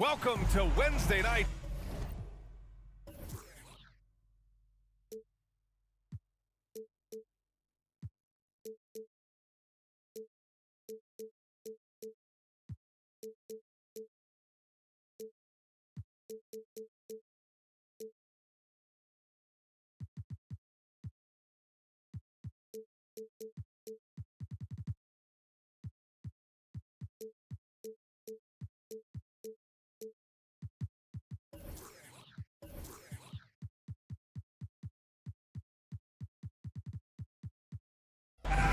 Welcome to Wednesday night.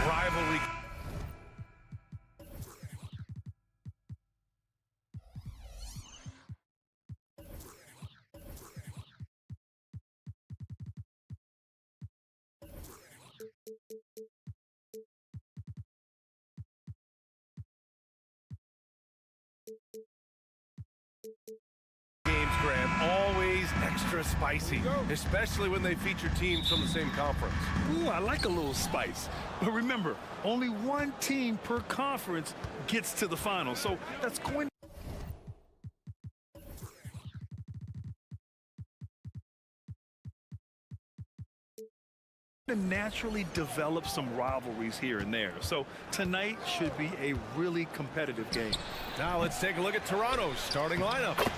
Rivalry. Games, Grant, always extra spicy, especially when they feature teams from the same conference. Ooh, I like a little spice. But remember, only one team per conference gets to the final, so that's going to naturally develop some rivalries here and there. So tonight should be a really competitive game. Now let's take a look at Toronto's starting lineup.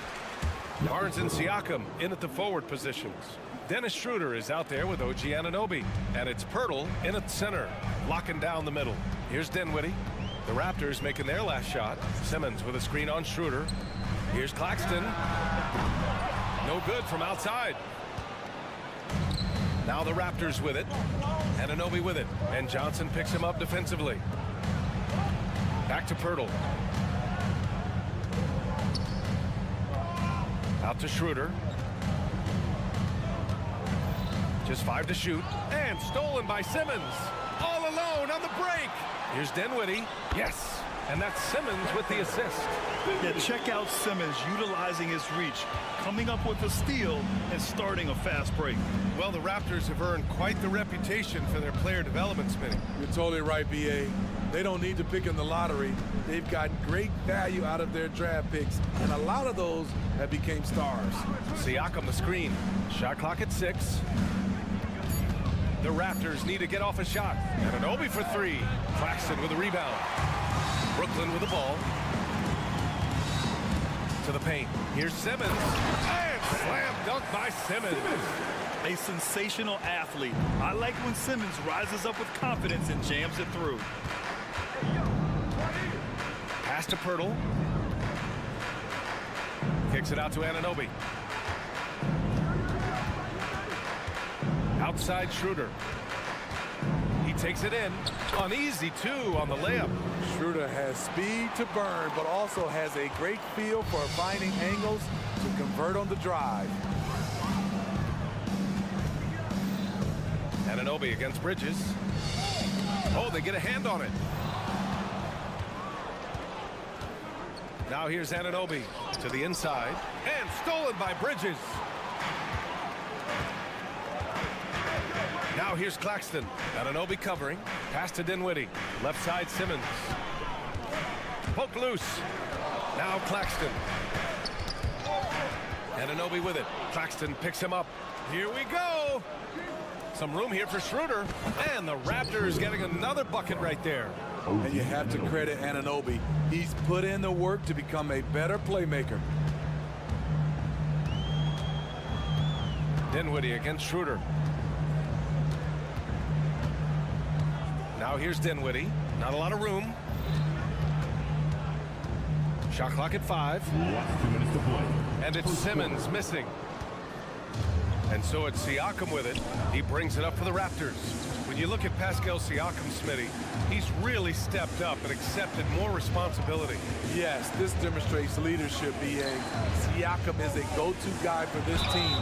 Barnes and Siakam in at the forward positions. Dennis Schroeder is out there with OG Anunoby. And it's Pirtle in at center, locking down the middle. Here's Dinwiddie. The Raptors making their last shot. Simmons with a screen on Schroeder. Here's Claxton. No good from outside. Now the Raptors with it. Anunoby with it. And Johnson picks him up defensively. Back to Pirtle. Out to Schroeder. Just 5 to shoot. And stolen by Simmons. All alone on the break. Here's Dinwiddie. Yes. And that's Simmons with the assist. Yeah, check out Simmons utilizing his reach, coming up with a steal and starting a fast break. Well, the Raptors have earned quite the reputation for their player development spinning. You're totally right, B.A. They don't need to pick in the lottery. They've got great value out of their draft picks, and a lot of those have become stars. Siakam the screen. Shot clock at 6. The Raptors need to get off a shot. Anunoby for 3. Claxton with a rebound. Brooklyn with the ball. To the paint. Here's Simmons. And slam dunk by Simmons. A sensational athlete. I like when Simmons rises up with confidence and jams it through. Pass to Pirtle. Kicks it out to Anunoby. Outside Schroeder. He takes it in. An easy 2 on the layup. Schroeder has speed to burn, but also has a great feel for finding angles to convert on the drive. Anunoby against Bridges. Oh, they get a hand on it. Now here's Anunoby to the inside. And stolen by Bridges. Now here's Claxton. Anunoby covering. Pass to Dinwiddie. Left side Simmons. Poke loose. Now Claxton. Anunoby with it. Claxton picks him up. Here we go. Some room here for Schroeder. And the Raptors getting another bucket right there. And you have to credit Anunoby. He's put in the work to become a better playmaker. Dinwiddie against Schroeder. Now here's Dinwiddie. Not a lot of room. Shot clock at 5. 2 minutes to play. And it's Simmons missing. And so it's Siakam with it. He brings it up for the Raptors. When you look at Pascal Siakam, Smitty, he's really stepped up and accepted more responsibility. Yes, this demonstrates leadership, B.A. Siakam is a go-to guy for this team.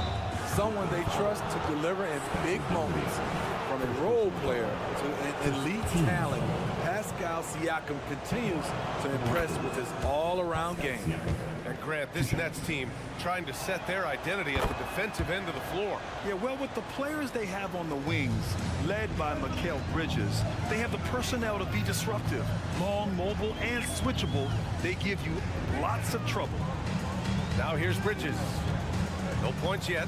Someone they trust to deliver in big moments. From a role player to an elite talent, Pascal Siakam continues to impress with his all-around game. And Grant, this Nets team trying to set their identity at the defensive end of the floor. Yeah, well, with the players they have on the wings, led by Mikal Bridges, they have the personnel to be disruptive. Long, mobile, and switchable, they give you lots of trouble. Now here's Bridges. No points yet.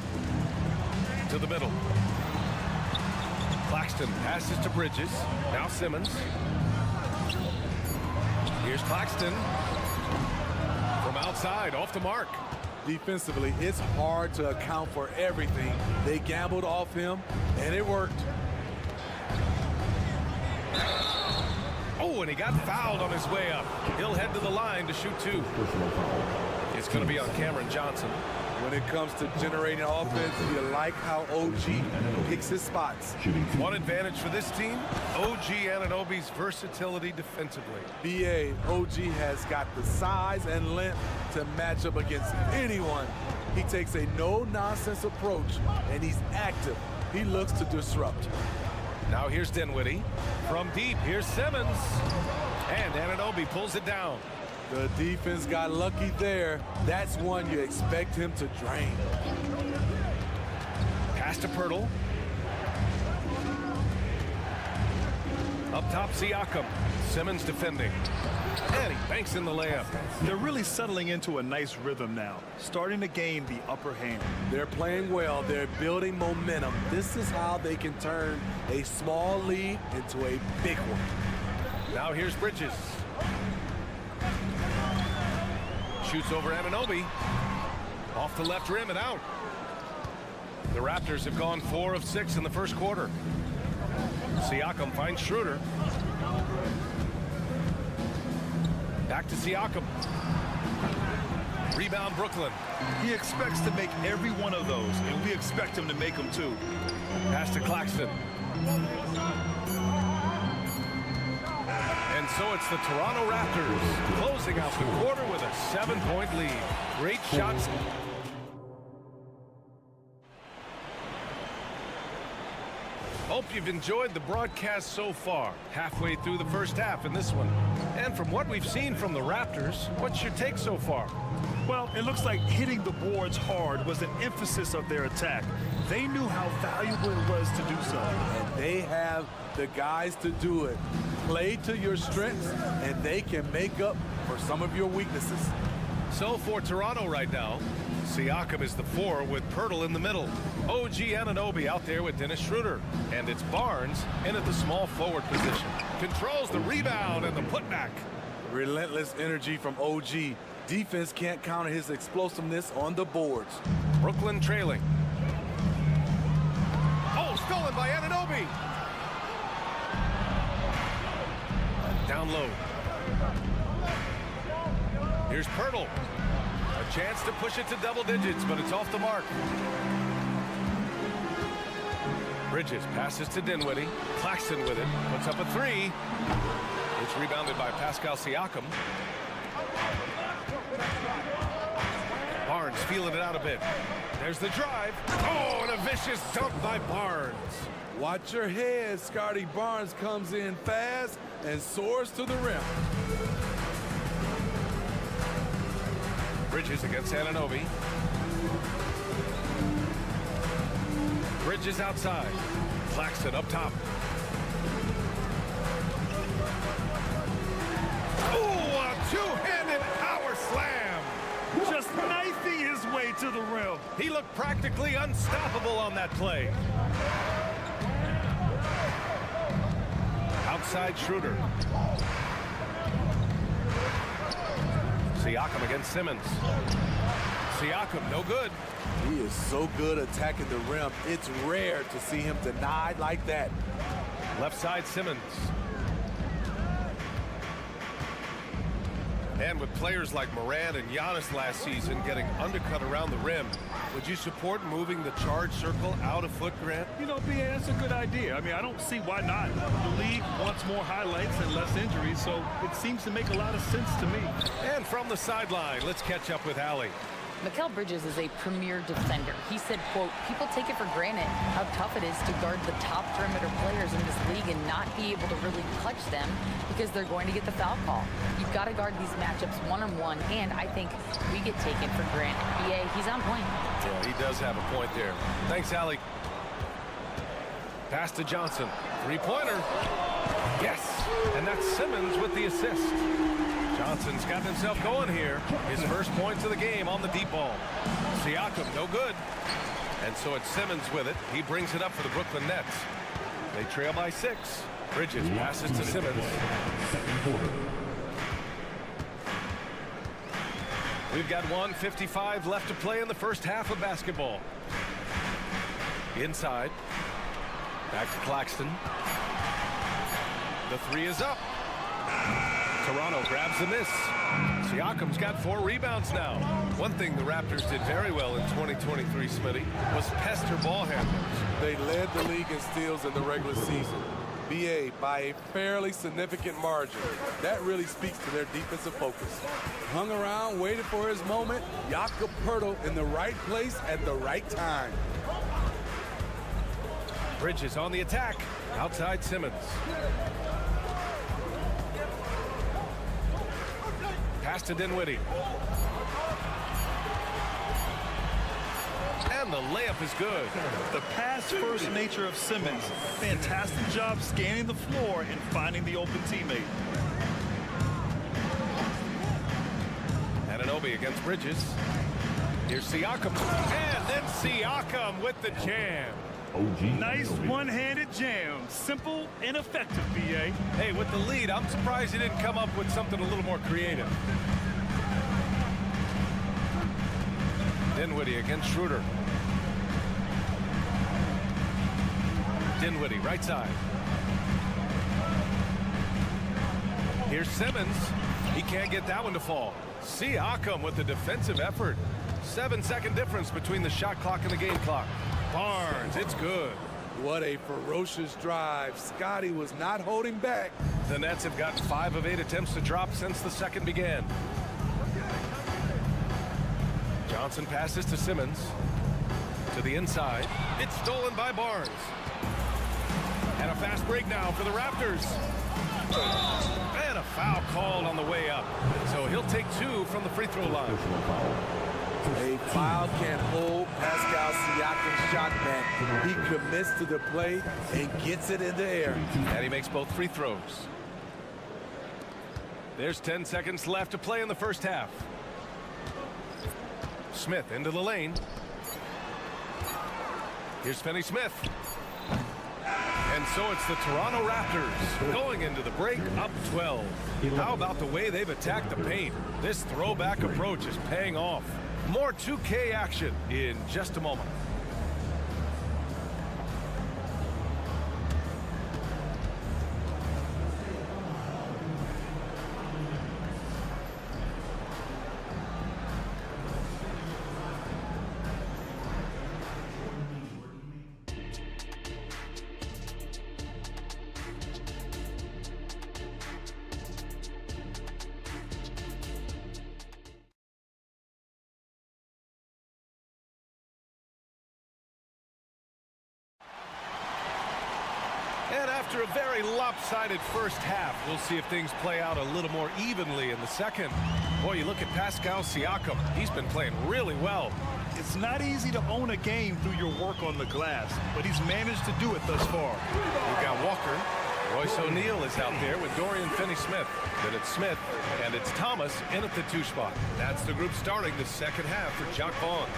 To the middle. Claxton passes to Bridges. Now Simmons. Here's Claxton. From outside, off the mark. Defensively, it's hard to account for everything. They gambled off him, and it worked. Oh, and he got fouled on his way up. He'll head to the line to shoot two. It's going to be on Cameron Johnson. When it comes to generating offense, you like how OG picks his spots. One advantage for this team, OG Anunoby's versatility defensively. B.A. OG has got the size and length to match up against anyone. He takes a no-nonsense approach, and he's active. He looks to disrupt. Now here's Dinwiddie. From deep, here's Simmons. And Anunoby pulls it down. The defense got lucky there. That's one you expect him to drain. Pass to Pirtle. Up top, Siakam. Simmons defending. And he banks in the layup. They're really settling into a nice rhythm now, starting to gain the upper hand. They're playing well. They're building momentum. This is how they can turn a small lead into a big one. Now here's Bridges. Shoots over Anunoby. Off the left rim and out. The Raptors have gone 4 of 6 in the first quarter. Siakam finds Schroeder. Back to Siakam. Rebound Brooklyn. He expects to make every one of those, and we expect him to make them too. Pass to Claxton. And so it's the Toronto Raptors closing out the quarter with a 7-point lead. Great shots. Hope you've enjoyed the broadcast so far. Halfway through the first half in this one. And from what we've seen from the Raptors, what's your take so far? Well, it looks like hitting the boards hard was an emphasis of their attack. They knew how valuable it was to do so. And they have the guys to do it. Play to your strengths, and they can make up for some of your weaknesses. So for Toronto right now, Siakam is the 4 with Pirtle in the middle. OG Anunoby out there with Dennis Schroeder. And it's Barnes in at the small forward position. Controls the rebound and the putback. Relentless energy from OG. Defense can't counter his explosiveness on the boards. Brooklyn trailing. Oh, stolen by Anunoby. Down low. Here's Pirtle. A chance to push it to double digits, but it's off the mark. Bridges passes to Dinwiddie. Claxton with it. Puts up a 3. It's rebounded by Pascal Siakam. Barnes feeling it out a bit. There's the drive. Oh, and a vicious dunk by Barnes. Watch your head. Scotty Barnes comes in fast and soars to the rim. Bridges against Anunoby. Bridges outside. Claxton up top. Oh, a two-handed power slam. Just knifing his way to the rim. He looked practically unstoppable on that play. Outside Schroeder. Siakam against Simmons. Siakam, no good. He is so good attacking the rim. It's rare to see him denied like that. Left side Simmons. And with players like Morant and Giannis last season getting undercut around the rim, would you support moving the charge circle out a foot, Grant? You know, B.A., that's a good idea. I mean, I don't see why not. The league wants more highlights and less injuries, so it seems to make a lot of sense to me. And from the sideline, let's catch up with Allie. Mikal Bridges is a premier defender. He said, quote, people take it for granted how tough it is to guard the top perimeter players in this league and not be able to really touch them because they're going to get the foul call. You've got to guard these matchups one-on-one, and I think we get taken for granted. B.A., he's on point. Yeah, he does have a point there. Thanks, Allie. Pass to Johnson. Three-pointer. Yes. And that's Simmons with the assist. Johnson's gotten himself going here. His first points of the game on the deep ball. Siakam, no good. And so it's Simmons with it. He brings it up for the Brooklyn Nets. They trail by 6. Bridges passes to Simmons. We've got 1:55 left to play in the first half of basketball. Inside. Back to Claxton. The 3 is up. Toronto grabs the miss. Siakam's got 4 rebounds now. One thing the Raptors did very well in 2023, Smitty, was pester ball handlers. They led the league in steals in the regular season. BA by a fairly significant margin. That really speaks to their defensive focus. Hung around, waited for his moment. Jakob Poeltl in the right place at the right time. Bridges on the attack. Outside Simmons. Pass to Dinwiddie. And the layup is good. The pass-first nature of Simmons. Fantastic job scanning the floor and finding the open teammate. Anunoby against Bridges. Here's Siakam. And then Siakam with the jam. Nice one-handed jam. Simple and effective, B.A. Hey, with the lead, I'm surprised he didn't come up with something a little more creative. Dinwiddie against Schroeder. Dinwiddie, right side. Here's Simmons. He can't get that one to fall. Siakam with the defensive effort. 7-second difference between the shot clock and the game clock. Barnes, it's good. What a ferocious drive. Scotty was not holding back. The Nets have gotten 5 of 8 attempts to drop since the second began. Johnson passes to Simmons. To the inside. It's stolen by Barnes. And a fast break now for the Raptors. And a foul called on the way up. So he'll take 2 from the free throw line. A foul can't hold Pascal Siakam's shot back. He commits to the play and gets it in the air. And he makes both free throws. There's 10 seconds left to play in the first half. Smith into the lane. Here's Finney-Smith. And so it's the Toronto Raptors going into the break up 12. How about the way they've attacked the paint? This throwback approach is paying off. More 2K action in just a moment. And after a very lopsided first half, we'll see if things play out a little more evenly in the second. Boy, you look at Pascal Siakam. He's been playing really well. It's not easy to own a game through your work on the glass, but he's managed to do it thus far. We've got Walker. Royce O'Neal is out there with Dorian Finney-Smith. Then it's Smith, and it's Thomas in at the 2 spot. That's the group starting the second half for Jacques Vaughn.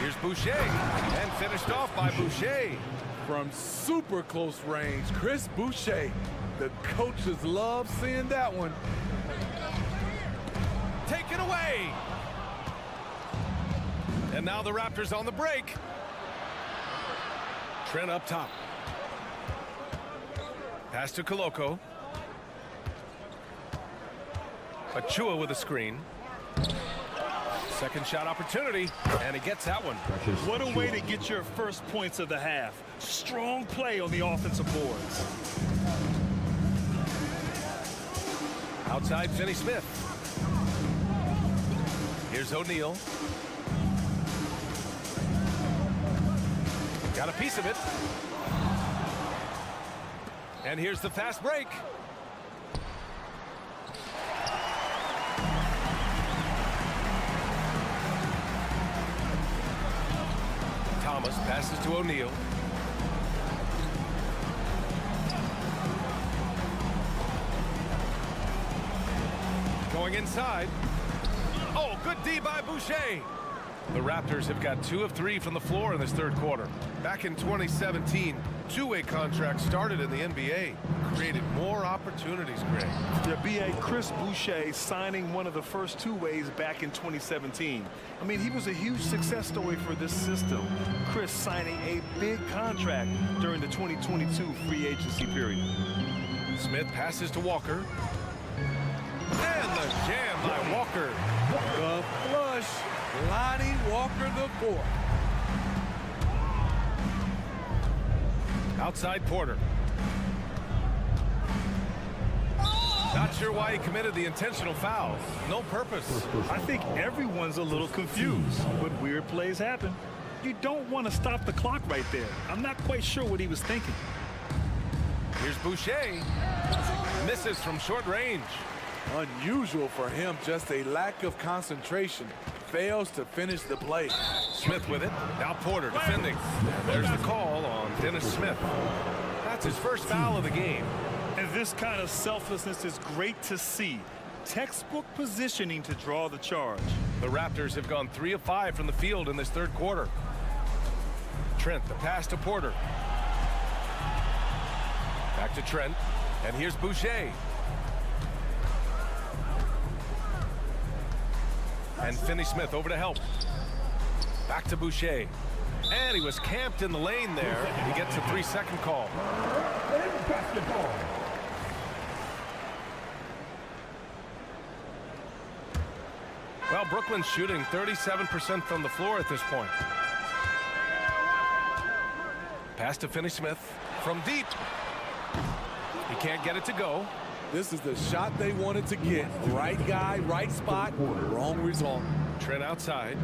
Here's Boucher, and finished off by Boucher. From super close range, Chris Boucher. The coaches love seeing that one. Taken away. And now the Raptors on the break. Trent up top. Pass to Koloko. Achua with a screen. Second shot opportunity, and he gets that one. What a way to get your first points of the half. Strong play on the offensive boards. Outside Finney-Smith. Here's O'Neal. Got a piece of it. And here's the fast break. Thomas passes to O'Neal. Going inside. Oh, good D by Boucher. The Raptors have got 2 of 3 from the floor in this third quarter. Back in 2017, two-way contracts started in the NBA. Created more opportunities, Greg. Yeah, B.A. Chris Boucher signing one of the first two-ways back in 2017. I mean, he was a huge success story for this system. Chris signing a big contract during the 2022 free agency period. Smith passes to Walker. And the jam by Walker. The flush. Lonnie Walker the fourth. Outside Porter. Not sure why he committed the intentional foul. No purpose. I think everyone's a little confused, but weird plays happen. You don't want to stop the clock right there. I'm not quite sure what he was thinking. Here's Boucher. Misses from short range. Unusual for him, just a lack of concentration. Fails to finish the play. Smith with it. Now Porter defending. There's the call on Dennis Smith. That's his first foul of the game. And this kind of selflessness is great to see. Textbook positioning to draw the charge. The Raptors have gone 3 of 5 from the field in this third quarter. Trent, the pass to Porter. Back to Trent. And here's Boucher. And Finney-Smith over to help. Back to Boucher. And he was camped in the lane there. He gets a 3-second call. Well, Brooklyn's shooting 37% from the floor at this point. Pass to Finney-Smith from deep. He can't get it to go. This is the shot they wanted to get. Right guy, right spot, wrong result. Trent outside.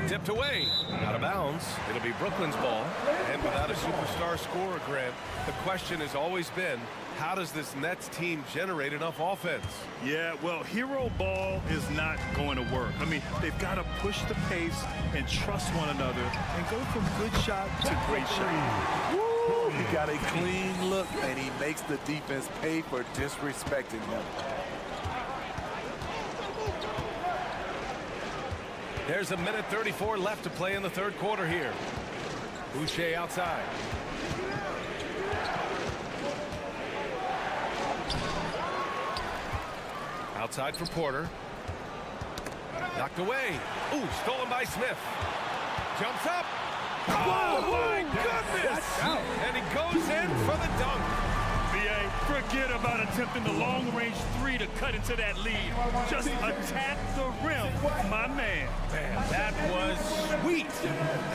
Tipped away. Out of bounds. It'll be Brooklyn's ball. And without a superstar scorer, Grant, the question has always been, how does this Nets team generate enough offense? Yeah, well, hero ball is not going to work. I mean, they've got to push the pace and trust one another and go from good shot to great shot. Woo! He got a clean look, and he makes the defense pay for disrespecting him. There's a minute 34 left to play in the third quarter here. Boucher outside. Outside for Porter. Knocked away. Ooh, stolen by Smith. Jumps up. Oh, my goodness! And he goes in for the dunk. B.A., forget about attempting the long-range three to cut into that lead. Just attack the rim, my man. Man, that was sweet.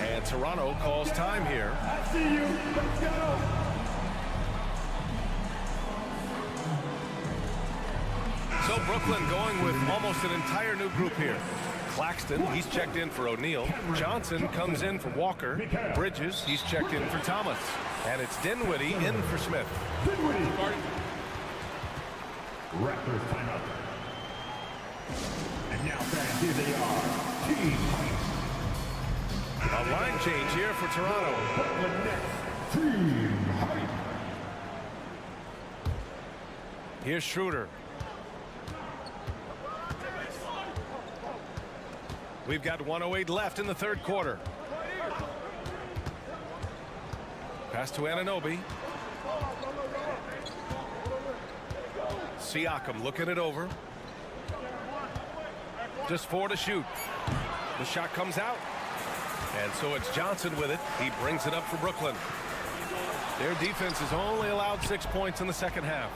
And Toronto calls time here. I see you. Let's go. So Brooklyn going with almost an entire new group here. Claxton, he's checked in for O'Neal. Johnson comes in for Walker. Bridges, he's checked in for Thomas. And it's Dinwiddie in for Smith. Dinwiddie. Raptors timeout. And now fans, here they are. Team. A line change here for Toronto. Brooklyn Nets. Team hype. Here's Schroeder. We've got 1:08 left in the third quarter. Pass to Anunoby. Siakam looking it over. Just 4 to shoot. The shot comes out. And so it's Johnson with it. He brings it up for Brooklyn. Their defense has only allowed 6 points in the second half.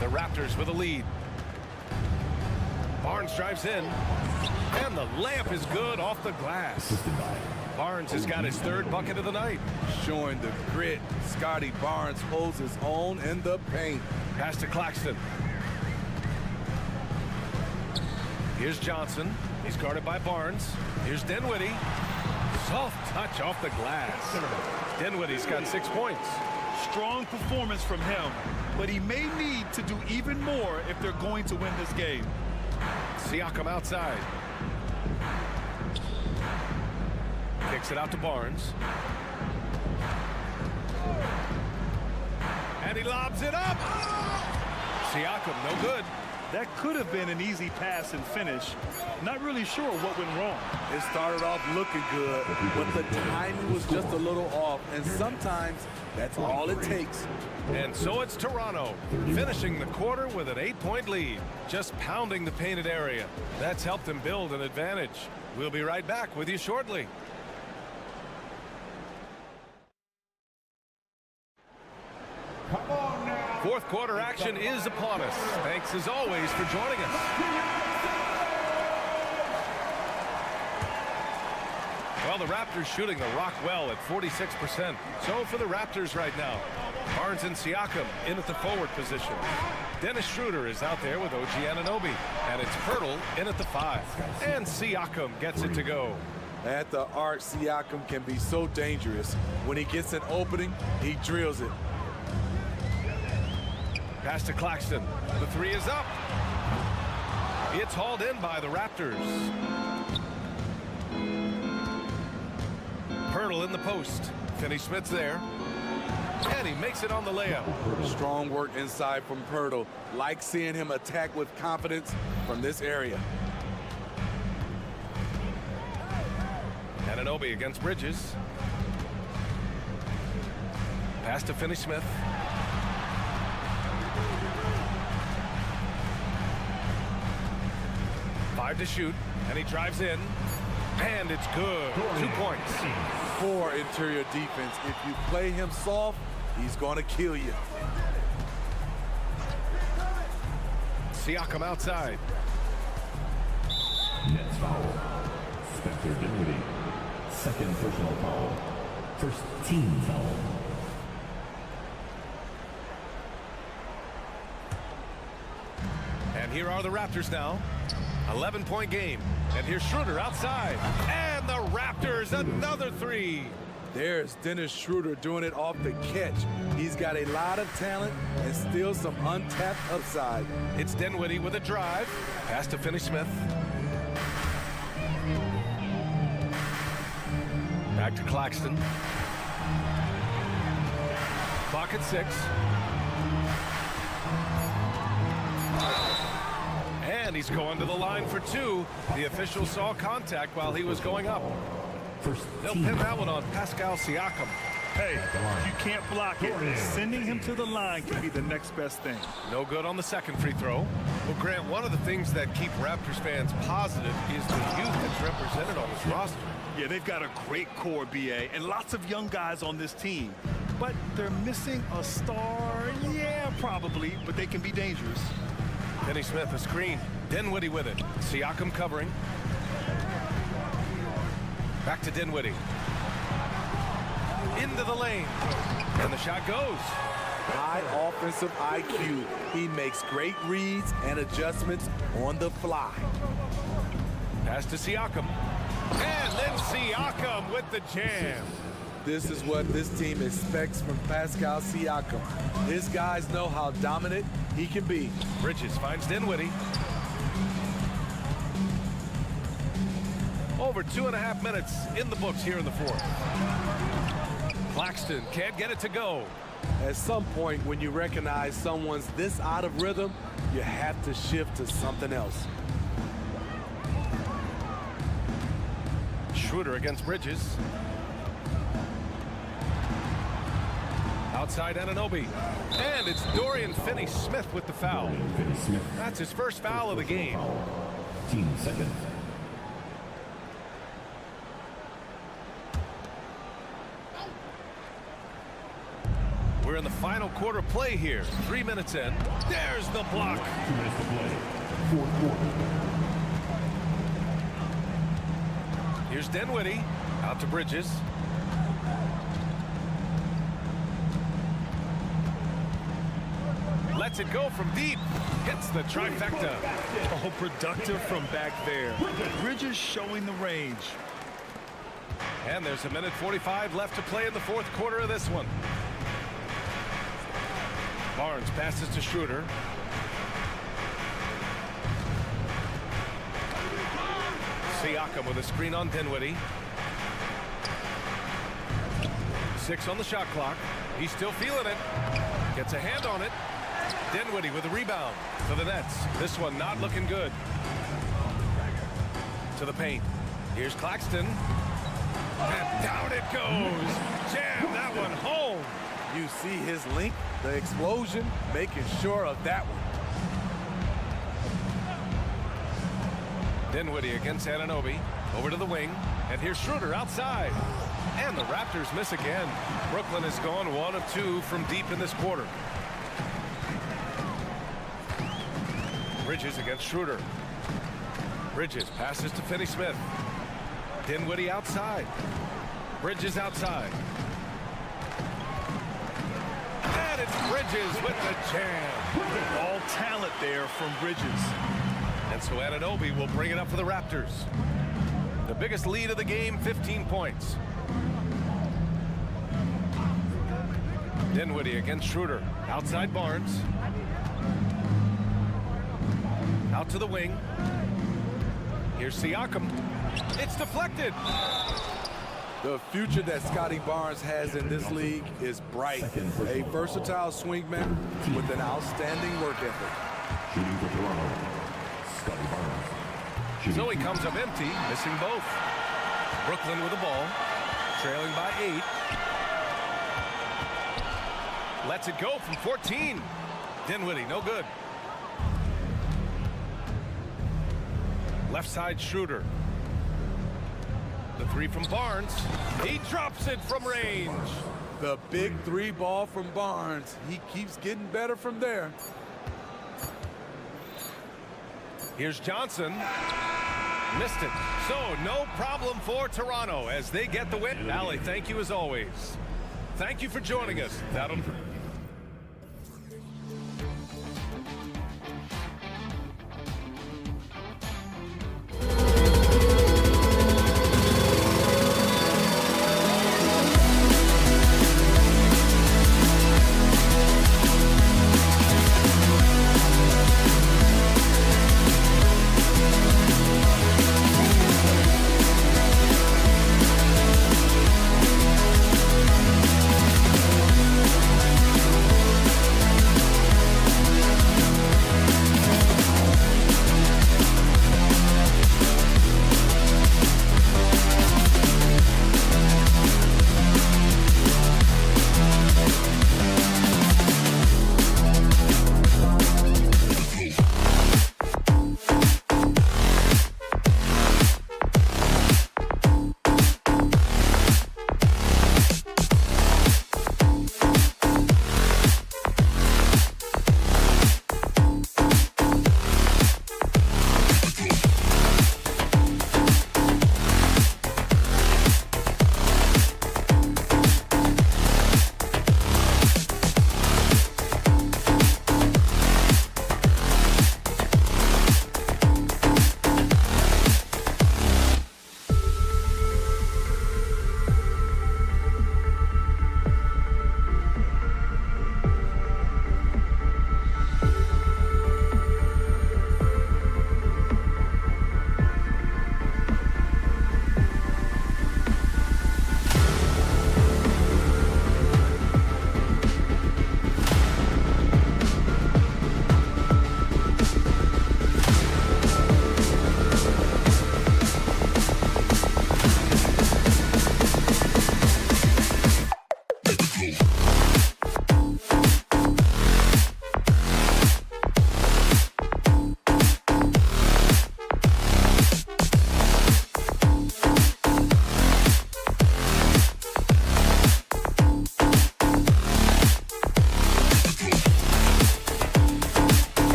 The Raptors with a lead. Barnes drives in. And the layup is good off the glass. Barnes has got his third bucket of the night. Showing the grit. Scotty Barnes holds his own in the paint. Pass to Claxton. Here's Johnson. He's guarded by Barnes. Here's Dinwiddie. Soft touch off the glass. Dinwiddie's got 6 points. Strong performance from him, but he may need to do even more if they're going to win this game. Siakam outside. Kicks it out to Barnes. And he lobs it up. Siakam, no good. That could have been an easy pass and finish. Not really sure what went wrong. It started off looking good, but the timing was just a little off, and sometimes that's all it takes. And so it's Toronto, finishing the quarter with an 8-point lead, just pounding the painted area. That's helped them build an advantage. We'll be right back with you shortly. Come on now. Fourth quarter action is upon us. Thanks as always for joining us. Well, the Raptors shooting the rock well at 46%. So for the Raptors right now, Barnes and Siakam in at the forward position. Dennis Schroeder is out there with OG Anunoby. And it's Pirtle in at the 5. And Siakam gets it to go. At the arc, Siakam can be so dangerous. When he gets an opening, he drills it. Pass to Claxton. The 3 is up. It's hauled in by the Raptors. Pirtle in the post. Finney-Smith's there. And he makes it on the layup. Strong work inside from Pirtle. Like seeing him attack with confidence from this area. Anunoby against Bridges. Pass to Finney-Smith. To shoot, and he drives in, and it's good. 2 points. Poor interior defense. If you play him soft, he's going to kill you. Siakam outside. Nets foul. Spencer Dinwiddie. Second personal foul. First team foul. And here are the Raptors now. 11-point game. And here's Schroeder outside. And the Raptors, another 3. There's Dennis Schroeder doing it off the catch. He's got a lot of talent and still some untapped upside. It's Dinwiddie with a drive. Pass to Finney-Smith. Back to Claxton. Clock at 6. And he's going to the line for 2. The official saw contact while he was going up. They'll pin that one on Pascal Siakam. Hey, you can't block it. Sending him to the line can be the next best thing. No good on the second free throw. Well, Grant, one of the things that keep Raptors fans positive is the youth that's represented on this roster. Yeah, they've got a great core, B.A., and lots of young guys on this team. But they're missing a star. Yeah, probably, but they can be dangerous. Finney-Smith a screen. Dinwiddie with it. Siakam covering. Back to Dinwiddie. Into the lane. And the shot goes. High offensive IQ. He makes great reads and adjustments on the fly. Pass to Siakam. And then Siakam with the jam. This is what this team expects from Pascal Siakam. His guys know how dominant he can be. Bridges finds Dinwiddie. Over 2.5 minutes in the books here in the fourth. Claxton can't get it to go. At some point, when you recognize someone's this out of rhythm, you have to shift to something else. Schroeder against Bridges. Outside Anunoby. And it's Dorian Finney-Smith with the foul. That's his first foul of the game. Team second. We're in the final quarter play here. 3 minutes in. There's the block. 2 minutes to play. Fourth quarter. Here's Dinwiddie. Out to Bridges. Lets it go from deep. Hits the trifecta. Oh, productive from back there. Bridges showing the range. And there's 1:45 left to play in the fourth quarter of this one. Barnes passes to Schroeder. Siakam with a screen on Dinwiddie. 6 on the shot clock. He's still feeling it. Gets a hand on it. Dinwiddie with a rebound to the Nets. This one not looking good. To the paint. Here's Claxton. And down it goes. Jam that one home. You see his link, the explosion, making sure of that one. Dinwiddie against Anunoby. Over to the wing. And here's Schroeder outside. And the Raptors miss again. Brooklyn has gone 1 of 2 from deep in this quarter. Bridges against Schroeder. Bridges passes to Finney-Smith. Dinwiddie outside. Bridges outside. And it's Bridges with the jam. All talent there from Bridges. And so Anunoby will bring it up for the Raptors. The biggest lead of the game, 15 points. Dinwiddie against Schroeder. Outside Barnes. Out to the wing. Here's Siakam. It's deflected. The future that Scotty Barnes has in this league is bright. A versatile swingman with an outstanding work ethic. Shooting for Toronto, Scotty Barnes. Shooting So he comes up empty, missing both. Brooklyn with the ball, trailing by 8. Lets it go from 14. Dinwiddie, no good. Left side Schroeder. The 3 from Barnes. He drops it from range. The big 3 ball from Barnes. He keeps getting better from there. Here's Johnson. Missed it. So no problem for Toronto as they get the win. Allie, thank you as always. Thank you for joining us. That'll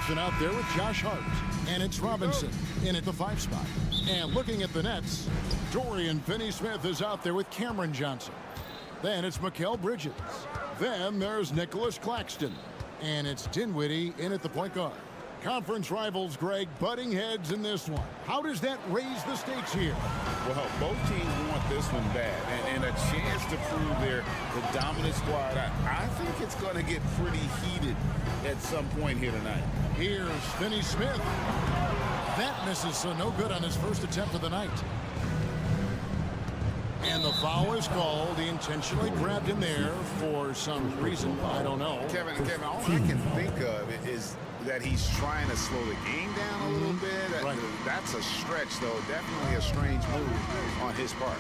Robinson out there with Josh Hart. And it's Robinson in at the 5 spot. And looking at the Nets, Dorian Finney-Smith is out there with Cameron Johnson. Then it's Mikal Bridges. Then there's Nicholas Claxton. And it's Dinwiddie in at the point guard. Conference rivals, Greg, butting heads in this one. How does that raise the stakes here? Well, both teams want this one bad, and a chance to prove they're the dominant squad. I think it's going to get pretty heated at some point here tonight. Here's Finney-Smith. That misses, so no good on his first attempt of the night. And the foul is called. He intentionally grabbed him there for some reason. I don't know. Kevin, all I can think of is that he's trying to slow the game down a little bit. Right. That's a stretch, though. Definitely a strange move on his part.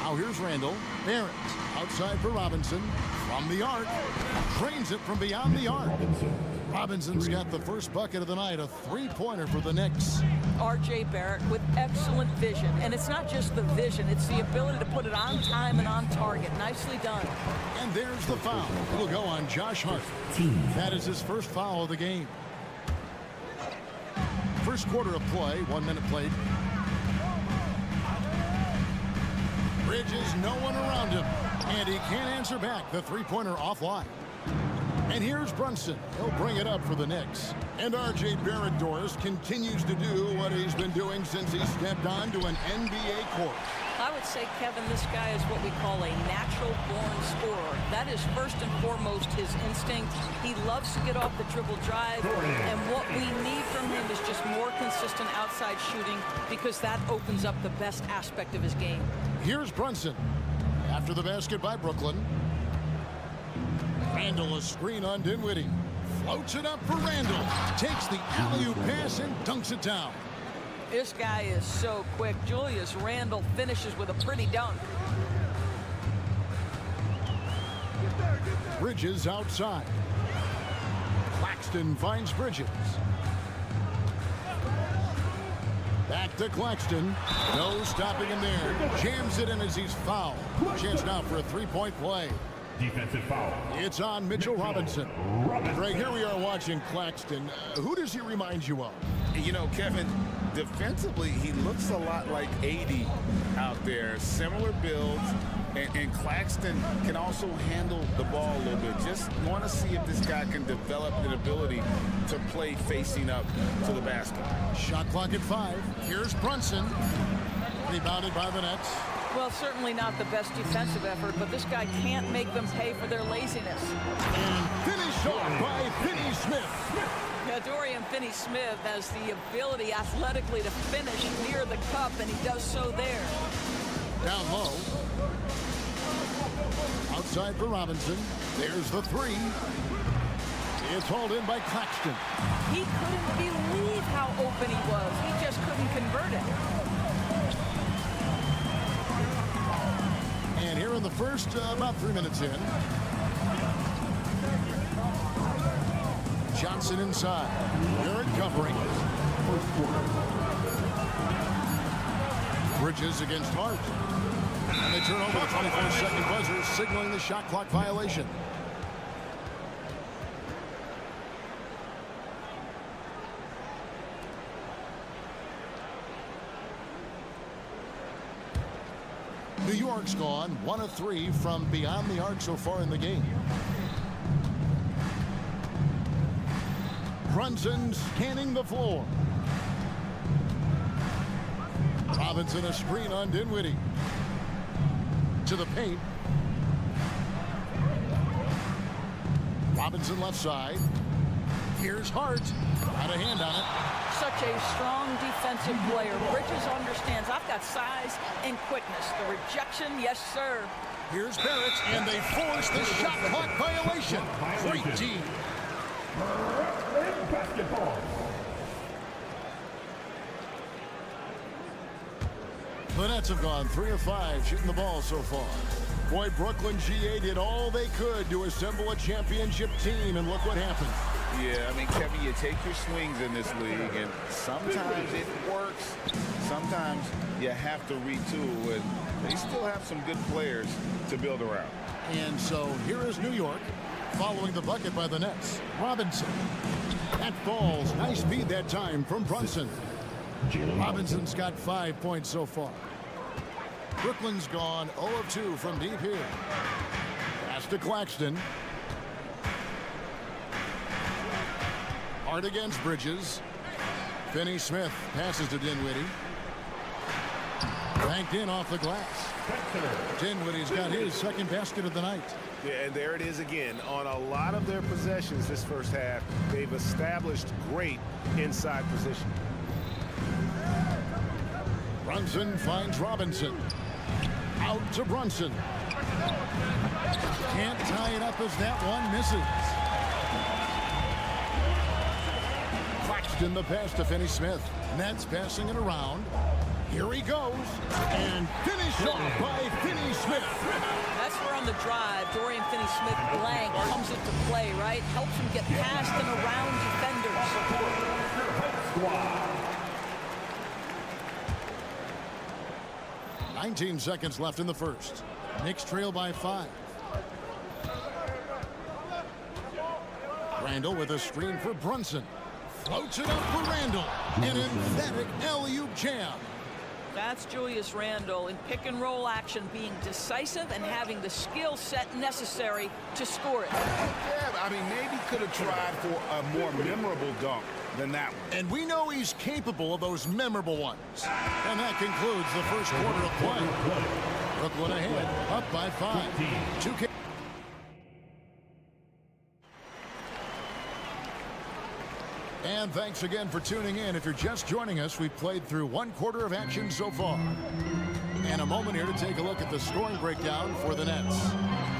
Now here's Randall. Barrett outside for Robinson. From the arc. Drains it from beyond the arc. Robinson's got the first bucket of the night. A 3-pointer for the Knicks. R.J. Barrett with excellent vision. And it's not just the vision. It's the ability to put it on time and on target. Nicely done. And there's the foul. It'll go on Josh Hart. That is his first foul of the game. First quarter of play. 1 minute played. Bridges, no one around him. And he can't answer back. The 3-pointer offline. And here's Brunson. He'll bring it up for the Knicks. And R.J. Barrett, Doris, continues to do what he's been doing since he stepped onto an NBA court. I would say, Kevin, this guy is what we call a natural-born scorer. That is first and foremost his instinct. He loves to get off the dribble drive. And what we need from him is just more consistent outside shooting because that opens up the best aspect of his game. Here's Brunson. After the basket by Brooklyn. Randall, a screen on Dinwiddie. Floats it up for Randall. Takes the alley-oop pass and dunks it down. This guy is so quick. Julius Randle finishes with a pretty dunk. Bridges outside. Claxton finds Bridges. Back to Claxton. No stopping him there. Jams it in as he's fouled. Chance now for a 3-point play. Defensive foul. It's on Mitchell Robinson. Greg, here we are watching Claxton. Who does he remind you of? You know, Kevin, defensively, he looks a lot like 80 out there. Similar builds, and Claxton can also handle the ball a little bit. Just want to see if this guy can develop an ability to play facing up to the basket. Shot clock at 5. Here's Brunson. Rebounded by the Nets. Well, certainly not the best defensive effort, but this guy can't make them pay for their laziness. And finished off by Finney-Smith. Yeah, Dorian Finney-Smith has the ability athletically to finish near the cup, and he does so there. Down low. Outside for Robinson. There's the 3. It's hauled in by Claxton. He couldn't believe how open he was. He just couldn't convert it. And here in the first, about 3 minutes in. Johnson inside. Barrett covering. Bridges against Hart. And they turn over the 24-second buzzer, signaling the shot clock violation. New York's gone 1 of 3 from beyond the arc so far in the game. Brunson scanning the floor. Robinson a screen on Dinwiddie. To the paint. Robinson left side. Here's Hart. Got a hand on it. Such a strong defensive player. Bridges understands I've got size and quickness. The rejection, yes, sir. Here's Barrett, and they force the shot clock violation. Great D. Basketball. The Nets have gone 3 of 5 shooting the ball so far. Boy, Brooklyn GA did all they could to assemble a championship team, and look what happened. Yeah, I mean, Kevin, you take your swings in this league, and sometimes it works. Sometimes you have to retool, and they still have some good players to build around. And so here is New York following the bucket by the Nets. Robinson That falls. Nice feed that time from Brunson. Jalen Robinson's got 5 points so far. Brooklyn's gone 0 of 2 from deep here. Pass to Claxton. Hard against Bridges. Finney Smith passes to Dinwiddie. Banked in off the glass. Dinwiddie's got his second basket of the night. Yeah, and there it is again. On a lot of their possessions this first half, they've established great inside position. Brunson finds Robinson. Out to Brunson. Can't tie it up as that one misses. Claxton the pass to Finney Smith. Nets passing it around. Here he goes. And finished off by Finney Smith. That's where on the drive, Dorian Finney-Smith blank comes into play, right? Helps him get past and around defenders. 19 seconds left in the first. Knicks trail by 5. Randall with a screen for Brunson. Floats it up for Randall. An emphatic alley-oop jam. That's Julius Randle in pick and roll action, being decisive and having the skill set necessary to score it. Yeah, I mean, maybe could have tried for a more memorable dunk than that one. And we know he's capable of those memorable ones. And that concludes the first quarter of play. Brooklyn ahead, up by 5. 2K. And thanks again for tuning in. If you're just joining us, we've played through 1 quarter of action so far. And a moment here to take a look at the scoring breakdown for the Nets.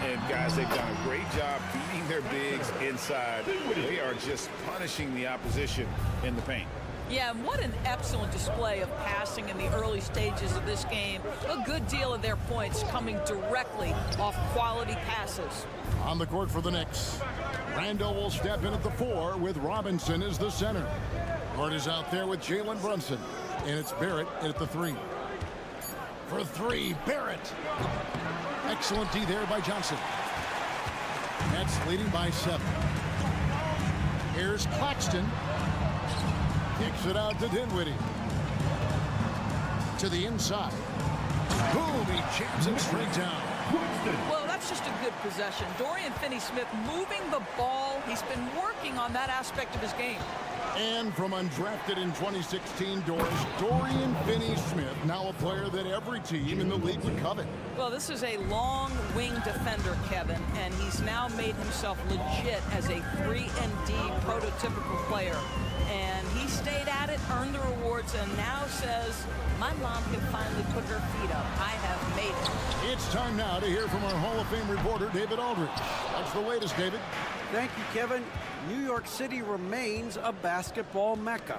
And guys, they've done a great job beating their bigs inside. They are just punishing the opposition in the paint. Yeah, and what an excellent display of passing in the early stages of this game. A good deal of their points coming directly off quality passes. On the court for the Knicks, Randall will step in at the 4 with Robinson as the center. Court is out there with Jalen Brunson. And it's Barrett at the 3. For 3, Barrett. Excellent D there by Johnson. Nets leading by 7. Here's Claxton. Kicks it out to Dinwiddie. To the inside. Boom, he jams it straight down. Well, that's just a good possession. Dorian Finney-Smith moving the ball. He's been working on that aspect of his game. And from undrafted in 2016 doors, Dorian Finney-Smith, now a player that every team in the league would covet. Well, this is a long wing defender, Kevin, and he's now made himself legit as a 3-and-D prototypical player. And he stayed at it, earned the rewards, and now says, my mom can finally put her feet up. I have made it. It's time now to hear from our Hall of Fame reporter, David Aldridge. What's the latest, David? Thank you, Kevin. New York City remains a basketball mecca.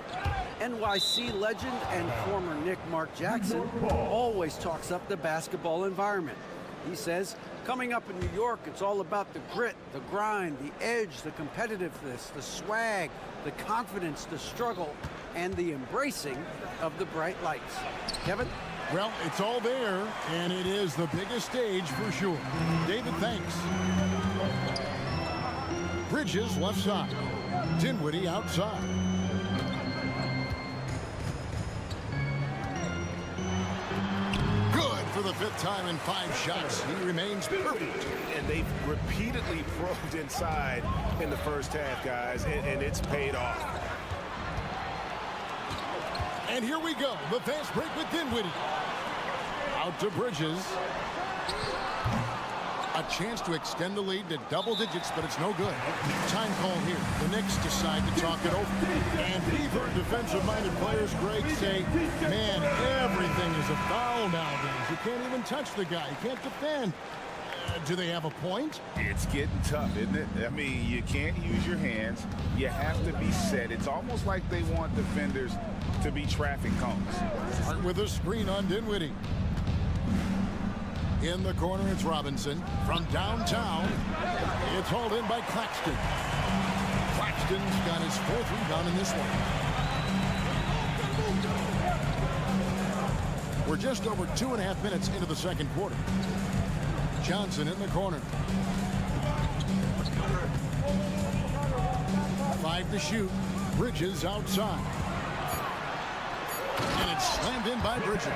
NYC legend and former Knick Mark Jackson always talks up the basketball environment. He says, coming up in New York, it's all about the grit, the grind, the edge, the competitiveness, the swag, the confidence, the struggle, and the embracing of the bright lights. Kevin? Well, it's all there, and it is the biggest stage for sure. David, thanks. Bridges left side. Dinwiddie outside. Good for the 5th time in 5 shots. He remains perfect. And they've repeatedly probed inside in the first half, guys, and it's paid off. And here we go. The fast break with Dinwiddie. Out to Bridges. A chance to extend the lead to double digits, but it's no good. Time call here. The Knicks decide to talk it over. And fever defensive-minded players, Greg, say, man, everything is a foul nowadays. You can't even touch the guy. You can't defend. Do they have a point? It's getting tough, isn't it? I mean, you can't use your hands. You have to be set. It's almost like they want defenders to be traffic cones. Start with a screen on Dinwiddie. In the corner, it's Robinson. From downtown, it's hauled in by Claxton. Claxton's got his 4th rebound in this one. We're just over 2.5 minutes into the second quarter. Johnson in the corner. 5 5 to shoot. Bridges outside. And it's slammed in by Bridges.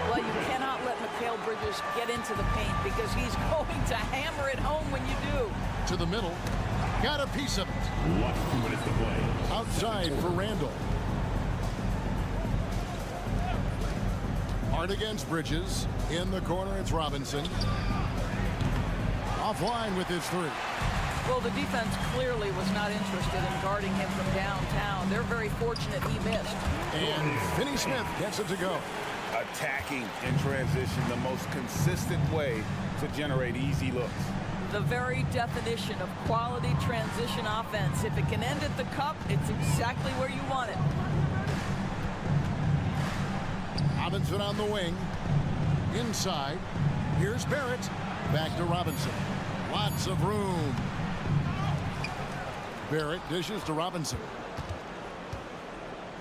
Well, you cannot let Mikal Bridges get into the paint because he's going to hammer it home when you do. To the middle. Got a piece of it. Watch 2 minutes to play. Outside for Randall. Hard against Bridges. In the corner, it's Robinson. Offline with his 3. Well, the defense clearly was not interested in guarding him from downtown. They're very fortunate he missed. And Finney Smith gets it to go. Attacking in transition, the most consistent way to generate easy looks. The very definition of quality transition offense. If it can end at the cup, it's exactly where you want it. Robinson on the wing. Inside. Here's Barrett. Back to Robinson. Lots of room. Barrett dishes to Robinson.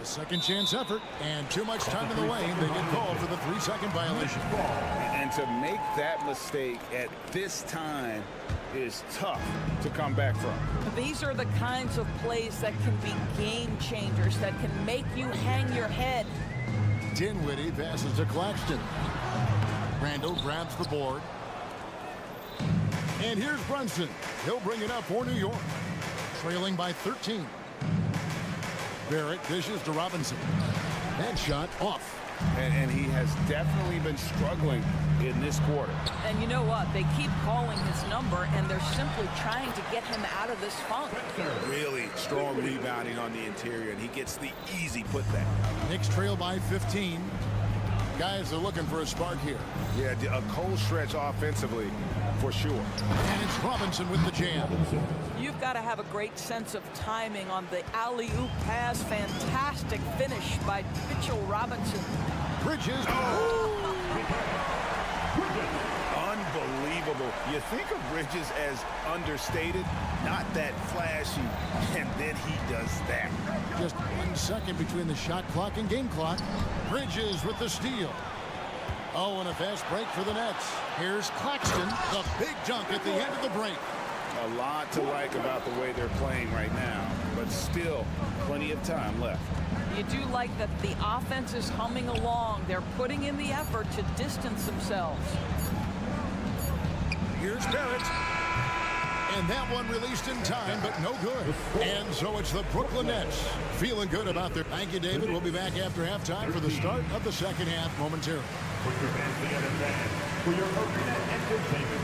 A second chance effort, and too much time in the lane. They get called for the 3-second violation. And to make that mistake at this time is tough to come back from. These are the kinds of plays that can be game changers, that can make you hang your head. Dinwiddie passes to Claxton. Randall grabs the board. And here's Brunson. He'll bring it up for New York. Trailing by 13. Barrett dishes to Robinson. That shot off. And he has definitely been struggling in this quarter. And you know what? They keep calling his number, and they're simply trying to get him out of this funk. Really strong rebounding on the interior, and he gets the easy putback. Knicks trail by 15. Guys are looking for a spark here. Yeah, a cold stretch offensively, for sure. And it's Robinson with the jam. You've got to have a great sense of timing on the alley-oop pass. Fantastic finish by Mitchell Robinson. Bridges. Unbelievable. You think of Bridges as understated, not that flashy, and then he does that. Just 1 second between the shot clock and game clock. Bridges with the steal. Oh, and a fast break for the Nets. Here's Claxton, the big dunk at the end of the break. A lot to like about the way they're playing right now, but still plenty of time left. You do like that the offense is humming along. They're putting in the effort to distance themselves. Here's Barrett. And that one released in time, but no good. And so it's the Brooklyn Nets feeling good about their... Thank you, David. We'll be back after halftime for the start of the second half momentarily. Put your hands together fans for your arena entertainment.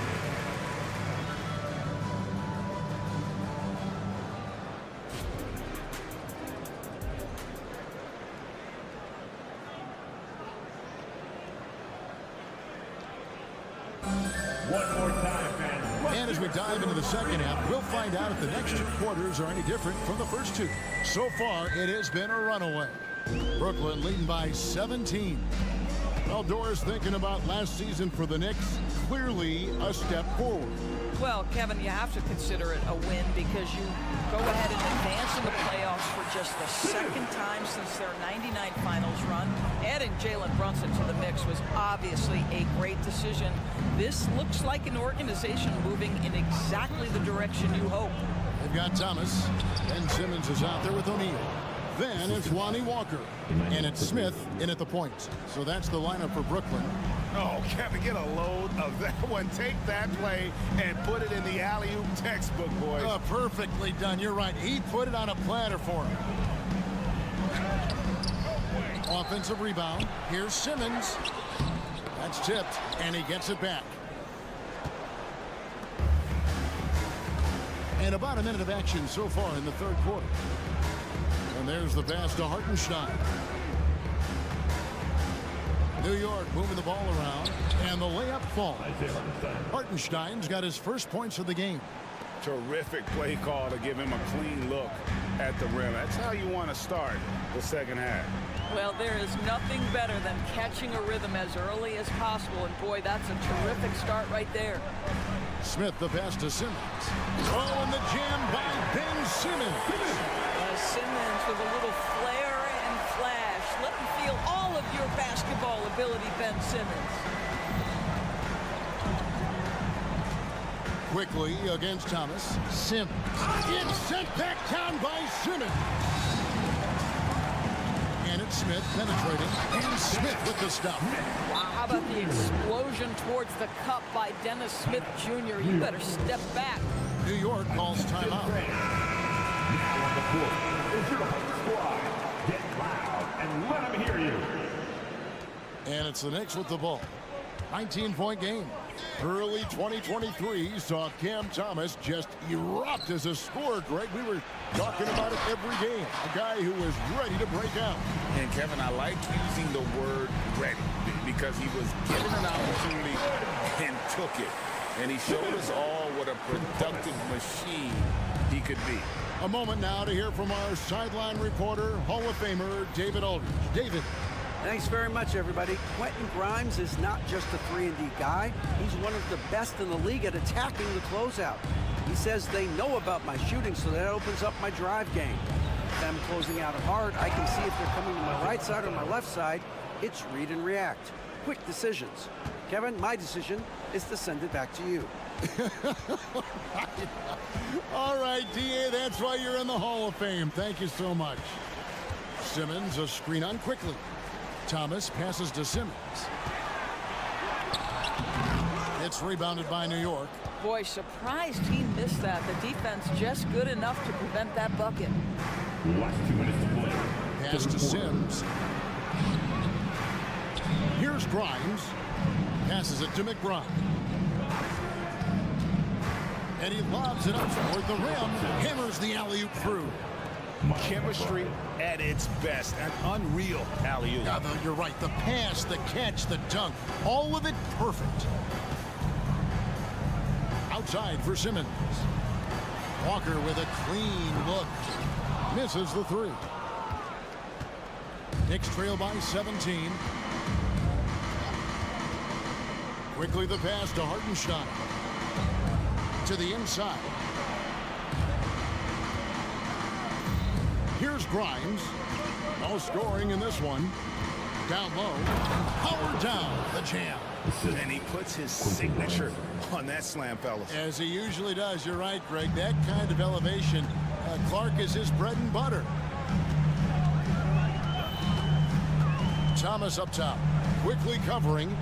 One more time, fans. And as we dive into the second half, we'll find out if the next 2 quarters are any different from the first 2. So far, it has been a runaway. Brooklyn leading by 17. Well, Doris, thinking about last season for the Knicks, clearly a step forward. Well, Kevin, you have to consider it a win because you go ahead and advance in the playoffs for just the second time since their '99 finals run. Adding Jalen Brunson to the mix was obviously a great decision. This looks like an organization moving in exactly the direction you hope. They've got Thomas. Ben Simmons is out there with O'Neal. Then it's Lonnie Walker. And it's Smith in at the point. So that's the lineup for Brooklyn. Oh, Kevin, get a load of that one. Take that play and put it in the alley-oop textbook, boys. Perfectly done. You're right. He put it on a platter for him. Offensive rebound. Here's Simmons. That's tipped, and he gets it back. And about a minute of action so far in the third quarter. And there's the pass to Hartenstein. New York moving the ball around, and the layup falls. Hartenstein's got his first points of the game. Terrific play call to give him a clean look at the rim. That's how you want to start the second half. Well, there is nothing better than catching a rhythm as early as possible, and boy, that's a terrific start right there. Smith, the pass to Simmons. Oh, and the jam by Ben Simmons. Simmons with a little flair and flash. Let him feel all of your basketball ability, Ben Simmons. Quickly against Thomas. Sims. It's sent back down by Simmons. And it's Smith penetrating. And Smith with the stop. Wow, how about the explosion towards the cup by Dennis Smith Jr.? You better step back. New York calls timeout. Now on the court is your squad. Get loud and let them hear you. And it's the Knicks with the ball. 19-point game. Early 2023 saw Cam Thomas just erupt as a scorer, Greg. We were talking about it every game. A guy who was ready to break out. And Kevin, I like using the word ready because he was given an opportunity and took it. And he showed us all what a productive machine he could be. A moment now to hear from our sideline reporter, Hall of Famer David Aldridge. David. Thanks very much, everybody. Quentin Grimes is not just a 3-and-D guy. He's one of the best in the league at attacking the closeout. He says they know about my shooting, so that opens up my drive game. If I'm closing out hard, I can see if they're coming to my right side or my left side. It's read and react. Quick decisions. Kevin, my decision is to send it back to you. All right, D.A., that's why you're in the Hall of Fame. Thank you so much. Simmons, a screen on quickly. Thomas passes to Simmons. It's rebounded by New York. Boy, surprised he missed that. The defense just good enough to prevent that bucket. Last 2 minutes to play. Pass to Sims. Here's Grimes. Passes it to McBride. And he lobs it up toward the rim. Hammers the alley-oop through. Chemistry at its best. An unreal alley-oop. Yeah, you're right. The pass, the catch, the dunk. All of it perfect. Outside for Simmons. Walker with a clean look. Misses the three. Knicks trail by 17. Quickly the pass to Hartenstein. To the inside. Here's Grimes. No scoring in this one. Down low. Howard down. The jam. And he puts his signature on that slam, fellas. As he usually does. You're right, Greg. That kind of elevation. Clark is his bread and butter. Thomas up top. Quickly covering.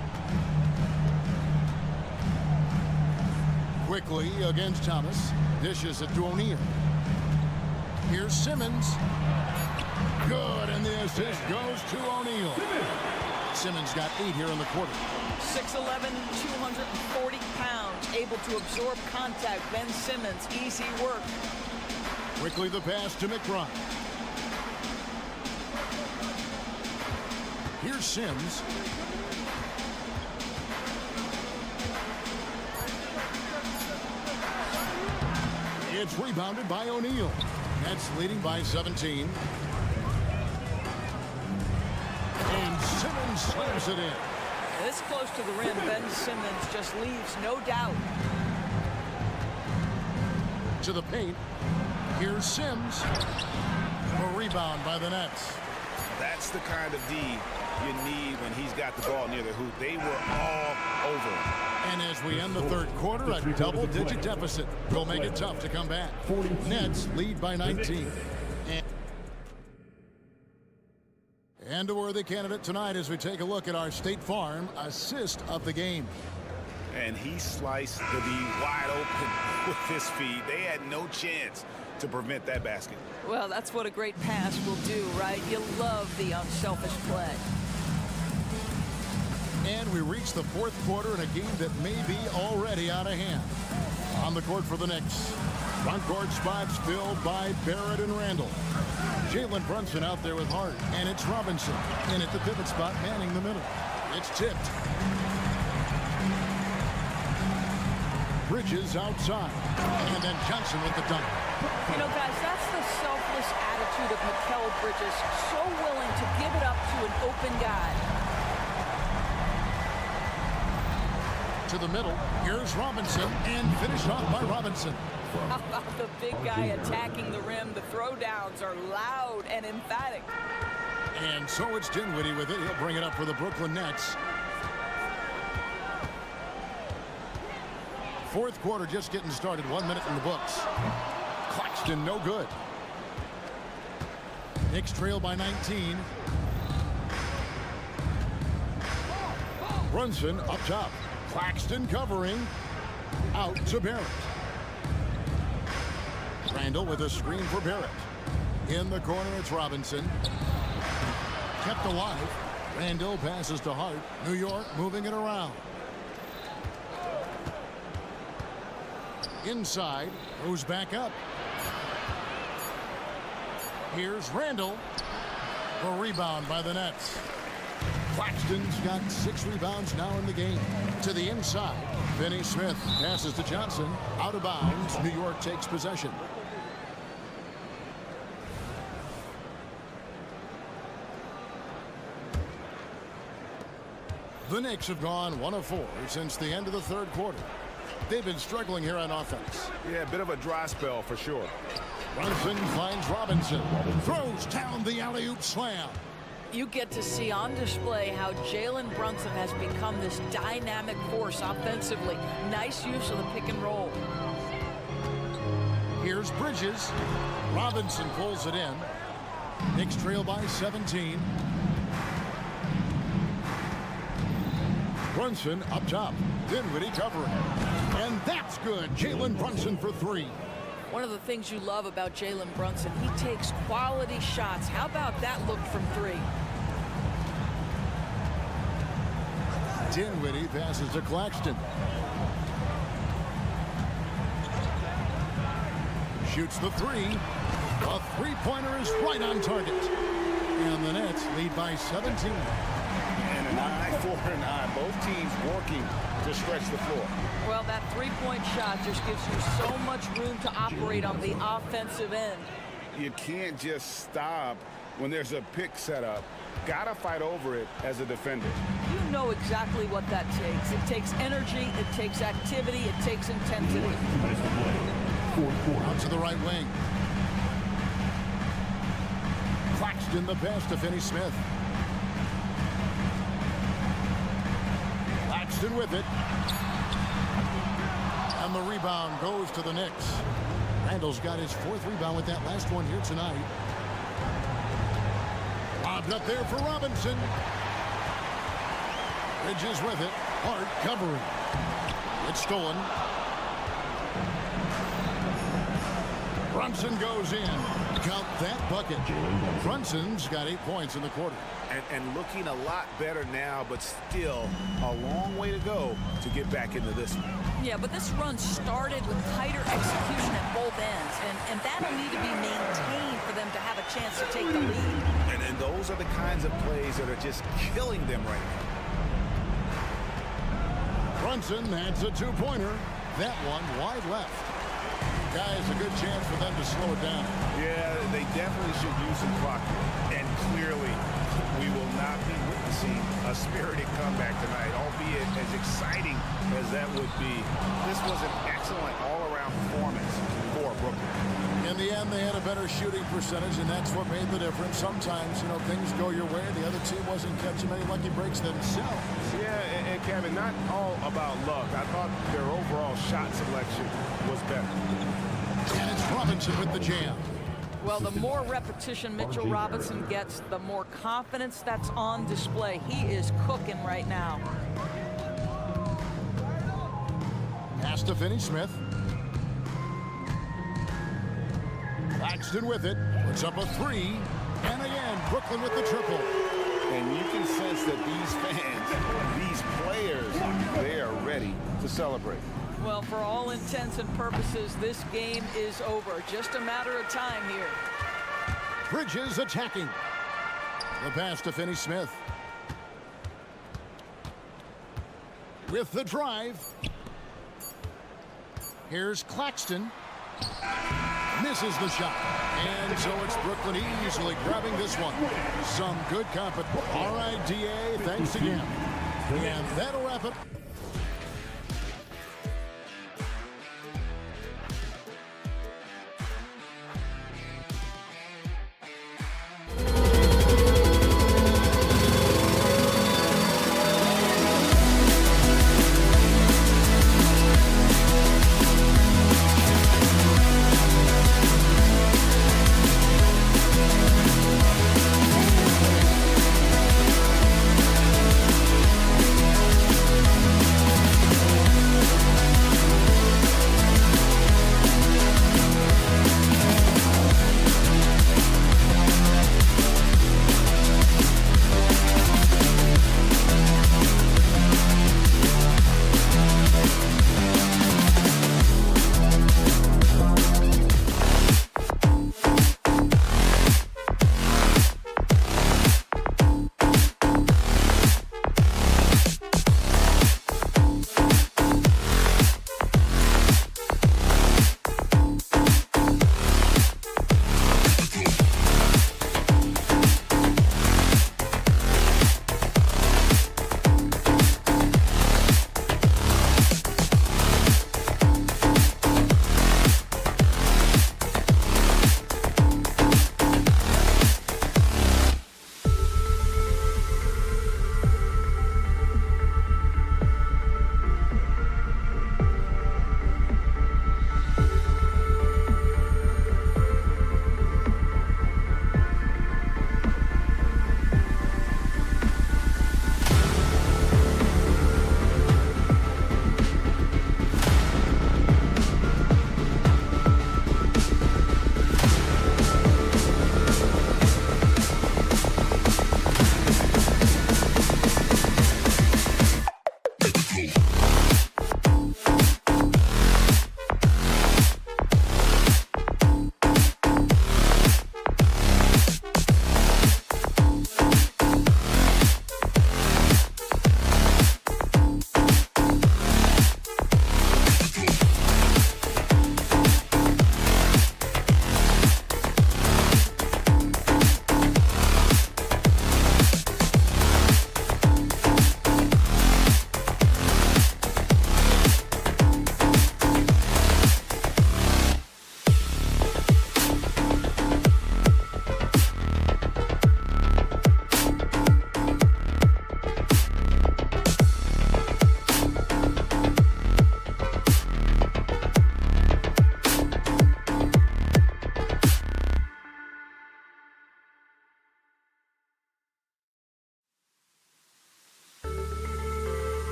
Quickly against Thomas. Dishes it to O'Neal. Here's Simmons. Good, and the assist goes to O'Neal. Simmons got 8 here in the quarter. 6'11", 240 pounds, able to absorb contact. Ben Simmons, easy work. Quickly the pass to McBride. Here's Sims. It's rebounded by O'Neal. Nets leading by 17. And Simmons slams it in. This close to the rim, Ben Simmons just leaves no doubt. To the paint. Here's Sims. A rebound by the Nets. That's the kind of D you need when he's got the ball near the hoop. They were all over him. And as we end the third quarter, a double-digit deficit will make it tough to come back. Nets lead by 19. And a worthy candidate tonight as we take a look at our State Farm assist of the game. And he sliced the D wide open with his feet. They had no chance to prevent that basket. Well, that's what a great pass will do, right? You love the unselfish play. And we reach the fourth quarter in a game that may be already out of hand. On the court for the Knicks. Front court spots filled by Barrett and Randall. Jalen Brunson out there with Hart. And it's Robinson in at the pivot spot, manning the middle. It's tipped. Bridges outside. And then Johnson with the dunk. You know, guys, that's the selfless attitude of Mikal Bridges. So willing to give it up to an open guy. To the middle. Here's Robinson. And finished off by Robinson. How about the big guy attacking the rim? The throwdowns are loud and emphatic. And so it's Dinwiddie with it. He'll bring it up for the Brooklyn Nets. Fourth quarter just getting started. 1 minute in the books. Claxton, no good. Knicks trail by 19. Brunson up top. Claxton covering. Out to Barrett. Randall with a screen for Barrett. In the corner, it's Robinson. Kept alive. Randall passes to Hart. New York moving it around. Inside. Goes back up. Here's Randall. A rebound by the Nets. Claxton's got 6 rebounds now in the game. To the inside. Finney Smith passes to Johnson. Out of bounds. New York takes possession. The Knicks have gone 1 of 4 since the end of the third quarter. They've been struggling here on offense. Yeah, a bit of a dry spell for sure. Brunson finds Robinson. Throws down the alley-oop slam. You get to see on display how Jalen Brunson has become this dynamic force offensively. Nice use of the pick and roll. Here's Bridges. Robinson pulls it in. Knicks trail by 17. Brunson up top. Dinwiddie covering. And that's good. Jalen Brunson for 3. One of the things you love about Jalen Brunson, he takes quality shots. How about that look from 3? Dinwiddie passes to Claxton. Shoots the 3. A three-pointer is right on target. And the Nets lead by 17. And an eye for an eye. Both teams working to stretch the floor. Well, that three-point shot just gives you so much room to operate on the offensive end. You can't just stop when there's a pick set up. Gotta fight over it as a defender. You know exactly what that takes. It takes energy, it takes activity, it takes intensity. Out to the right wing. Claxton the pass to Finney Smith. Claxton with it. And the rebound goes to the Knicks. Randall's got his 4th rebound with that last one here tonight. Lobbed up there for Robinson. Bridges with it. Hart covering. It's stolen. Brunson goes in. Count that bucket. Brunson's got 8 points in the quarter. And looking a lot better now, but still a long way to go to get back into this one. Yeah, but this run started with tighter execution at both ends, and that'll need to be maintained for them to have a chance to take the lead. And those are the kinds of plays that are just killing them right now. Brunson adds a 2-pointer. That one wide left. Guys, a good chance for them to slow it down. Yeah, they definitely should use some clock. And clearly, we will not be witnessing a spirited comeback tonight, albeit as exciting as that would be. This was an excellent all-around performance for Brooklyn. In the end, they had a better shooting percentage, and that's what made the difference. Sometimes, you know, things go your way. The other team wasn't catching many lucky breaks themselves. Yeah, and Kevin, not all about luck. I thought their overall shot selection was better. And it's Robinson with the jam. Well, the more repetition Mitchell Robinson gets, the more confidence that's on display. He is cooking right now. Pass to Finney Smith. Claxton with it. Puts up a 3. And again, Brooklyn with the triple. And you can sense that these fans, these players, they are ready to celebrate. Well, for all intents and purposes, this game is over. Just a matter of time here. Bridges attacking. The pass to Finney Smith. With the drive. Here's Claxton. Misses the shot. And so it's Brooklyn easily grabbing this one. Some good competition. All right, DA, thanks again. And that'll wrap it.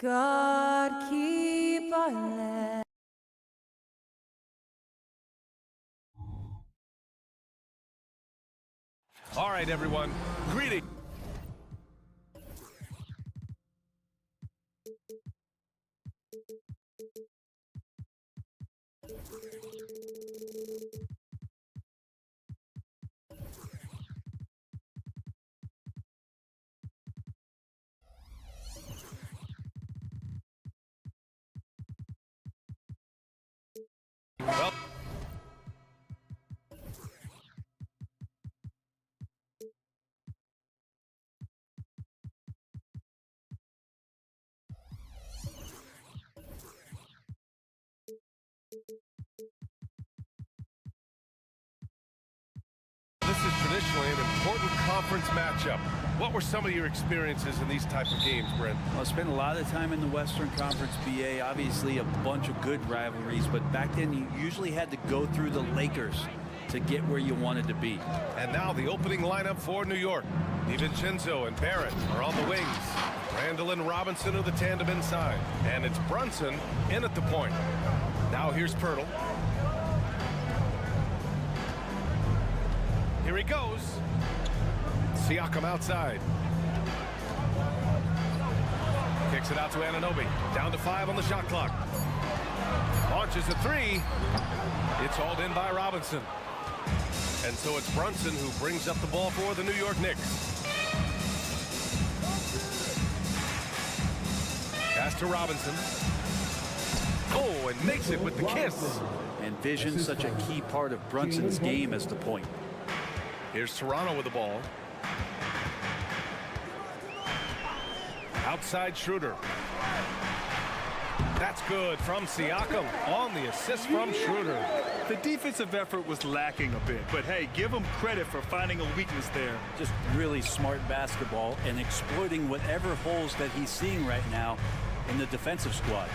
God keep our land. All right, everyone. Greetings. Well, this is traditionally an important conference matchup. What were some of your experiences in these type of games, Brent? I spent a lot of time in the Western Conference, BA. Obviously a bunch of good rivalries, but back then you usually had to go through the Lakers to get where you wanted to be. And now the opening lineup for New York. DiVincenzo and Barrett are on the wings. Randall and Robinson are the tandem inside. And it's Brunson in at the point. Now here's Pirtle. Here he goes. Siakam outside. Kicks it out to Anunoby. Down to 5 on the shot clock. Launches a 3. It's hauled in by Robinson. And so it's Brunson who brings up the ball for the New York Knicks. Pass to Robinson. Oh, and makes it with the kiss. And vision's such a key part of Brunson's game as the point. Here's Toronto with the ball. Outside Schroeder. That's good from Siakam on the assist from Schroeder. The defensive effort was lacking a bit, but hey, give him credit for finding a weakness there. Just really smart basketball and exploiting whatever holes that he's seeing right now in the defensive squad.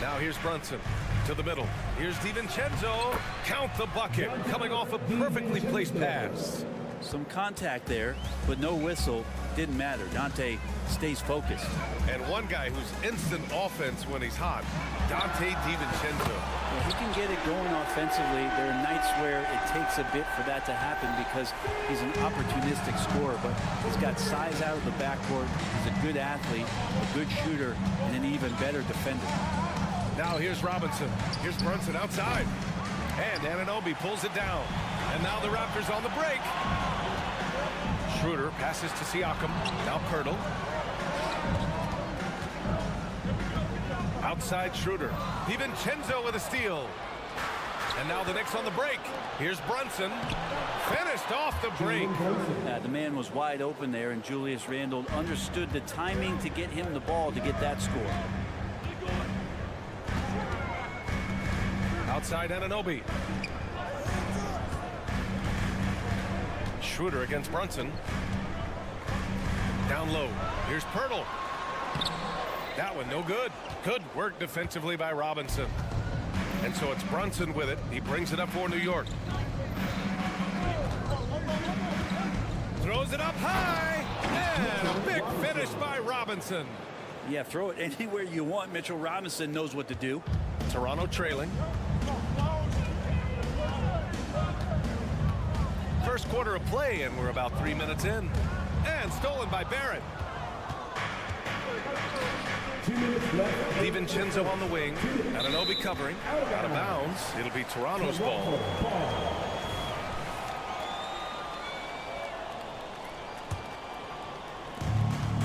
Now here's Brunson to the middle. Here's DiVincenzo. Count the bucket. Coming off a perfectly placed pass. Some contact there, but no whistle. Didn't matter. Dante stays focused. And one guy who's instant offense when he's hot, Dante DiVincenzo. Yeah, he can get it going offensively. There are nights where it takes a bit for that to happen because he's an opportunistic scorer, but he's got size out of the backcourt. He's a good athlete, a good shooter, and an even better defender. Now here's Robinson. Here's Brunson outside. And Anunoby pulls it down. And now the Raptors on the break. Schroeder passes to Siakam. Now Pirtle. Outside Schroeder. DiVincenzo with a steal. And now the Knicks on the break. Here's Brunson. Finished off the break. The man was wide open there, and Julius Randle understood the timing to get him the ball to get that score. Outside Anunoby. Schroeder against Brunson. Down low. Here's Pirtle. That one no good. Good work defensively by Robinson. And so it's Brunson with it. He brings it up for New York. Throws it up high. And a big finish by Robinson. Yeah, throw it anywhere you want. Mitchell Robinson knows what to do. Toronto trailing. First quarter of play, and we're about 3 minutes in. And stolen by Barrett. DiVincenzo on the wing. Anunoby covering. Out of bounds. It'll be Toronto's ball.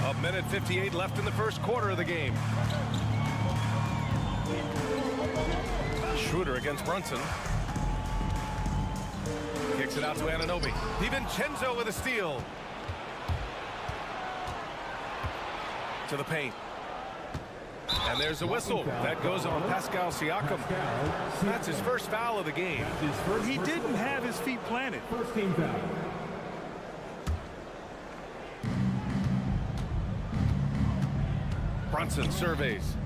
A minute 58 left in the first quarter of the game. Schroeder against Brunson. Kicks it out to Anunoby. DiVincenzo with a steal. To the paint. And there's a whistle. That goes on Pascal Siakam. That's his first foul of the game. He didn't have his feet planted. First team foul. Brunson surveys.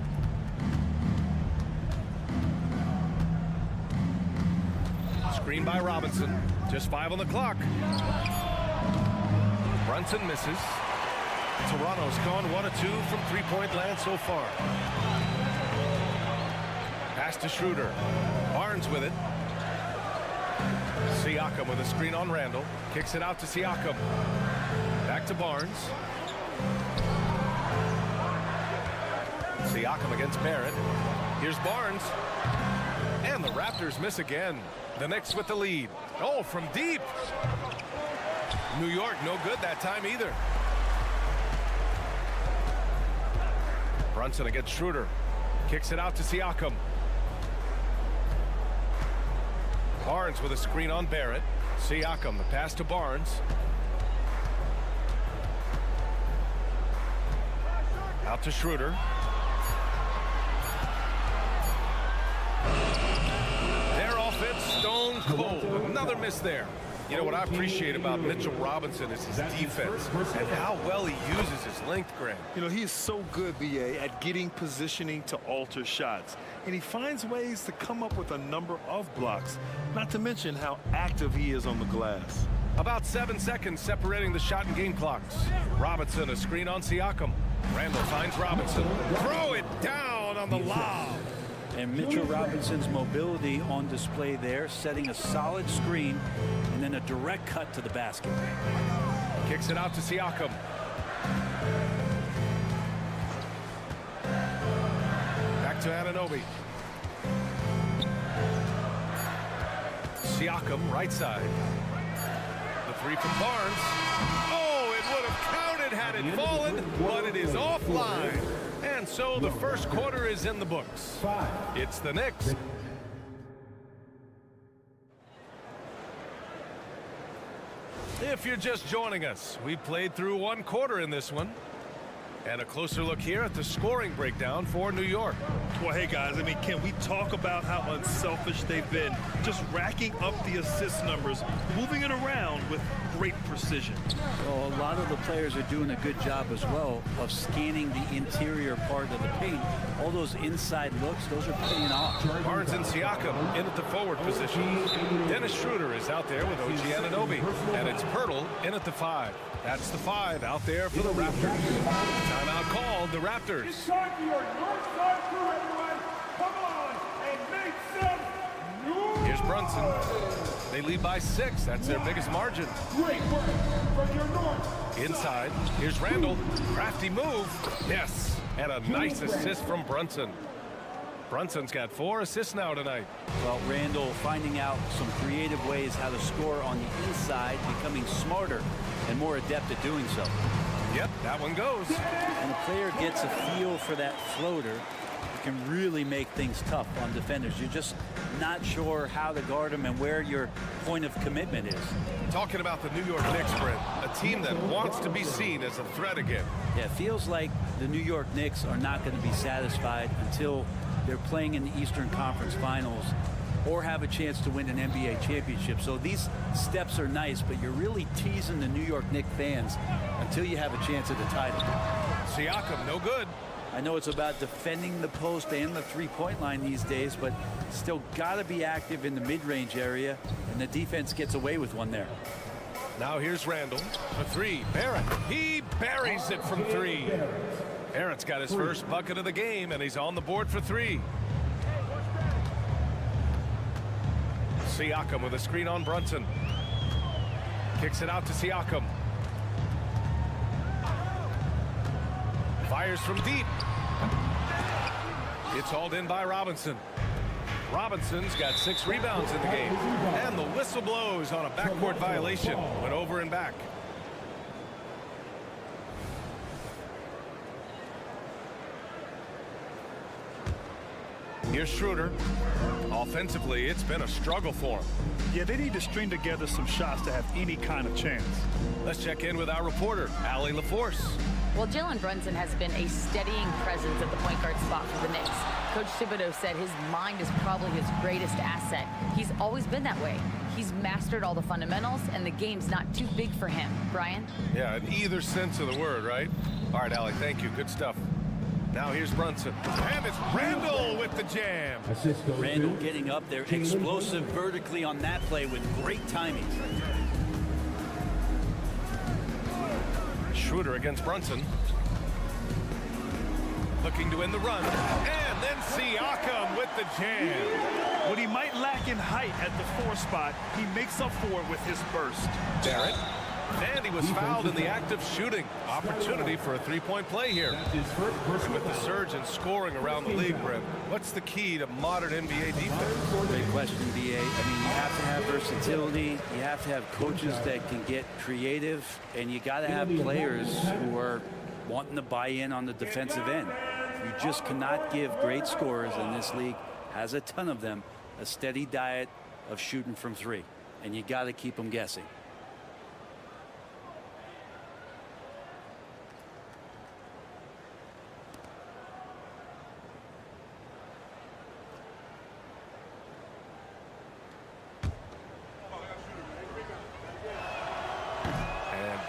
Screen by Robinson. Just 5 on the clock. Brunson misses. Toronto's gone 1 of 2 from three-point land so far. Pass to Schroeder. Barnes with it. Siakam with a screen on Randall. Kicks it out to Siakam. Back to Barnes. Siakam against Barrett. Here's Barnes. And the Raptors miss again. The Knicks with the lead. Oh, from deep. New York no good that time either. Brunson against Schroeder. Kicks it out to Siakam. Barnes with a screen on Barrett. Siakam, the pass to Barnes. Out to Schroeder. Their offense stone cold. Another miss there. You know what I appreciate about Mitchell Robinson is his defense and how well he uses his length, Grant. You know, he is so good, B.A., at getting positioning to alter shots. And he finds ways to come up with a number of blocks, not to mention how active he is on the glass. About 7 seconds separating the shot and game clocks. Robinson, a screen on Siakam. Randall finds Robinson. Throw it down on the lob. And Mitchell Robinson's mobility on display there, setting a solid screen and then a direct cut to the basket. Kicks it out to Siakam. Back to Anunoby. Siakam, right side. The three from Barnes. Oh, it would have counted had it fallen, but it is offline. And so the first quarter is in the books. It's the Knicks. If you're just joining us, we played through one quarter in this one. And a closer look here at the scoring breakdown for New York. Well, hey, guys, I mean, can we talk about how unselfish they've been? Just racking up the assist numbers, moving it around with great precision. Well, a lot of the players are doing a good job as well of scanning the interior part of the paint. All those inside looks, those are paying off. Barnes and Siakam in at the forward position. Dennis Schroeder is out there with OG Anunoby. And it's Pirtle in at the 5. That's the 5 out there for the Raptors. Timeout called, the Raptors. It's time for your north side crew, everyone. Come on and make some noise. Here's Brunson. They lead by 6. That's their biggest margin. Great work from your north. Inside, here's Randall. Crafty move. Yes. And a nice assist from Brunson. Brunson's got 4 assists now tonight. Well, Randall finding out some creative ways how to score on the inside, becoming smarter and more adept at doing so. Yep, that one goes. When a player gets a feel for that floater, it can really make things tough on defenders. You're just not sure how to guard them and where your point of commitment is. Talking about the New York Knicks, Brent, a team that wants to be seen as a threat again. Yeah, it feels like the New York Knicks are not going to be satisfied until they're playing in the Eastern Conference Finals or have a chance to win an NBA championship. So these steps are nice, but you're really teasing the New York Knicks fans until you have a chance at the title. Siakam, no good. I know it's about defending the post and the three-point line these days, but still got to be active in the mid-range area, and the defense gets away with one there. Now here's Randall. The 3, Barrett. He buries it from 3. Barrett's got his first bucket of the game, and he's on the board for 3. Siakam with a screen on Brunson. Kicks it out to Siakam. Fires from deep. It's hauled in by Robinson. Robinson's got 6 rebounds in the game. And the whistle blows on a backcourt violation. Went over and back. Here's Schroeder. Offensively, it's been a struggle for him. Yeah, they need to string together some shots to have any kind of chance. Let's check in with our reporter, Allie LaForce. Well, Jalen Brunson has been a steadying presence at the point guard spot for the Knicks. Coach Thibodeau said his mind is probably his greatest asset. He's always been that way. He's mastered all the fundamentals, and the game's not too big for him. Brian? Yeah, in either sense of the word, right? All right, Allie, thank you. Good stuff. Now here's Brunson. And it's Randall with the jam. Randall getting up there, explosive vertically on that play with great timing. Schroeder against Brunson. Looking to end the run. And then Siakam with the jam. What he might lack in height at the 4 spot, he makes up for it with his burst. Barrett. And he was fouled in the act of shooting. Opportunity for a three-point play here. With the surge in scoring around the league, Brent, what's the key to modern NBA defense? Great question, B.A. I mean, you have to have versatility. You have to have coaches that can get creative. And you got to have players who are wanting to buy in on the defensive end. You just cannot give great scorers, and this league has a ton of them, a steady diet of shooting from 3. And you got to keep them guessing.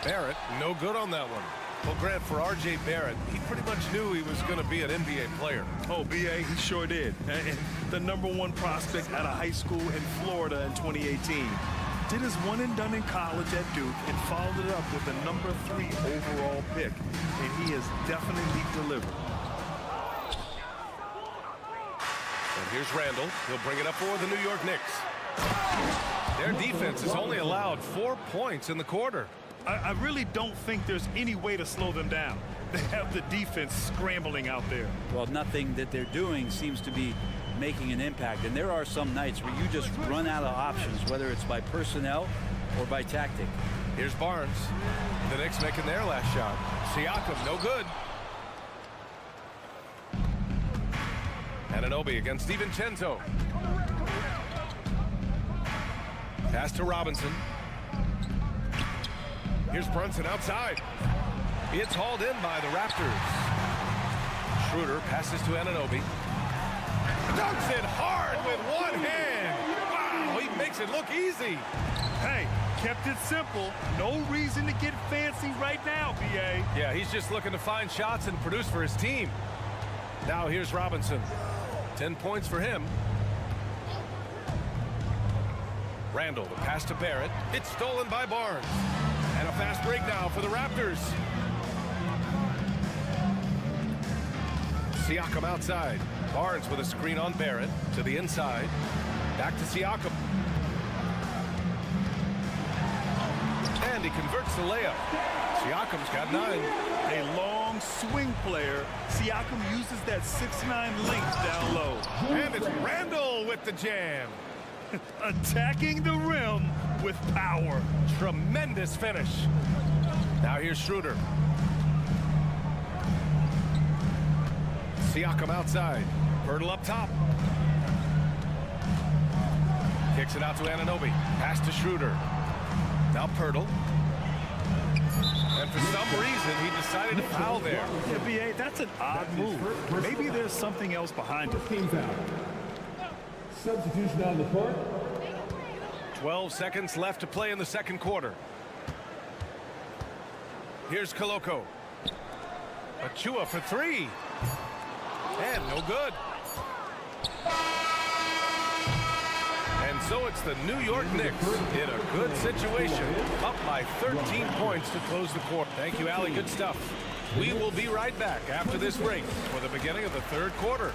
Barrett, no good on that one. Well, Grant, for R.J. Barrett, he pretty much knew he was going to be an NBA player. Oh, B.A., he sure did. And the #1 prospect out of high school in Florida in 2018. Did his one and done in college at Duke and followed it up with the #3 overall pick. And he has definitely delivered. And here's Randall. He'll bring it up for the New York Knicks. Their defense has only allowed 4 points in the quarter. I really don't think there's any way to slow them down. They have the defense scrambling out there. Well, nothing that they're doing seems to be making an impact. And there are some nights where you just run out of options, whether it's by personnel or by tactic. Here's Barnes. The Knicks making their last shot. Siakam, no good. Anunoby against DiVincenzo. Pass to Robinson. Here's Brunson outside. It's hauled in by the Raptors. Schroeder passes to Anunoby. Dunks it hard with one hand. Wow, he makes it look easy. Hey, kept it simple. No reason to get fancy right now, B.A. Yeah, he's just looking to find shots and produce for his team. Now here's Robinson. 10 points for him. Randall, the pass to Barrett. It's stolen by Barnes. And a fast break now for the Raptors. Siakam outside. Barnes with a screen on Barrett to the inside. Back to Siakam. And he converts the layup. Siakam's got 9. A long swing player. Siakam uses that 6'9" length down low. And it's Randall with the jam. Attacking the rim with power. Tremendous finish. Now here's Schroeder. Siakam outside. Pirtle up top. Kicks it out to Anunoby. Pass to Schroeder. Now Pirtle. And for some reason, he decided to foul there. Yeah, B.A., that's an odd move. Maybe there's something else behind it. Substitution on the court. 12 seconds left to play in the second quarter. Here's Koloko. Achua for 3. And no good. And so it's the New York Knicks in a good situation, up by 13 points to close the quarter. Thank you, Allie. Good stuff. We will be right back after this break for the beginning of the third quarter.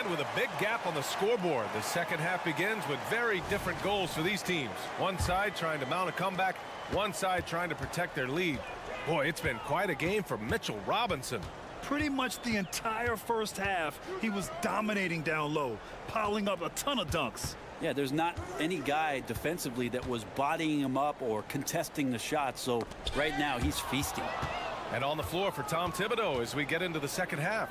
And with a big gap on the scoreboard, the second half begins with very different goals for these teams. One side trying to mount a comeback, one side trying to protect their lead. Boy, it's been quite a game for Mitchell Robinson. Pretty much the entire first half, he was dominating down low, piling up a ton of dunks. Yeah, there's not any guy defensively that was bodying him up or contesting the shot, so right now he's feasting. And on the floor for Tom Thibodeau as we get into the second half.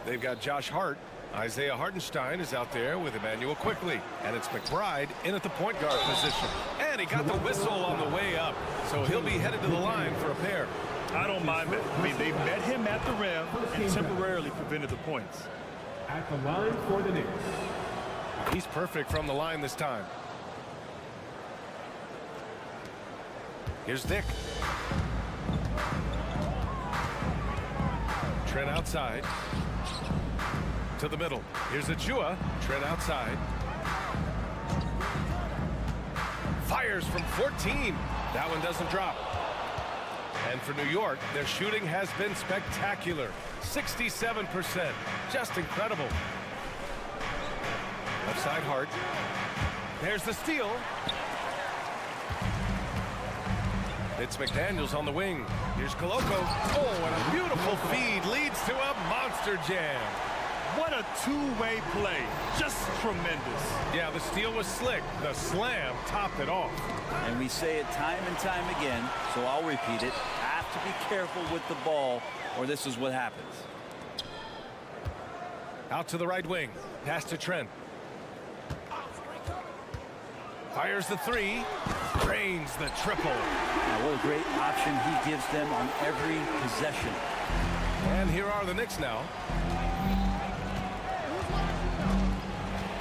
They've got Josh Hart. Isaiah Hartenstein is out there with Emmanuel Quickly. And it's McBride in at the point guard position. And he got the whistle on the way up. So he'll be headed to the line for a pair. I don't mind that. I mean, they met him at the rim and temporarily prevented the points. At the line for the Knicks. He's perfect from the line this time. Here's Dick. Trent outside. To the middle. Here's Achua. Trent outside. Fires from 14. That one doesn't drop. And for New York, their shooting has been spectacular. 67%. Just incredible. Left side Hart. There's the steal. It's McDaniels on the wing. Here's Koloko. Oh, and a beautiful feed leads to a monster jam. What a two-way play. Just tremendous. Yeah, the steal was slick. The slam topped it off. And we say it time and time again, so I'll repeat it. Have to be careful with the ball, or this is what happens. Out to the right wing. Pass to Trent. Fires the three. Drains the triple. Now, what a great option he gives them on every possession. And here are the Knicks now.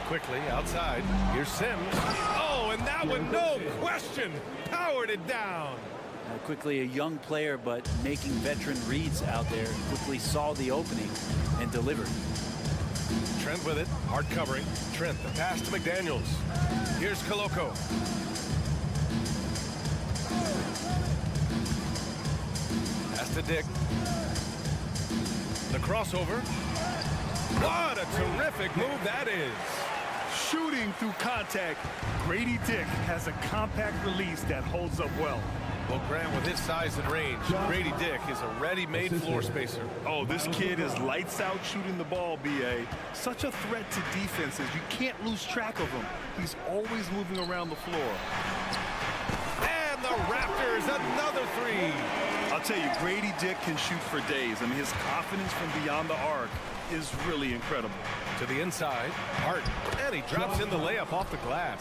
Quickly outside. Here's Sims. Oh, and that one, no question, powered it down. Quickly, a young player, but making veteran reads out there. Quickly saw the opening and delivered. Trent with it. Hard covering. Trent, the pass to McDaniels. Here's Koloko. Pass to Dick. The crossover. What a terrific move that is. Shooting through contact, Grady Dick has a compact release that holds up well. Well, Grant, with his size and range, Grady Dick is a ready-made floor spacer. Oh, this kid is lights out shooting the ball, B.A. Such a threat to defenses. You can't lose track of him. He's always moving around the floor. And the Raptors, another three. I'll tell you, Grady Dick can shoot for days. I mean, his confidence from beyond the arc is really incredible. To the inside, Hart, and he drops in the layup off the glass.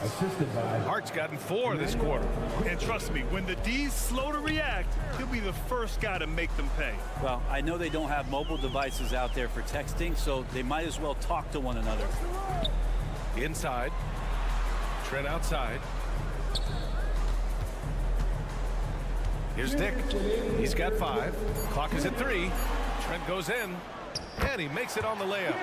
Hart's gotten 4 this quarter. And trust me, when the D's slow to react, he'll be the first guy to make them pay. Well, I know they don't have mobile devices out there for texting, so they might as well talk to one another. Inside, Trent outside. Here's Dick. He's got 5. Clock is at 3. Trent goes in. And he makes it on the layup.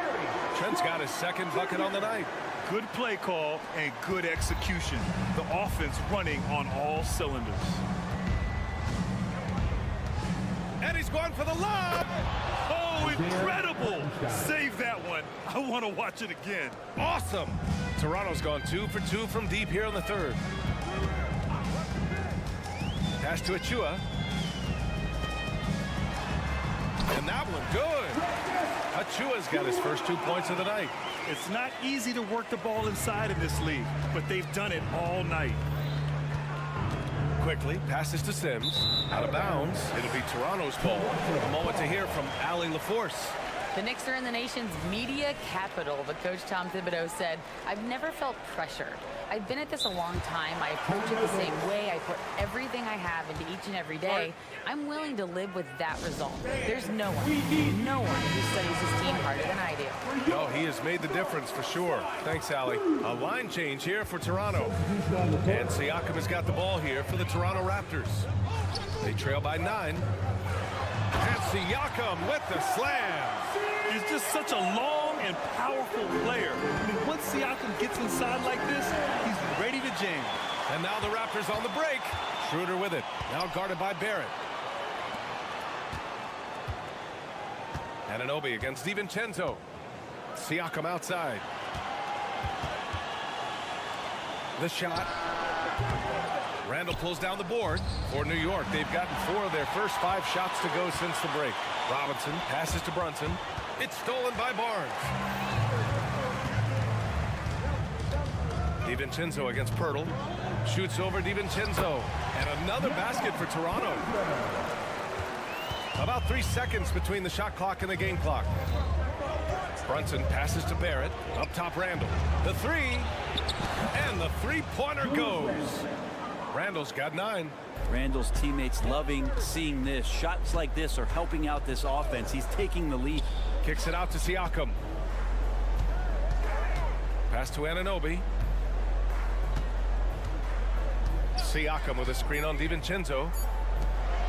Trent's got his second bucket on the night. Good play call and good execution. The offense running on all cylinders. And he's going for the lob. Oh, incredible. Save that one. I want to watch it again. Awesome. Toronto's gone 2 for 2 from deep here in the third. Pass to Achua. And that one good. Achua's got his first 2 points of the night. It's not easy to work the ball inside of this league, but they've done it all night. Quickly, passes to Sims. Out of bounds. It'll be Toronto's ball. A moment to hear from Allie LaForce. The Knicks are in the nation's media capital, but Coach Tom Thibodeau said, "I've never felt pressure. I've been at this a long time. I approach it the same way. I put everything I have into each and every day. I'm willing to live with that result. There's no one who studies his team harder than I do." Oh, he has made the difference for sure. Thanks, Allie. A line change here for Toronto. And Siakam has got the ball here for the Toronto Raptors. They trail by 9. And Siakam with the slam. He's just such a long and powerful player. I mean, once Siakam gets inside like this, he's ready to jam. And now the Raptors on the break. Schroeder with it. Now guarded by Barrett. Anunoby against DiVincenzo. Siakam outside. The shot. Randall pulls down the board for New York. They've gotten 4 of their first 5 shots to go since the break. Robinson passes to Brunson. It's stolen by Barnes. DiVincenzo against Pirtle. Shoots over DiVincenzo. And another basket for Toronto. About 3 seconds between the shot clock and the game clock. Brunson passes to Barrett. Up top, Randall. The 3. And the three-pointer goes. Randall's got 9. Randall's teammates loving seeing this. Shots like this are helping out this offense. He's taking the lead. Kicks it out to Siakam. Pass to Anunoby. Siakam with a screen on DiVincenzo.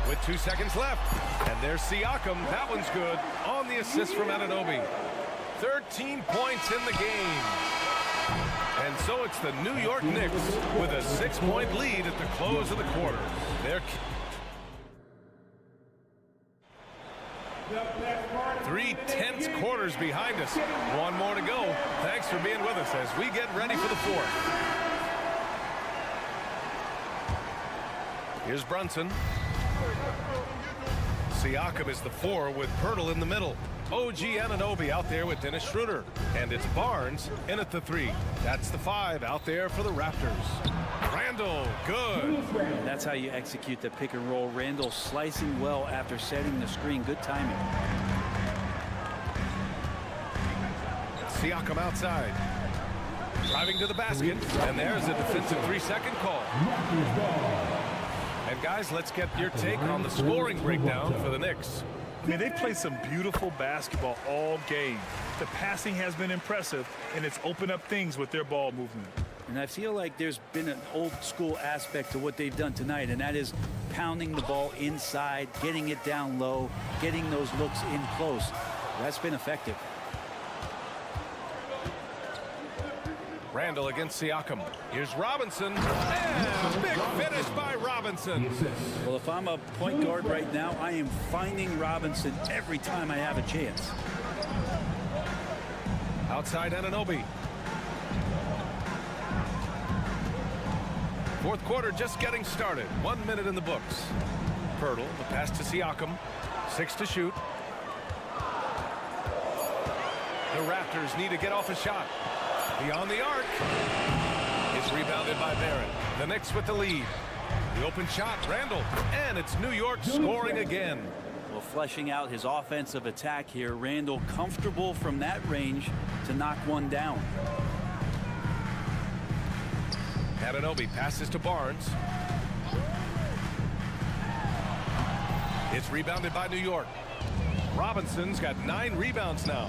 With 2 seconds left. And there's Siakam. That one's good. On the assist from Anunoby. 13 points in the game. And so it's the New York Knicks with a 6-point lead at the close of the quarter. They're 3 tense quarters behind us. One more to go. Thanks for being with us as we get ready for the fourth. Here's Brunson. Siakam is the 4 with Pirtle in the middle. OG Anunoby out there with Dennis Schroeder. And it's Barnes in at the 3. That's the 5 out there for the Raptors. Randall, good. That's how you execute the pick and roll. Randall slicing well after setting the screen. Good timing. Siakam outside. Driving to the basket. And there's a defensive 3-second call. And guys, let's get your take on the scoring breakdown for the Knicks. I mean, they played some beautiful basketball all game. The passing has been impressive, and it's opened up things with their ball movement. And I feel like there's been an old school aspect to what they've done tonight, and that is pounding the ball inside, getting it down low, getting those looks in close. That's been effective. Randall against Siakam. Here's Robinson. And big finish by Robinson. Well, if I'm a point guard right now, I am finding Robinson every time I have a chance. Outside Anunoby. Fourth quarter just getting started. 1 minute in the books. Pirtle, the pass to Siakam. 6 to shoot. The Raptors need to get off a shot. Beyond the arc. It's rebounded by Barrett. The Knicks with the lead. The open shot, Randall. And it's New York scoring again. Well, fleshing out his offensive attack here. Randall comfortable from that range to knock one down. Anunoby passes to Barnes. It's rebounded by New York. Robinson's got 9 rebounds now.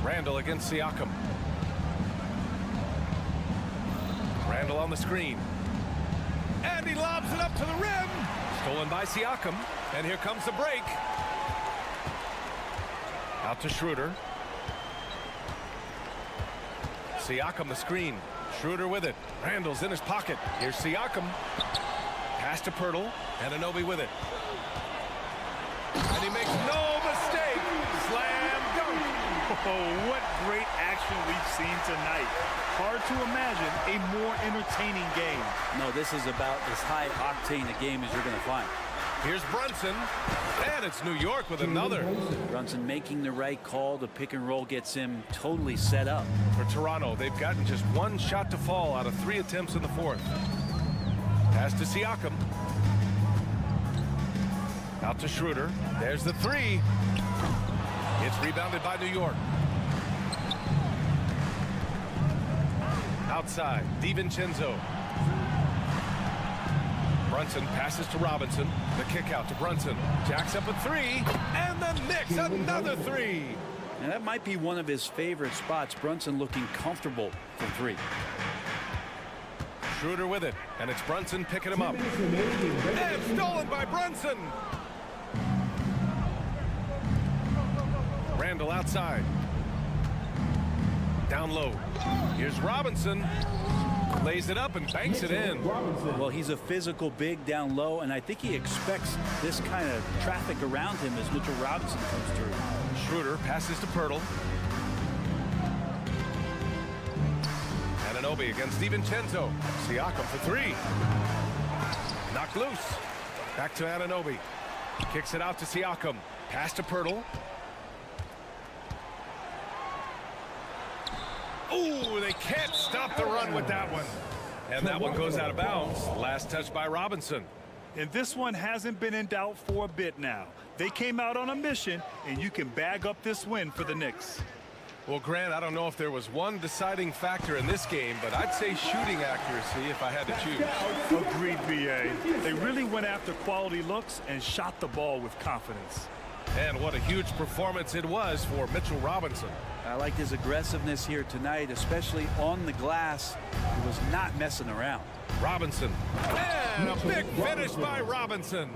Randall against Siakam. Randall on the screen. And he lobs it up to the rim. Stolen by Siakam. And here comes the break. Out to Schroeder. Siakam the screen. Schroeder with it. Randall's in his pocket. Here's Siakam. Pass to Pirtle. Anunoby with it. And he makes no mistake. Slam dunk. Oh, what great action we've seen tonight. Hard to imagine a more entertaining game. No, this is about as high octane a game as you're going to find. Here's Brunson. And it's New York with another. Brunson making the right call. The pick and roll gets him totally set up. For Toronto, they've gotten just 1 shot to fall out of 3 attempts in the fourth. Pass to Siakam. Out to Schroeder. There's the 3. It's rebounded by New York. Outside, DiVincenzo. Brunson passes to Robinson. The kick out to Brunson. Jacks up a 3. And the Knicks another 3. And that might be one of his favorite spots. Brunson looking comfortable for 3. Schroeder with it. And it's Brunson picking him up. And stolen by Brunson. Randall outside. Down low. Here's Robinson. Lays it up and banks it in. Well, he's a physical big down low, and I think he expects this kind of traffic around him as Mitchell Robinson comes through. Schroeder passes to Pirtle. Anunoby against DiVincenzo. Siakam for 3. Knocked loose. Back to Anunoby. Kicks it out to Siakam. Pass to Pirtle. Ooh, they can't stop the run with that one. And that one goes out of bounds. Last touch by Robinson. And this one hasn't been in doubt for a bit now. They came out on a mission, and you can bag up this win for the Knicks. Well, Grant, I don't know if there was one deciding factor in this game, but I'd say shooting accuracy if I had to choose. Agreed, B.A. They really went after quality looks and shot the ball with confidence. And what a huge performance it was for Mitchell Robinson. I liked his aggressiveness here tonight, especially on the glass. He was not messing around. Robinson. And a big finish by Robinson.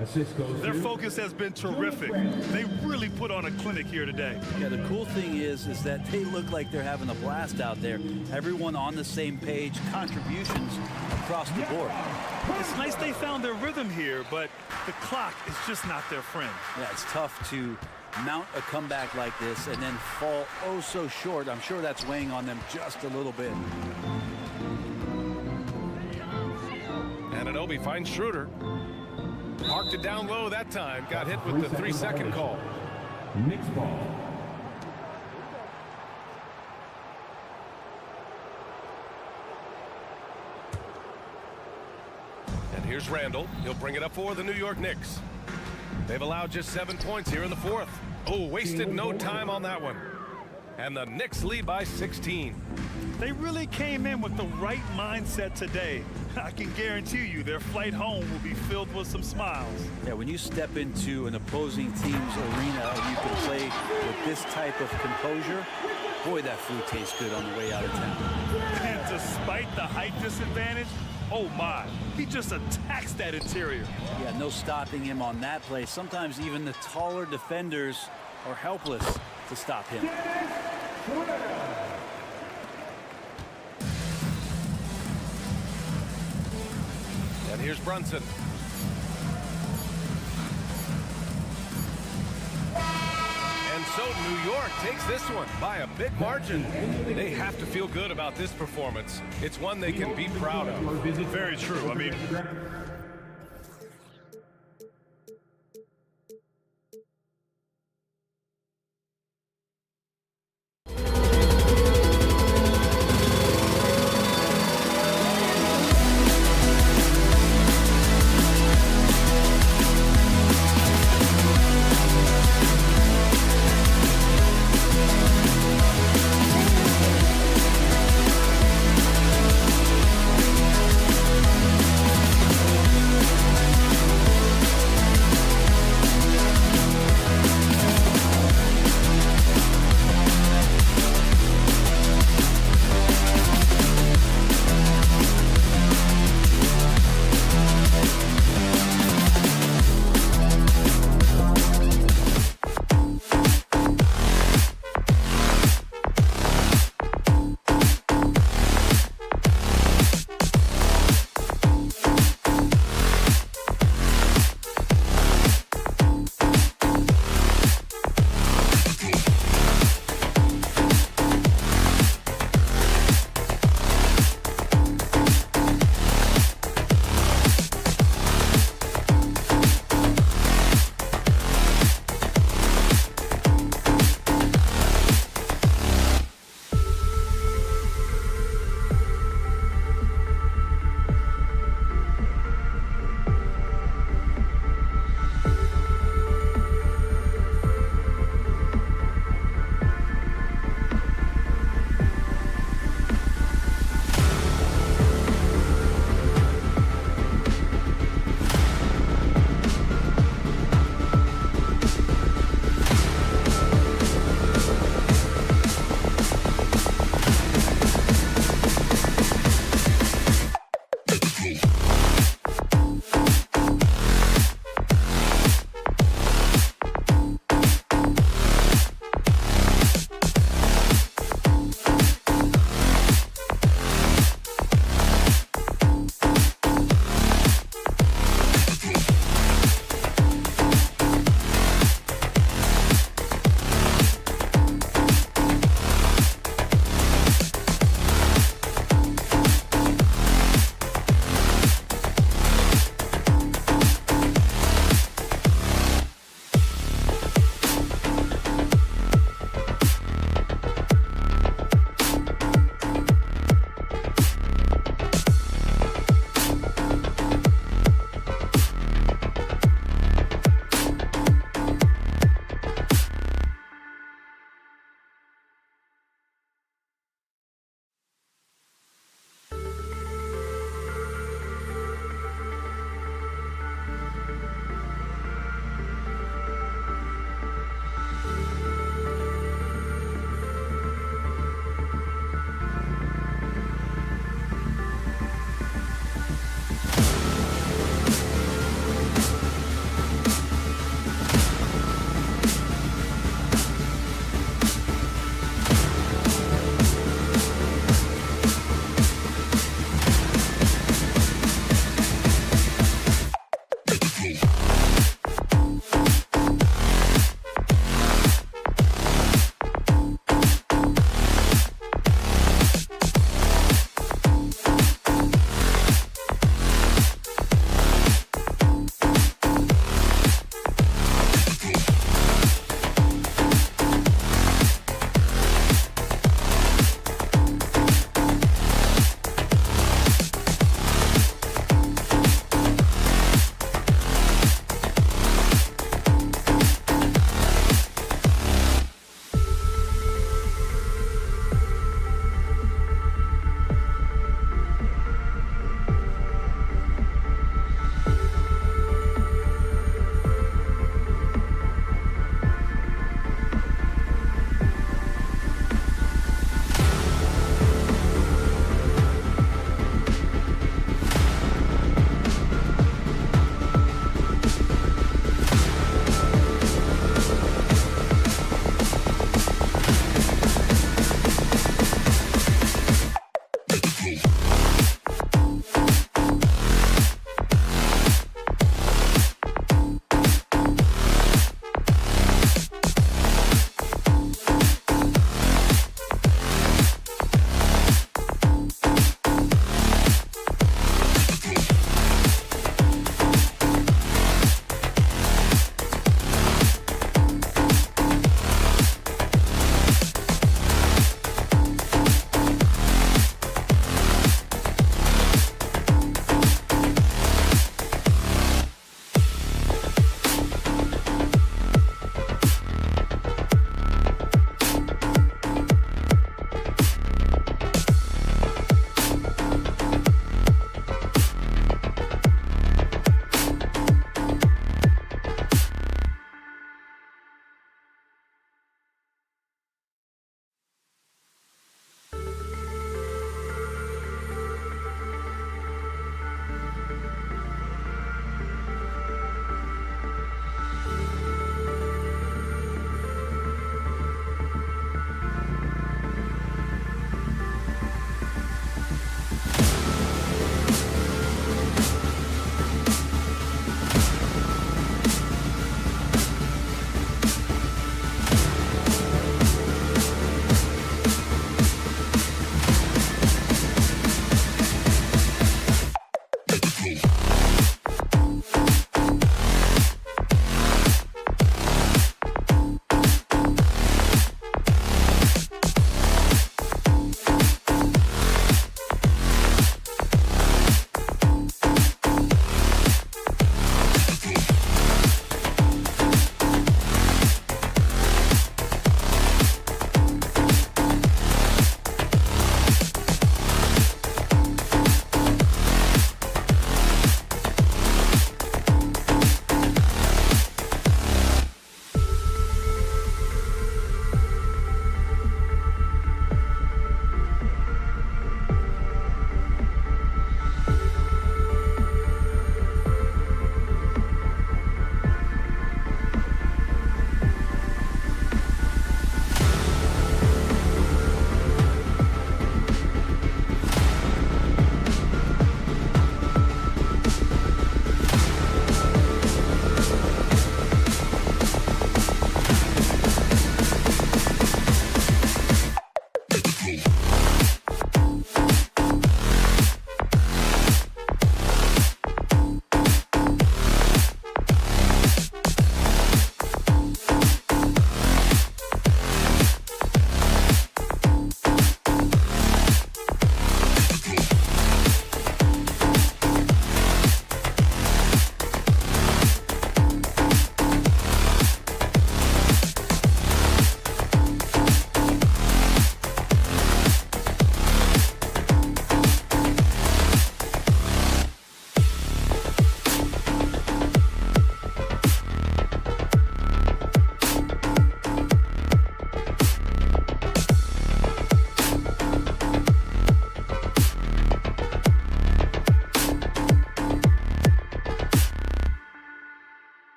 Their focus has been terrific. They really put on a clinic here today. Yeah, the cool thing is that they look like they're having a blast out there. Everyone on the same page, contributions across the board. It's nice they found their rhythm here, but the clock is just not their friend. Yeah, it's tough to mount a comeback like this and then fall oh so short. I'm sure that's weighing on them just a little bit. Anunoby finds Schroeder. Parked it down low that time. Got hit with the 3-second call. Knicks ball. And here's Randall. He'll bring it up for the New York Knicks. They've allowed just 7 points here in the fourth. Oh, wasted no time on that one. And the Knicks lead by 16. They really came in with the right mindset today. I can guarantee you their flight home will be filled with some smiles. Yeah, when you step into an opposing team's arena and you can play with this type of composure, boy, that food tastes good on the way out of town. And despite the height disadvantage, oh my, he just attacks that interior. Yeah, no stopping him on that play. Sometimes even the taller defenders are helpless to stop him. And here's Brunson. And so New York takes this one by a big margin. They have to feel good about this performance. It's one they can be proud of. Very true. I mean,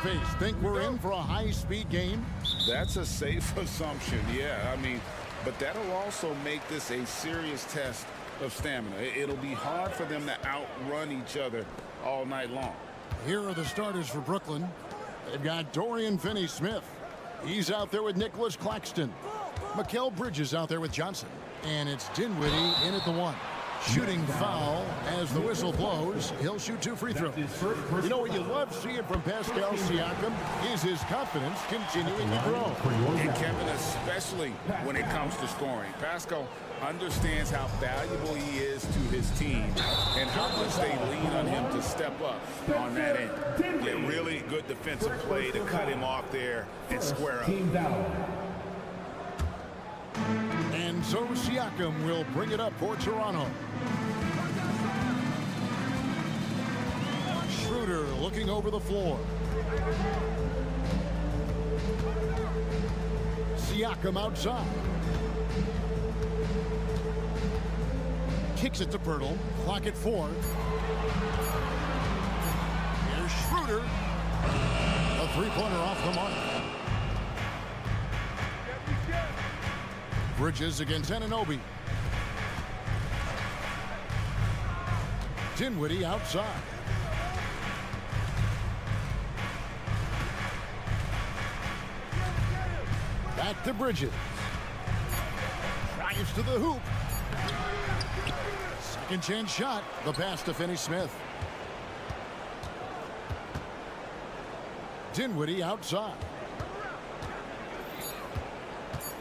face, think we're in for a high-speed game? That's a safe assumption, yeah. I mean, but that'll also make this a serious test of stamina. It'll be hard for them to outrun each other all night long. Here are the starters for Brooklyn. They've got Dorian Finney-Smith. He's out there with Nicholas Claxton. Mikal Bridges out there with Johnson. And it's Dinwiddie in at the 1. Shooting foul as the whistle blows. He'll shoot 2 free throws. You know what you love seeing from Pascal Siakam is his confidence continuing to grow. And Kevin, especially when it comes to scoring. Pascal understands how valuable he is to his team and how much they lean on him to step up on that end. Yeah, really good defensive play to cut him off there and square up. And so Siakam will bring it up for Toronto. Schroeder looking over the floor. Siakam outside. Kicks it to Pirtle. Clock at 4. Here's Schroeder. A three-pointer off the mark. Bridges against Anunoby. Dinwiddie outside. Back to Bridges. Drives to the hoop. Second chance shot. The pass to Finney-Smith. Dinwiddie outside.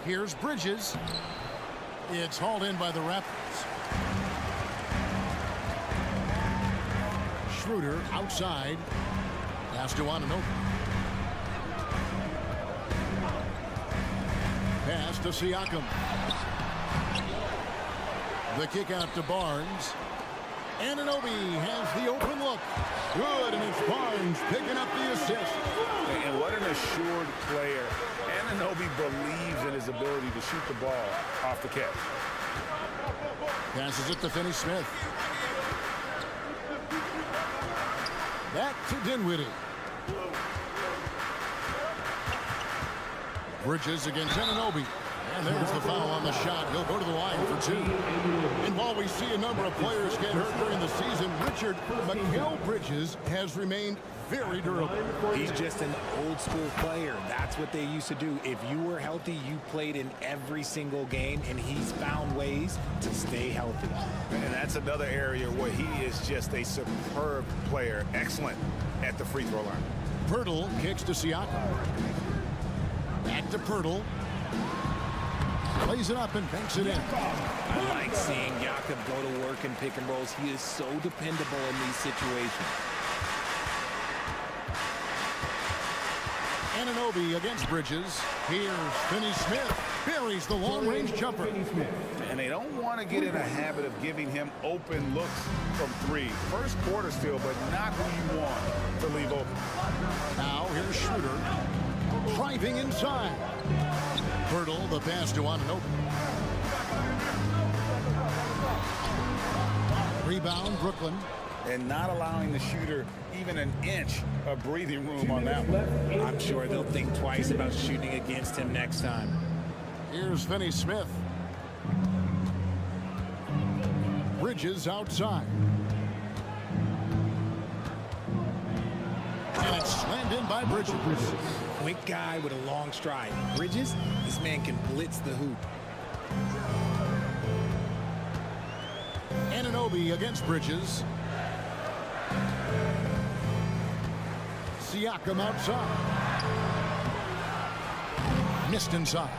Here's Bridges. It's hauled in by the Raptors. Schroeder outside. Pass to Anunoby. Pass to Siakam. The kick out to Barnes. Anunoby has the open look. Good, and it's Barnes picking up the assist. And what an assured player. Anunoby believes in his ability to shoot the ball off the catch. Passes it to Finney-Smith. Back to Dinwiddie. Bridges against Anunoby. And there's the foul on the shot. He'll go to the line for 2. And while we see a number of players get hurt during the season, Richard, Mikal Bridges has remained very durable. He's just an old school player. That's what they used to do. If you were healthy, you played in every single game, and he's found ways to stay healthy. And that's another area where he is just a superb player. Excellent at the free throw line. Pirtle kicks to Siakam. Back to Pirtle. Plays it up and banks it in. I like seeing Jakob go to work in pick and rolls. He is so dependable in these situations. Anunoby against Bridges. Here's Finney-Smith. Buries the long-range jumper. And they don't want to get in a habit of giving him open looks from 3. First quarter still, but not who you want to leave open. Now here's Schroeder. Driving inside. Pirtle, the pass to Anunoby. Rebound, Brooklyn. And not allowing the shooter even an inch of breathing room on that one. I'm sure they'll think twice about shooting against him next time. Here's Finney-Smith. Bridges outside. And it's slammed in by Bridges. Quick guy with a long stride. Bridges, this man can blitz the hoop. Anunoby against Bridges. Siakam outside. Missed inside.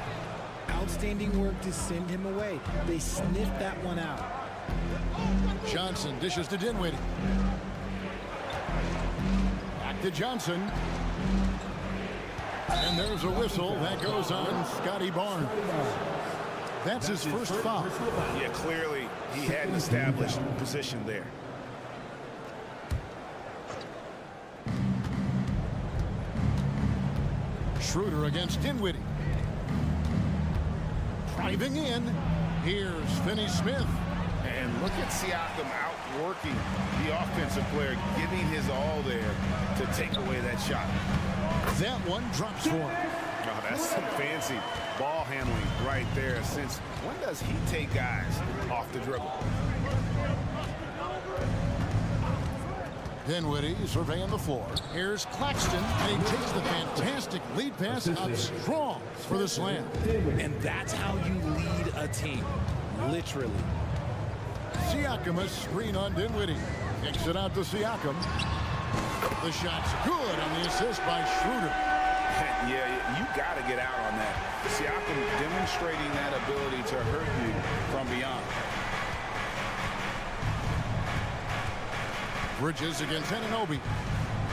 Outstanding work to send him away. They sniffed that one out. Johnson dishes to Dinwiddie. Back to Johnson. And there's a whistle that goes on Scotty Barnes. That's his first foul. Yeah, clearly he had an established position there. Schroeder against Dinwiddie. Driving in. Here's Finney-Smith. And look at Siakam outworking the offensive player, giving his all there to take away that shot. That one drops for him. Oh, that's some fancy ball handling right there. Since when does he take guys off the dribble? Dinwiddie surveying the floor. Here's Claxton, and he takes the fantastic lead pass up strong for the slam. And that's how you lead a team, literally. Siakam, a screen on Dinwiddie. Kicks it out to Siakam. The shot's good on the assist by Schroeder. Yeah, you got to get out on that. Siakam demonstrating that ability to hurt you from beyond. Bridges against Anunoby.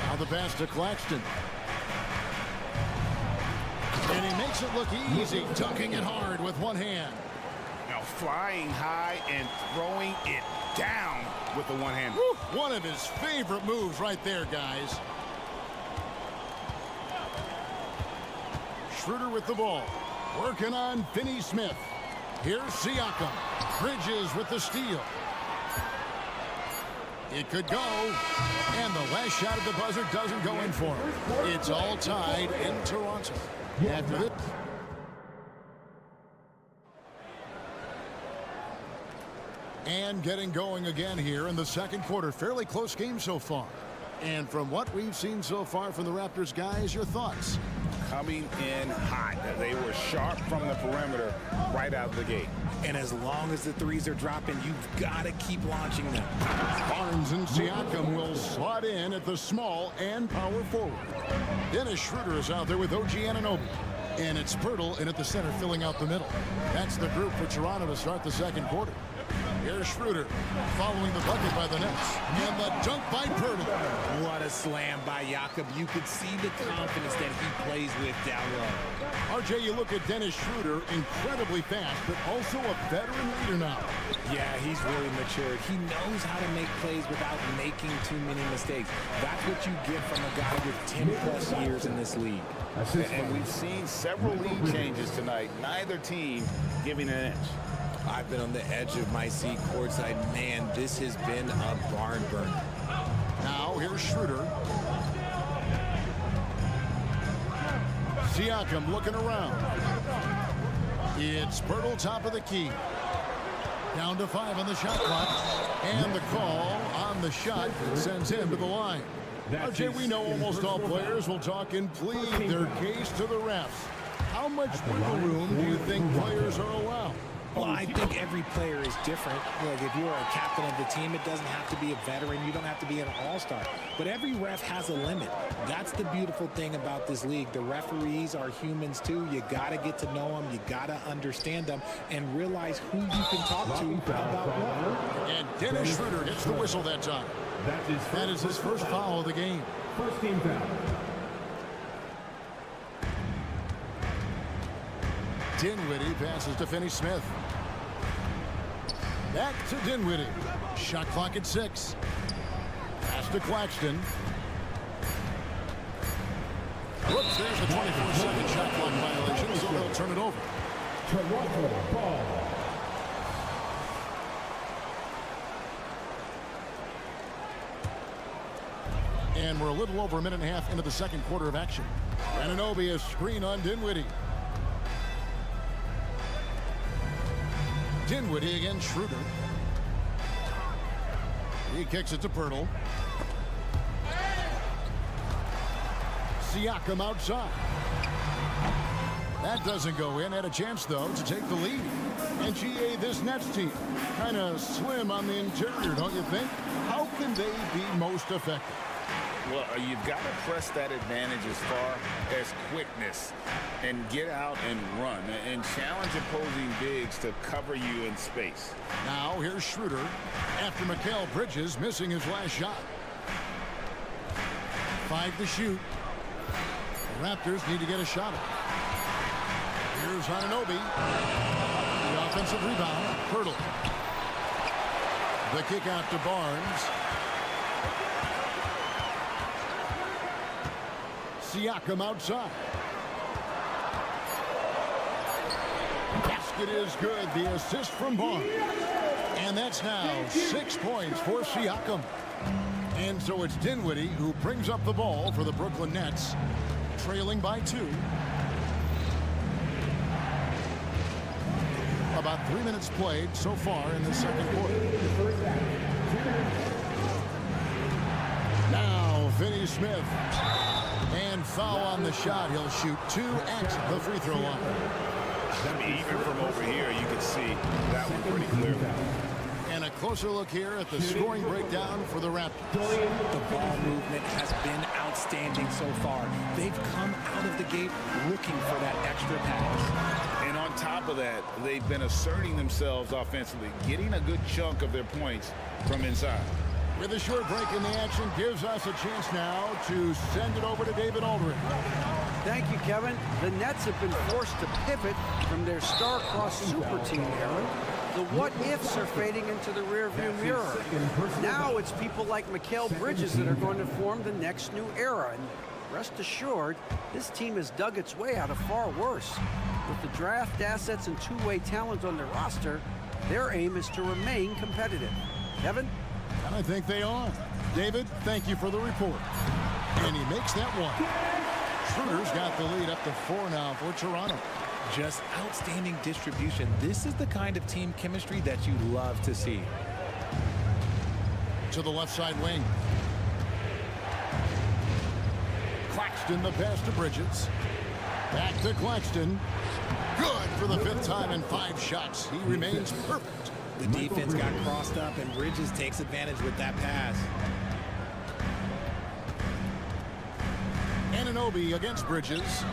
Now the pass to Claxton. And he makes it look easy, dunking it hard with one hand. Now flying high and throwing it down with the one hand. One of his favorite moves right there, guys. Schroeder with the ball. Working on Finney Smith. Here's Siakam. Bridges with the steal. It could go. And the last shot at the buzzer doesn't go in for him. It's all tied in Toronto. After this. And getting going again here in the second quarter. Fairly close game so far. And from what we've seen so far from the Raptors, guys, your thoughts? Coming in hot. They were sharp from the perimeter right out of the gate. And as long as the threes are dropping, you've got to keep launching them. Barnes and Siakam will slot in at the small and power forward. Dennis Schroeder is out there with OG Anunoby. And it's Pirtle in at the center filling out the middle. That's the group for Toronto to start the second quarter. Here's Schroeder following the bucket by the Nets. And the dunk by Pirtle. What a slam by Jakob. You could see the confidence that he plays with down low. RJ, you look at Dennis Schroeder, incredibly fast, but also a veteran leader now. Yeah, he's really matured. He knows how to make plays without making too many mistakes. That's what you get from a guy with 10-plus years in this league. And we've seen several lead changes tonight. Neither team giving an inch. I've been on the edge of my seat courtside. Man, this has been a barn burner. Now here's Schroeder. Siakam looking around. It's Pirtle top of the key. Down to 5 on the shot clock. And the call on the shot sends him to the line. RJ, we know almost all players will talk and plead their case to the refs. How much wiggle room do you think players are allowed? Well, I think every player is different. Like if you're a captain of the team, it doesn't have to be a veteran. You don't have to be an all-star. But every ref has a limit. That's the beautiful thing about this league. The referees are humans too. You got to get to know them. You got to understand them and realize who you can talk to about what. And Dennis Schroeder hits the whistle that time. That is his first foul of the game. First team foul. Dinwiddie passes to Finney Smith. Back to Dinwiddie. Shot clock at 6. Pass to Claxton. Whoops, there's the 24-second shot clock violation, so they'll turn it over. Toronto ball. And we're a little over a minute and a half into the second quarter of action. Anunoby a screen on Dinwiddie. Dinwiddie against Schroeder. He kicks it to Pirtle. Siakam outside. That doesn't go in. Had a chance, though, to take the lead. And GA, this Nets team, kind of slim on the interior, don't you think? How can they be most effective? Well, you've got to press that advantage as far as quickness and get out and run and challenge opposing bigs to cover you in space. Now here's Schroeder after Mikal Bridges missing his last shot. 5 to shoot. The Raptors need to get a shot at it. Here's Anunoby. The offensive rebound. Pirtle. The kick out to Barnes. Siakam outside. Basket is good. The assist from Barnes. And that's now 6 points for Siakam. And so it's Dinwiddie who brings up the ball for the Brooklyn Nets. trailing by 2. About 3 minutes played so far in the second quarter. Now, Finney Smith. And foul on the shot. He'll shoot 2 at the free throw line. I mean, even from over here, you can see that one pretty clearly. And a closer look here at the scoring breakdown for the Raptors. The ball movement has been outstanding so far. They've come out of the gate looking for that extra pass. And on top of that, they've been asserting themselves offensively, getting a good chunk of their points from inside. With a short break in the action, gives us a chance now to send it over to David Aldridge. Thank you, Kevin. The Nets have been forced to pivot from their star-crossed super team era. The what-ifs are fading into the rearview mirror. Now it's people like Mikal Bridges that are going to form the next new era. And rest assured, this team has dug its way out of far worse. With the draft assets and two-way talent on their roster, their aim is to remain competitive. Kevin? And I think they are. David, thank you for the report. And he makes that one. Schroeder's got the lead up to 4 now for Toronto. Just outstanding distribution. This is the kind of team chemistry that you love to see. To the left side wing. Claxton the pass to Bridges. Back to Claxton. Good for the 5th time in 5 shots. He remains perfect. The defense got crossed up, and Bridges takes advantage with that pass. Anunoby against Bridges.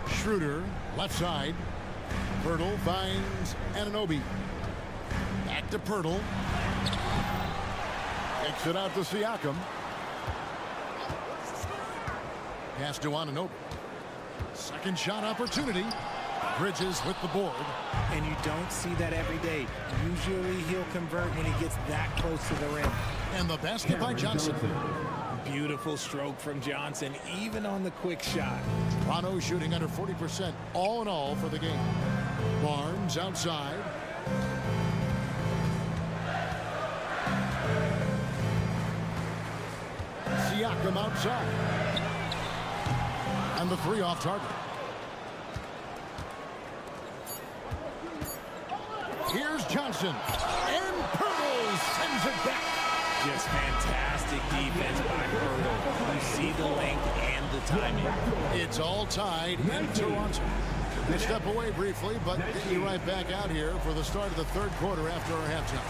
Schroeder, left side. Pirtle finds Anunoby. Back to Pirtle. Kicks it out to Siakam. Pass to Anunoby. Second shot opportunity. Bridges with the board. And you don't see that every day. Usually he'll convert when he gets that close to the rim. And the basket by Johnson. Beautiful stroke from Johnson, even on the quick shot. Toronto shooting under 40% all in all for the game. Barnes outside. Siakam outside. And the 3 off target. Here's Johnson. And Pirtle sends it back. Just fantastic defense by Pirtle. You see the length and the timing. It's all tied in Toronto. We'll step away briefly, but get you right back out here for the start of the 3rd quarter after our halftime.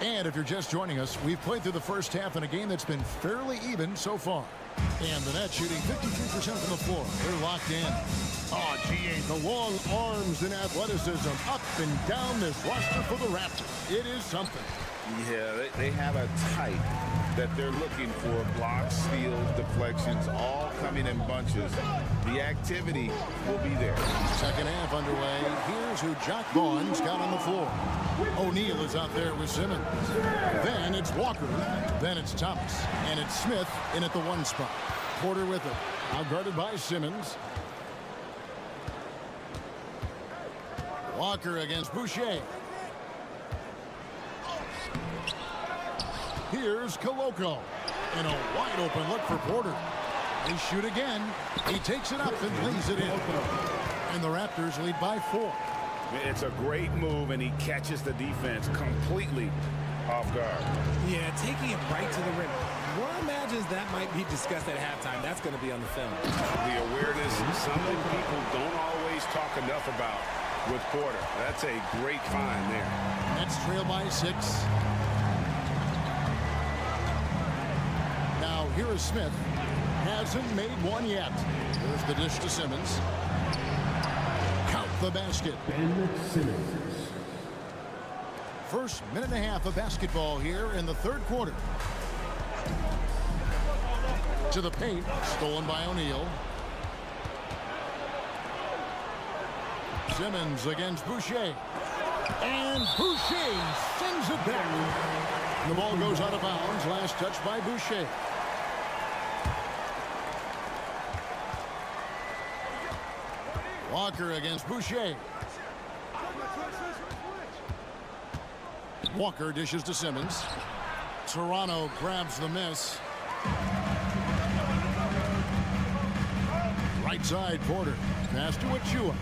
And if you're just joining us, we've played through the first half in a game that's been fairly even so far. And the Nets shooting 53% from the floor. They're locked in. Oh, GA, the long arms and athleticism up and down this roster for the Raptors. It is something. Yeah, they have a type that they're looking for. Blocks, steals, deflections, all coming in bunches. The activity will be there. Second half underway. Here's who Jock Vaughn's got on the floor. O'Neal is out there with Simmons. Then it's Walker. Then it's Thomas. And it's Smith in at the 1 spot. Porter with it. Now guarded by Simmons. Walker against Boucher. Here's Koloko. And a wide open look for Porter. They shoot again. He takes it up and lays it in. And the Raptors lead by 4. It's a great move, and he catches the defense completely off guard. Yeah, taking it right to the rim. One imagines that might be discussed at halftime. That's going to be on the film. The awareness is something people don't always talk enough about with Porter. That's a great find there. Nets trail by 6. Now here is Smith. Hasn't made one yet. There's the dish to Simmons. Count the basket. Ben Simmons. First minute and a half of basketball here in the 3rd quarter. To the paint. Stolen by O'Neal. Simmons against Boucher. And Boucher sends it back. The ball goes out of bounds. Last touch by Boucher. Walker against Boucher. Walker dishes to Simmons. Toronto grabs the miss. Right side, Porter. Pass to Achua.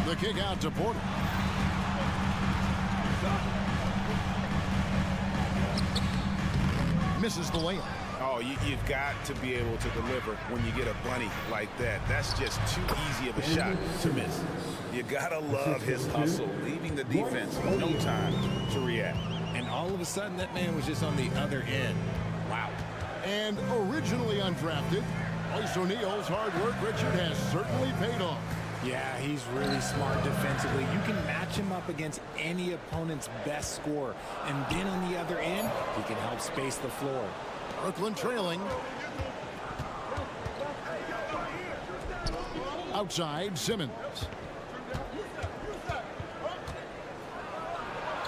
The kick out to Porter. Misses the layup. Oh, you've got to be able to deliver when you get a bunny like that. That's just too easy of a shot to miss. You gotta love his hustle, leaving the defense no time to react. And all of a sudden, that man was just on the other end. Wow. And originally undrafted, Royce O'Neal's hard work, Richard, has certainly paid off. Yeah, he's really smart defensively. You can match him up against any opponent's best scorer. And then on the other end, he can help space the floor. Brooklyn trailing. Outside, Simmons.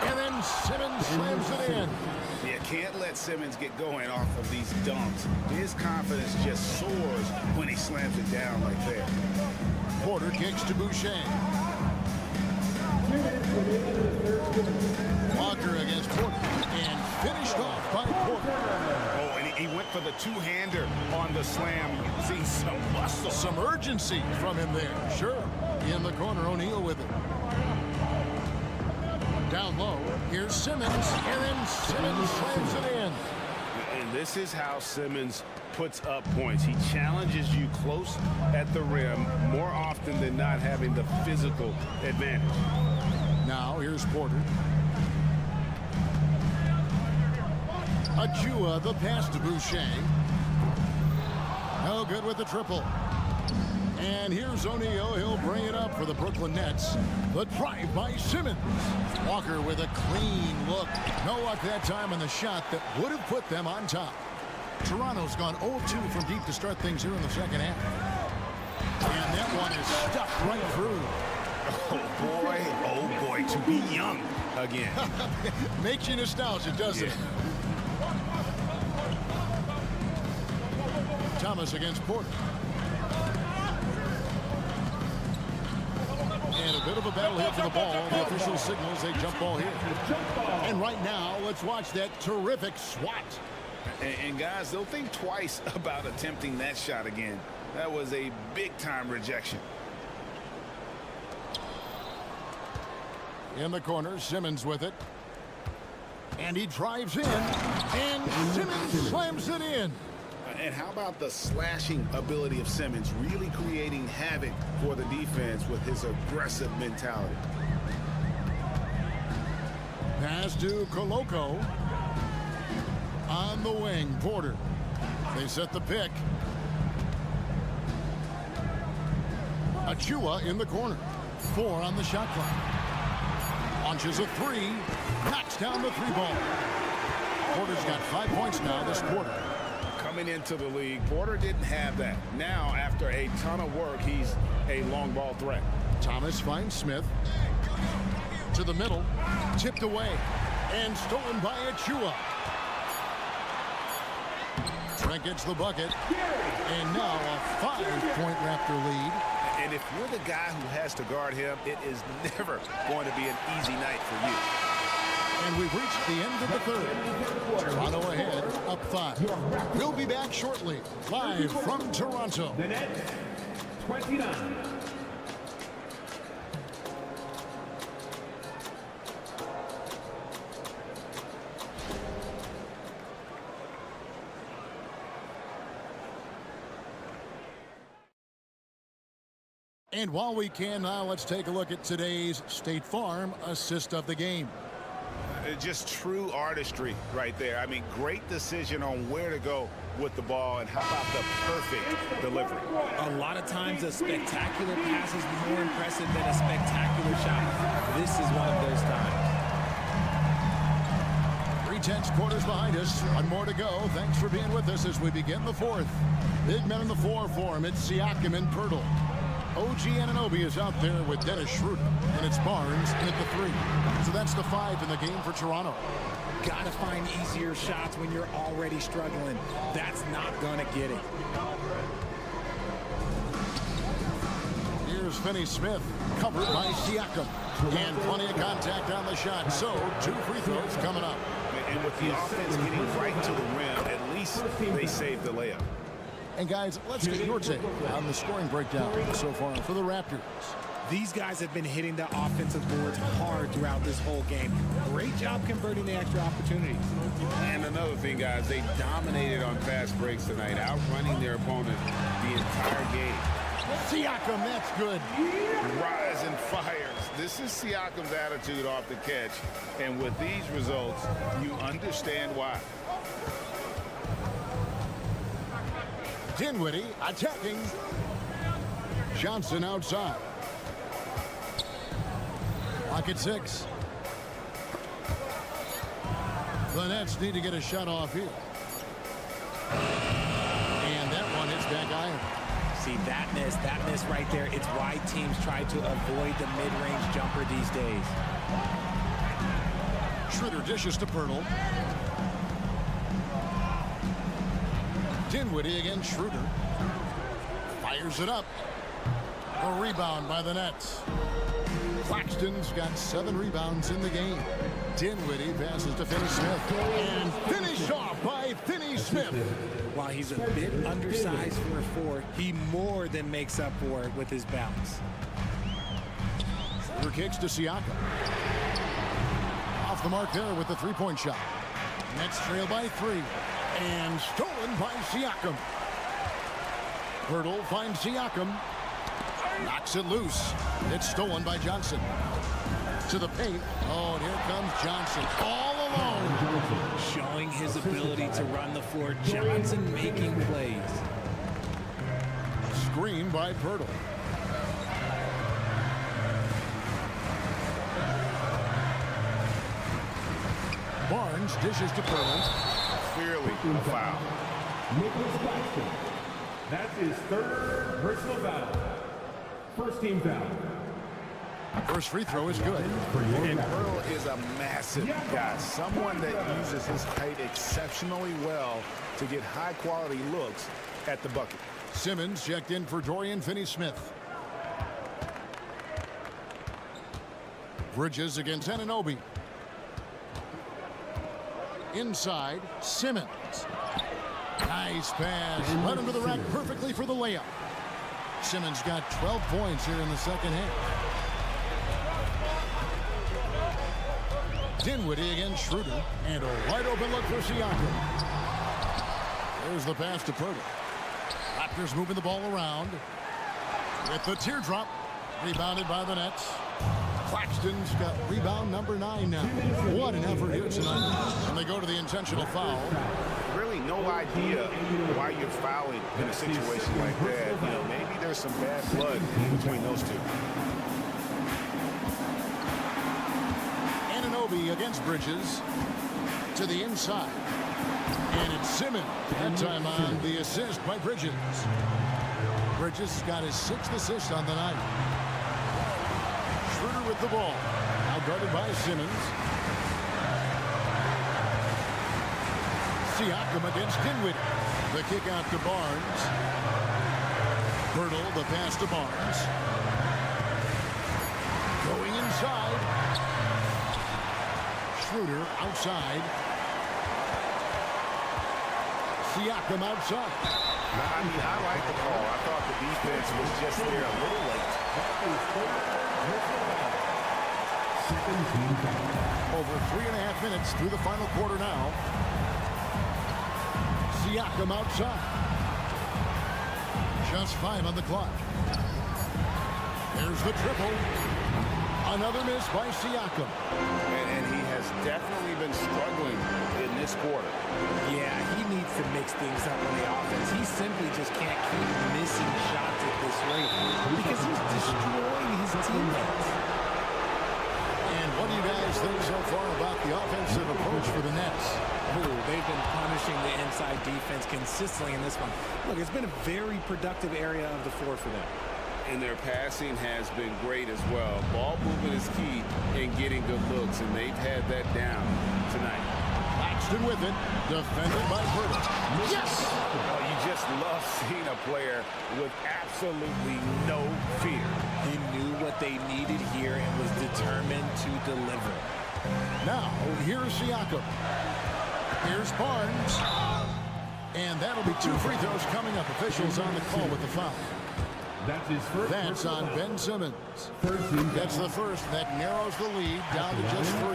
And then Simmons slams it in. You can't let Simmons get going off of these dunks. His confidence just soars when he slams it down like that. Porter kicks to Boucher. Walker against Porter. And finished off by Porter. Oh, and he went for the two-hander on the slam, using some muscle. Some urgency from him there. Sure. In the corner, O'Neal with it. Down low, here's Simmons, and then Simmons slams it in. And this is how Simmons puts up points. He challenges you close at the rim more often than not, having the physical advantage. Now here's Porter. Achua, the pass to Boucher. No good with the triple. And here's O'Neal. He'll bring it up for the Brooklyn Nets. The drive by Simmons. Walker with a clean look. No luck that time on the shot that would have put them on top. Toronto's gone 0-2 from deep to start things here in the second half. And that one is stuck right through. Oh boy, to be young again. Makes you nostalgic, doesn't it? Thomas against Porter. And a bit of a battle here for the ball. The official signals a jump ball here. And right now, let's watch that terrific swat. And guys, they'll think twice about attempting that shot again. That was a big-time rejection. In the corner, Simmons with it. And he drives in. And Simmons slams it in. And how about the slashing ability of Simmons, really creating havoc for the defense with his aggressive mentality. Pass to Koloko. On the wing, Porter. They set the pick. Achua in the corner. 4 on the shot clock. Launches a 3. Knocks down the 3-ball. Porter's got 5 points now this quarter. Coming into the league, Porter didn't have that. Now, after a ton of work, he's a long ball threat. Thomas finds Smith. To the middle. Tipped away. And stolen by Achua. Trent gets the bucket. And now a 5-point Raptor lead. And if you're the guy who has to guard him, it is never going to be an easy night for you. And we've reached the end of the third. Toronto ahead, up 5. We'll be back shortly, live from Toronto. The Nets, 29. And while we can now, let's take a look at today's State Farm assist of the game. Just true artistry right there. I mean, great decision on where to go with the ball, and how about the perfect delivery. A lot of times a spectacular pass is more impressive than a spectacular shot. This is one of those times. 3/10 quarters behind us. One more to go. Thanks for being with us as we begin the fourth. Big men in the 4 for him. It's Siakam and Pirtle. OG Anunoby is out there with Dennis Schroeder, and it's Barnes in at the 3. So that's the 5 in the game for Toronto. Gotta find easier shots when you're already struggling. That's not gonna get it. Here's Finney Smith, covered by Siakam. And plenty of contact on the shot. So 2 free throws coming up. And with the offense getting right to the rim, at least they saved the layup. And guys, let's get your take on the scoring breakdown so far for the Raptors. These guys have been hitting the offensive boards hard throughout this whole game. Great job converting the extra opportunities. And another thing, guys, they dominated on fast breaks tonight, outrunning their opponent the entire game. Siakam, that's good. Rise and fires. This is Siakam's attitude off the catch. And with these results, you understand why. Dinwiddie attacking. Johnson outside. Lock at 6. The Nets need to get a shot off here. And that one hits back iron. See, that miss right there. It's why teams try to avoid the mid-range jumper these days. Schroeder dishes to Pirtle. Dinwiddie against Schroeder. Fires it up. A rebound by the Nets. Claxton's got 7 rebounds in the game. Dinwiddie passes to Finney Smith. And finished off by Finney Smith. While he's a bit undersized for a 4, he more than makes up for it with his bounce. Schroeder kicks to Siakam. Off the mark there with the 3-point shot. Nets trail by 3. And stolen by Siakam. Pirtle finds Siakam. Knocks it loose. It's stolen by Johnson. To the paint. Oh, and here comes Johnson. All alone. Showing his ability to run the floor. Johnson making plays. Screen by Pirtle. Barnes dishes to Pirtle. Clearly a foul. Nicholas Claxton. That's his 3rd personal foul. First team foul. First free throw is good. And Pearl is a massive guy, someone that uses his height exceptionally well to get high-quality looks at the bucket. Simmons checked in for Dorian Finney-Smith. Bridges against Anunoby. Inside, Simmons. Nice pass. Led him to the rack perfectly for the layup. Simmons got 12 points here in the second half. Dinwiddie against Schroeder. And a wide open look for Siakam. There's the pass to Pirtle. Raptors moving the ball around. With the teardrop. Rebounded by the Nets. Claxton's got rebound number 9 now. What an effort here tonight. And they go to the intentional foul. Really no idea why you're fouling in a situation like that. You know, maybe there's some bad blood between those two. Anunoby against Bridges. To the inside. And it's Simmons. That time on the assist by Bridges. Bridges has got his 6th assist on the night. Schroeder with the ball. Now guarded by Simmons. Siakam against Dinwiddie. The kick out to Barnes. Pirtle, the pass to Barnes. Going inside. Schroeder outside. Siakam outside. I mean, I like the call. I thought the defense was just there a little late. Over 3.5 minutes through the final quarter now. Siakam outside. Just 5 on the clock. There's the triple. Another miss by Siakam. And he has definitely been struggling in this quarter. Yeah, he needs to mix things up on the offense. He simply just can't keep missing shots at this rate because he's destroying his teammates. And what do you guys think so far about the offensive approach for the Nets? Oh, they've been punishing the inside defense consistently in this one. Look, it's been a very productive area of the floor for them. And their passing has been great as well. Ball movement is key in getting good looks, and they've had that down tonight. Claxton with it, defended by Purtle. Yes! Oh, you just love seeing a player with absolutely no fear. He knew what they needed here and was determined to deliver. Now, here's Siakam. Here's Barnes. And that'll be 2 free throws coming up. Officials on the call with the foul. That's his first. That's on Ben Simmons. That's the first. That narrows the lead down to just 3.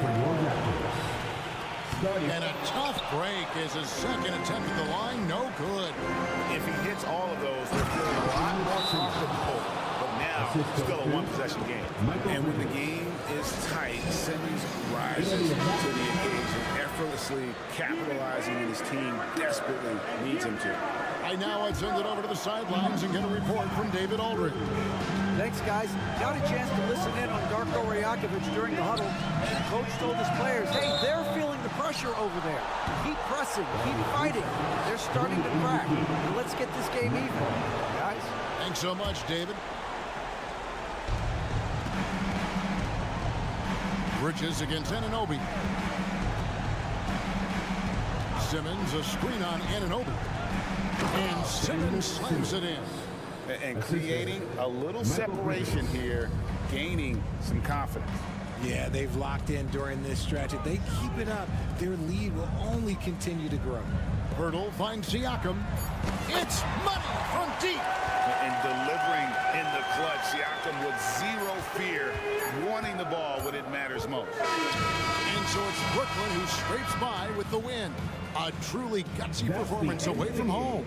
And a tough break is his second attempt at the line. No good. If he hits all of those, they're feeling a lot more comfortable. But now, still a one-possession game. And when the game is tight, Simmons rises to the occasion, effortlessly capitalizing when his team desperately needs him to. Now I'd send it over to the sidelines and get a report from David Aldridge. Thanks, guys. Got a chance to listen in on Darko Rajakovic during the huddle. And coach told his players, hey, they're feeling the pressure over there. Keep pressing, keep fighting. They're starting to crack. And let's get this game even, guys. Thanks so much, David. Bridges against Anunoby. Simmons, a screen on Anunoby. And Simmons slams it in. And creating a little separation here, gaining some confidence. Yeah, they've locked in during this stretch. If they keep it up, their lead will only continue to grow. Hurdle finds Siakam. It's money from deep. And delivering in the clutch, Siakam with zero fear, wanting the ball when it matters most. And so it's Brooklyn who scrapes by with the win. A truly gutsy performance away from home.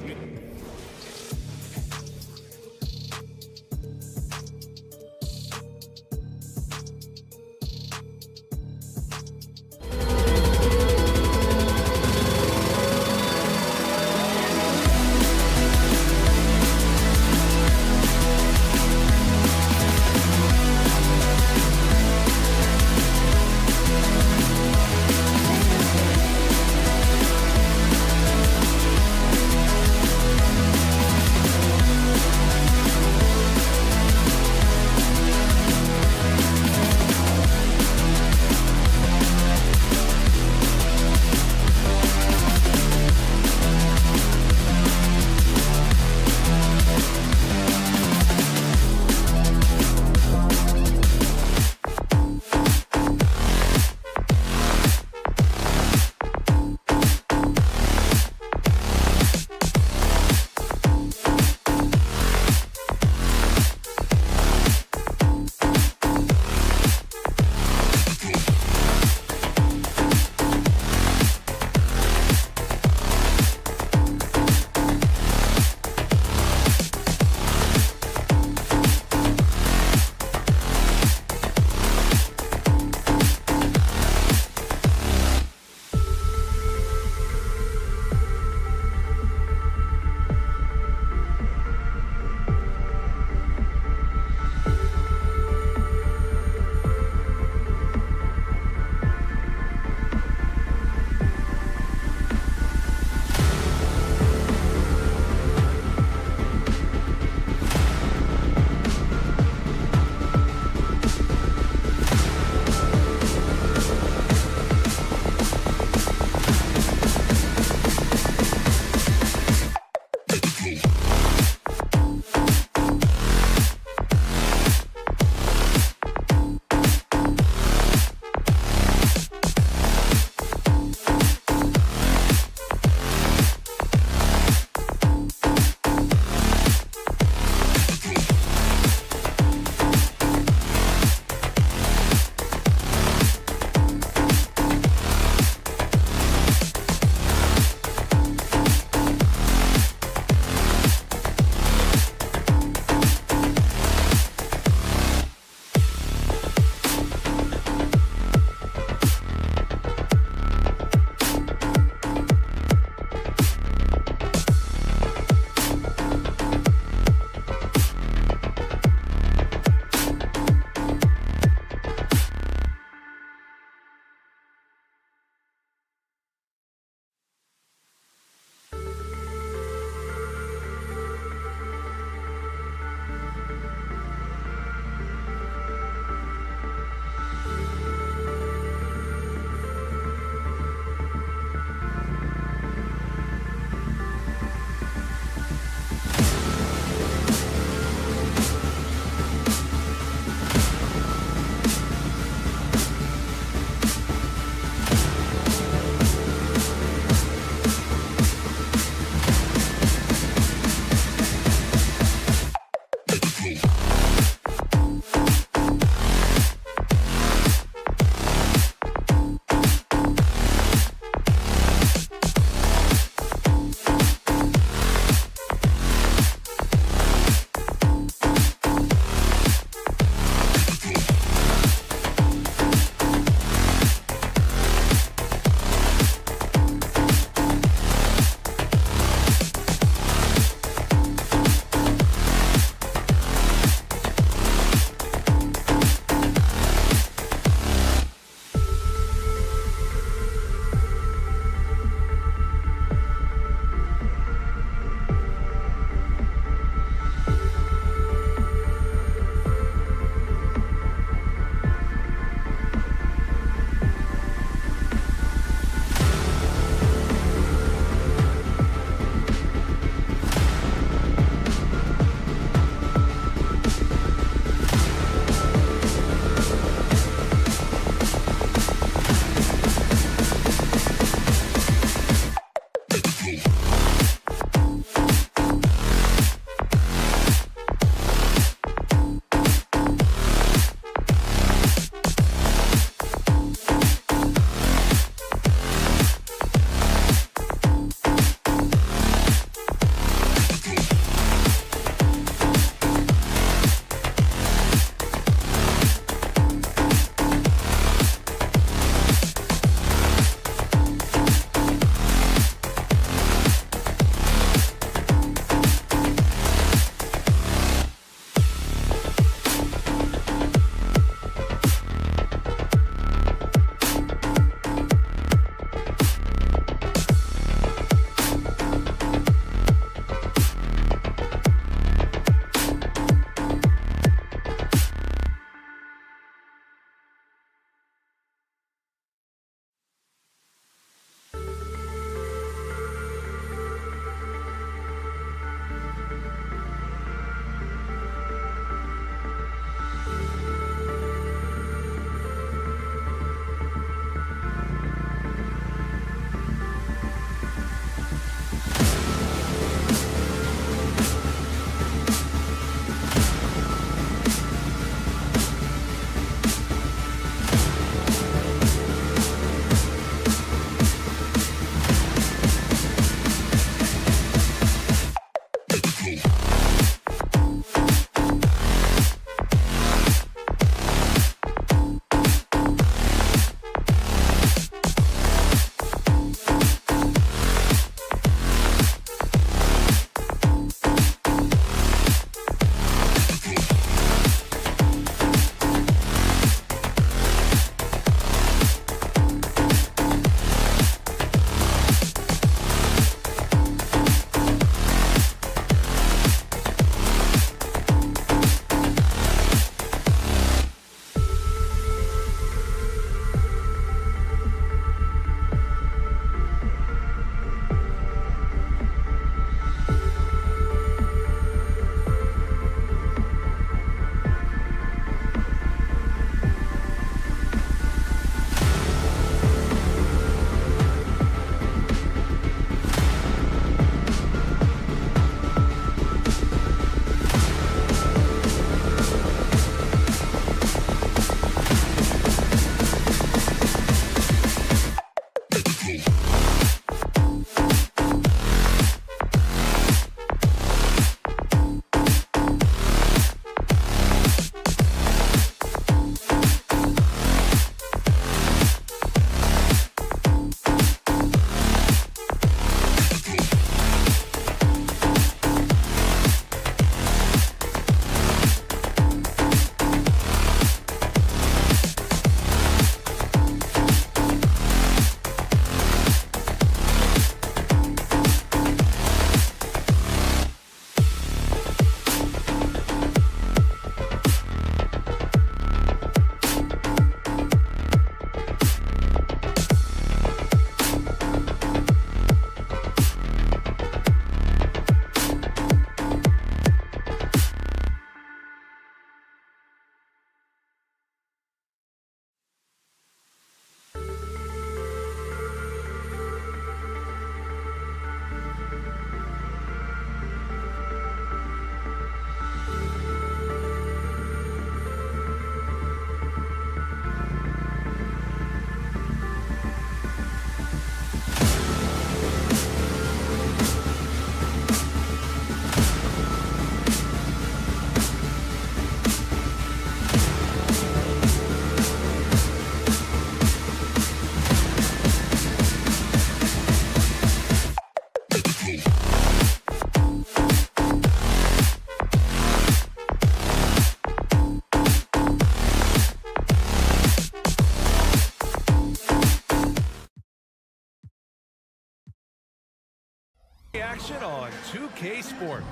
Action on 2K Sports.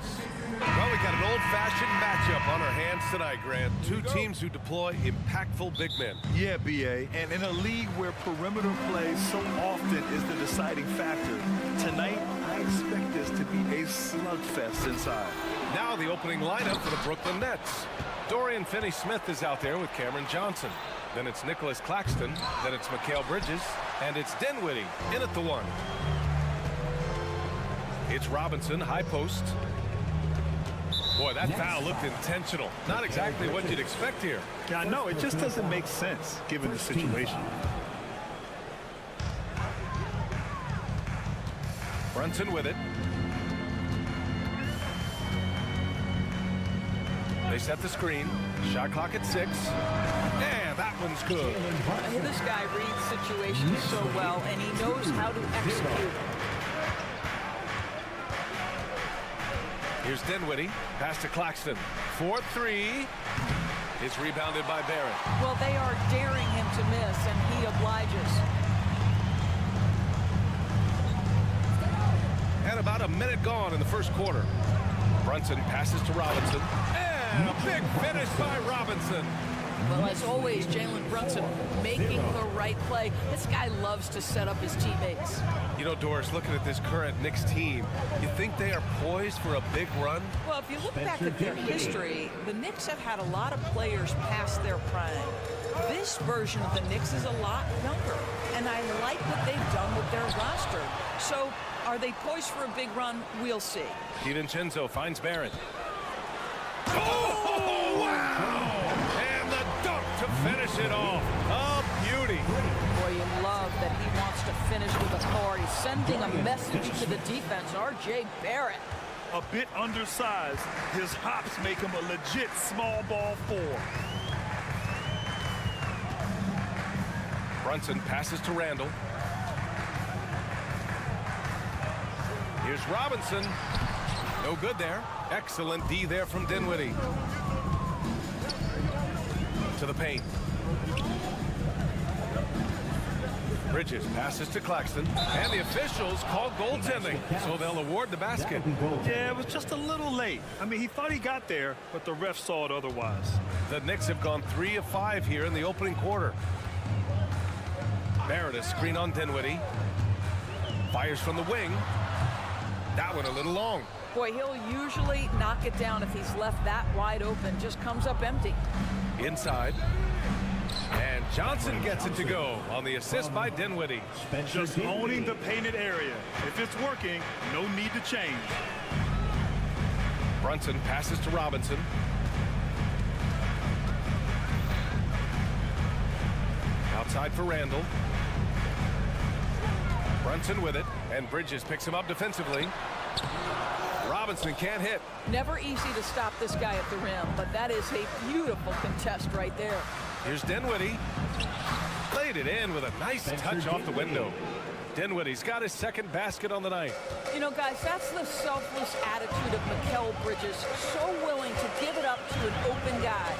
Well, we got an old-fashioned matchup on our hands tonight, Grant. Two teams who deploy impactful big men. Yeah, B.A., and in a league where perimeter play so often is the deciding factor, tonight I expect this to be a slugfest inside. Now the opening lineup for the Brooklyn Nets. Dorian Finney-Smith is out there with Cameron Johnson. Then it's Nicholas Claxton. Then it's Mikal Bridges. And it's Dinwiddie in at the one. It's Robinson, high post. Boy, that foul looked intentional. Not exactly what you'd expect here. Yeah, no, it just doesn't make sense given the situation. Brunson with it. They set the screen. Shot clock at 6. And that one's good. This guy reads situations so well, and he knows how to execute. Here's Dinwiddie. Pass to Claxton. 4-3. It's rebounded by Barrett. Well, they are daring him to miss, and he obliges. And about a minute gone in the first quarter. Brunson passes to Robinson. And a big finish by Robinson. Well, as always, Jalen Brunson making the right play. This guy loves to set up his teammates. You know, Doris, looking at this current Knicks team, you think they are poised for a big run? Well, if you look back at their history, the Knicks have had a lot of players past their prime. This version of the Knicks is a lot younger, and I like what they've done with their roster. So, are they poised for a big run? We'll see. DiVincenzo finds Barrett. Oh, wow! And the dunk to finish it off. A beauty. Boy, you love that he wants to finish with authority, sending a message to the defense. R.J. Barrett. A bit undersized, his hops make him a legit small ball 4. Brunson passes to Randall. Here's Robinson. No good there. Excellent D there from Dinwiddie. To the paint. Bridges passes to Claxton, and the officials call goaltending, so they'll award the basket. Yeah, it was just a little late. I mean, he thought he got there, but the ref saw it otherwise. The Knicks have gone 3 of 5 here in the opening quarter. Barrett, a screen on Dinwiddie. Fires from the wing. That one a little long. Boy, he'll usually knock it down if he's left that wide open. Just comes up empty. Inside. And Johnson gets it to go on the assist by Dinwiddie. Just owning the painted area. If it's working, no need to change. Brunson passes to Robinson. Outside for Randall. Brunson with it, and Bridges picks him up defensively. Robinson can't hit. Never easy to stop this guy at the rim, but that is a beautiful contest right there. Here's Dinwiddie. Played it in with a nice touch off the window. Dinwiddie's got his second basket on the night. You know, guys, that's the selfless attitude of Mikal Bridges. So willing to give it up to an open guy.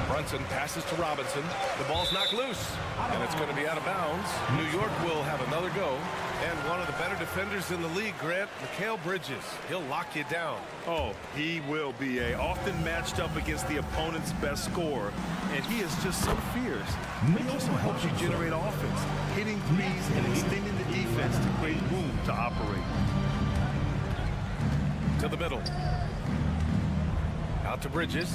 Brunson passes to Robinson. The ball's knocked loose, and it's going to be out of bounds. New York will have another go. And one of the better defenders in the league, Grant, Mikal Bridges. He'll lock you down. Oh, he will be often matched up against the opponent's best scorer, and he is just so fierce. He also helps you generate offense, hitting threes and extending the defense to create room to operate. To the middle. Out to Bridges.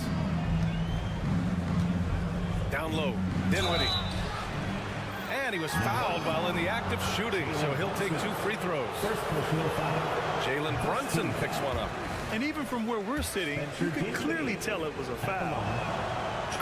Down low, Dinwiddie. And he was fouled while in the act of shooting, so he'll take 2 free throws. Jalen Brunson picks one up. And even from where we're sitting, you can clearly tell it was a foul.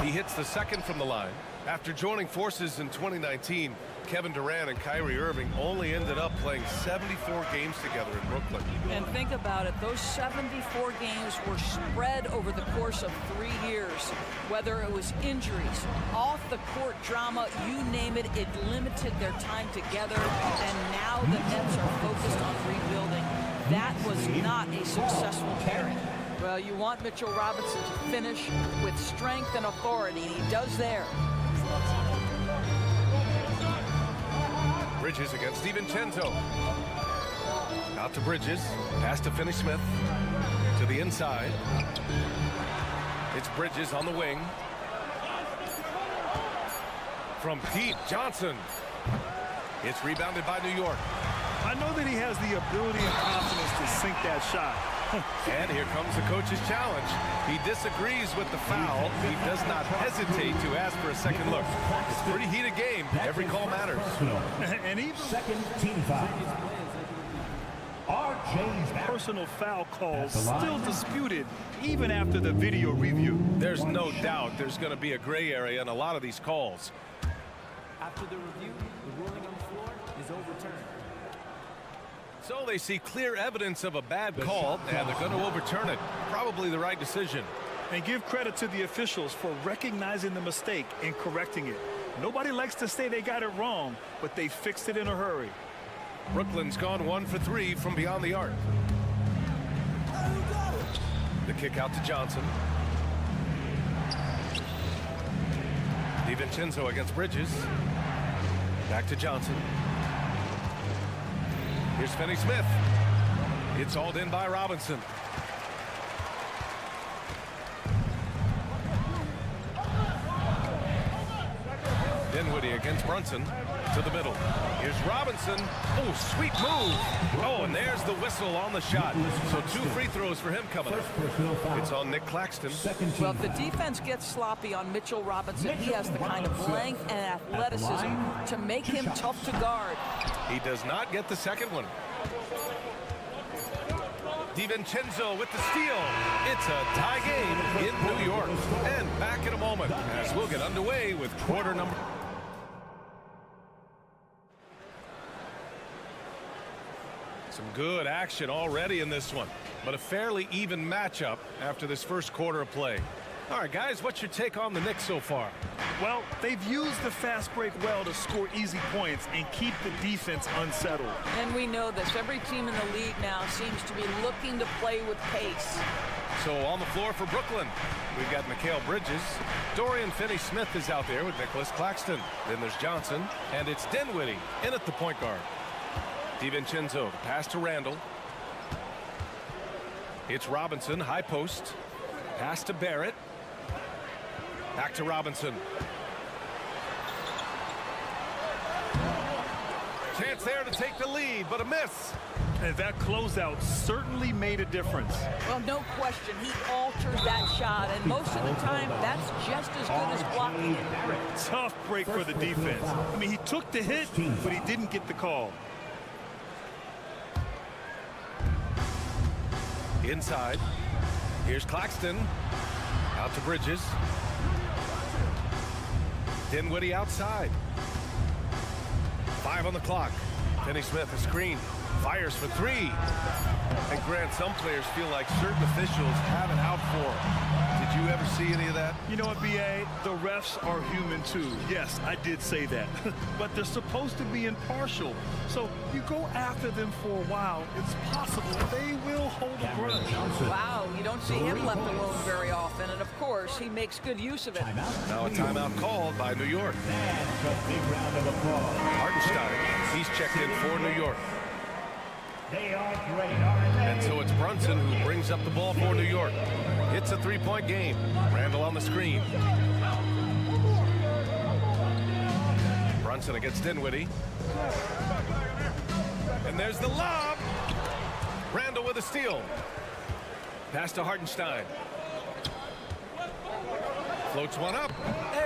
He hits the second from the line. After joining forces in 2019, Kevin Durant and Kyrie Irving only ended up playing 74 games together in Brooklyn. And think about it, those 74 games were spread over the course of 3 years. Whether it was injuries, off-the-court drama, you name it, it limited their time together. And now the Nets are focused on rebuilding. That was not a successful pairing. Well, you want Mitchell Robinson to finish with strength and authority, and he does there. Bridges against DiVincenzo. Out to Bridges. Pass to Finney-Smith. To the inside. It's Bridges on the wing. From deep, Johnson. It's rebounded by New York. I know that he has the ability and confidence to sink that shot. And here comes the coach's challenge. He disagrees with the foul. He does not hesitate to ask for a second look. It's a pretty heated game. Every call matters. And even second team foul. personal foul calls still disputed even after the video review. There's no doubt there's going to be a gray area in a lot of these calls. After the review, the ruling on the floor is overturned. So they see clear evidence of a bad call, and they're going to overturn it. Probably the right decision. And give credit to the officials for recognizing the mistake and correcting it. Nobody likes to say they got it wrong, but they fixed it in a hurry. Brooklyn's gone 1 for 3 from beyond the arc. The kick out to Johnson. DiVincenzo against Bridges. Back to Johnson. Here's Finney-Smith. It's hauled in by Robinson. Dinwiddie against Brunson. To the middle. Here's Robinson. Oh, sweet move. Oh, and there's the whistle on the shot. So 2 free throws for him coming up. It's on Nick Claxton. Well, if the defense gets sloppy on Mitchell Robinson, he has the kind of length and athleticism to make him tough to guard. He does not get the second one. DiVincenzo with the steal. It's a tie game in New York. And back in a moment as we'll get underway with quarter number. So Some good action already in this one, but a fairly even matchup after this first quarter of play. All right, guys, what's your take on the Knicks so far? Well, they've used the fast break well to score easy points and keep the defense unsettled. And we know this. Every team in the league now seems to be looking to play with pace. So on the floor for Brooklyn, we've got Mikal Bridges. Dorian Finney-Smith is out there with Nicholas Claxton. Then there's Johnson, and it's Dinwiddie in at the point guard. DiVincenzo, the pass to Randall. It's Robinson, high post. Pass to Barrett. Back to Robinson. Chance there to take the lead, but a miss. And that closeout certainly made a difference. Well, no question. He alters that shot, and most of the time, that's just as good as blocking it. Tough break for the defense. I mean, he took the hit, but he didn't get the call. Inside. Here's Claxton. Out to Bridges. Dinwiddie outside. 5 on the clock. Finney-Smith, a screen. Fires for 3. And Grant, some players feel like certain officials have it out for them. Did you ever see any of that? You know what, B.A.? The refs are human too. Yes, I did say that. But they're supposed to be impartial. So you go after them for a while, it's possible they will hold a grudge. Wow, you don't see him left alone very often. And of course, he makes good use of it. Now a timeout called by New York. Hartenstein, he's checked in for New York. And so it's Brunson who brings up the ball for New York. It's a 3-point game. Randall on the screen. Brunson against Dinwiddie. And there's the lob. Randall with a steal. Pass to Hartenstein. Floats one up,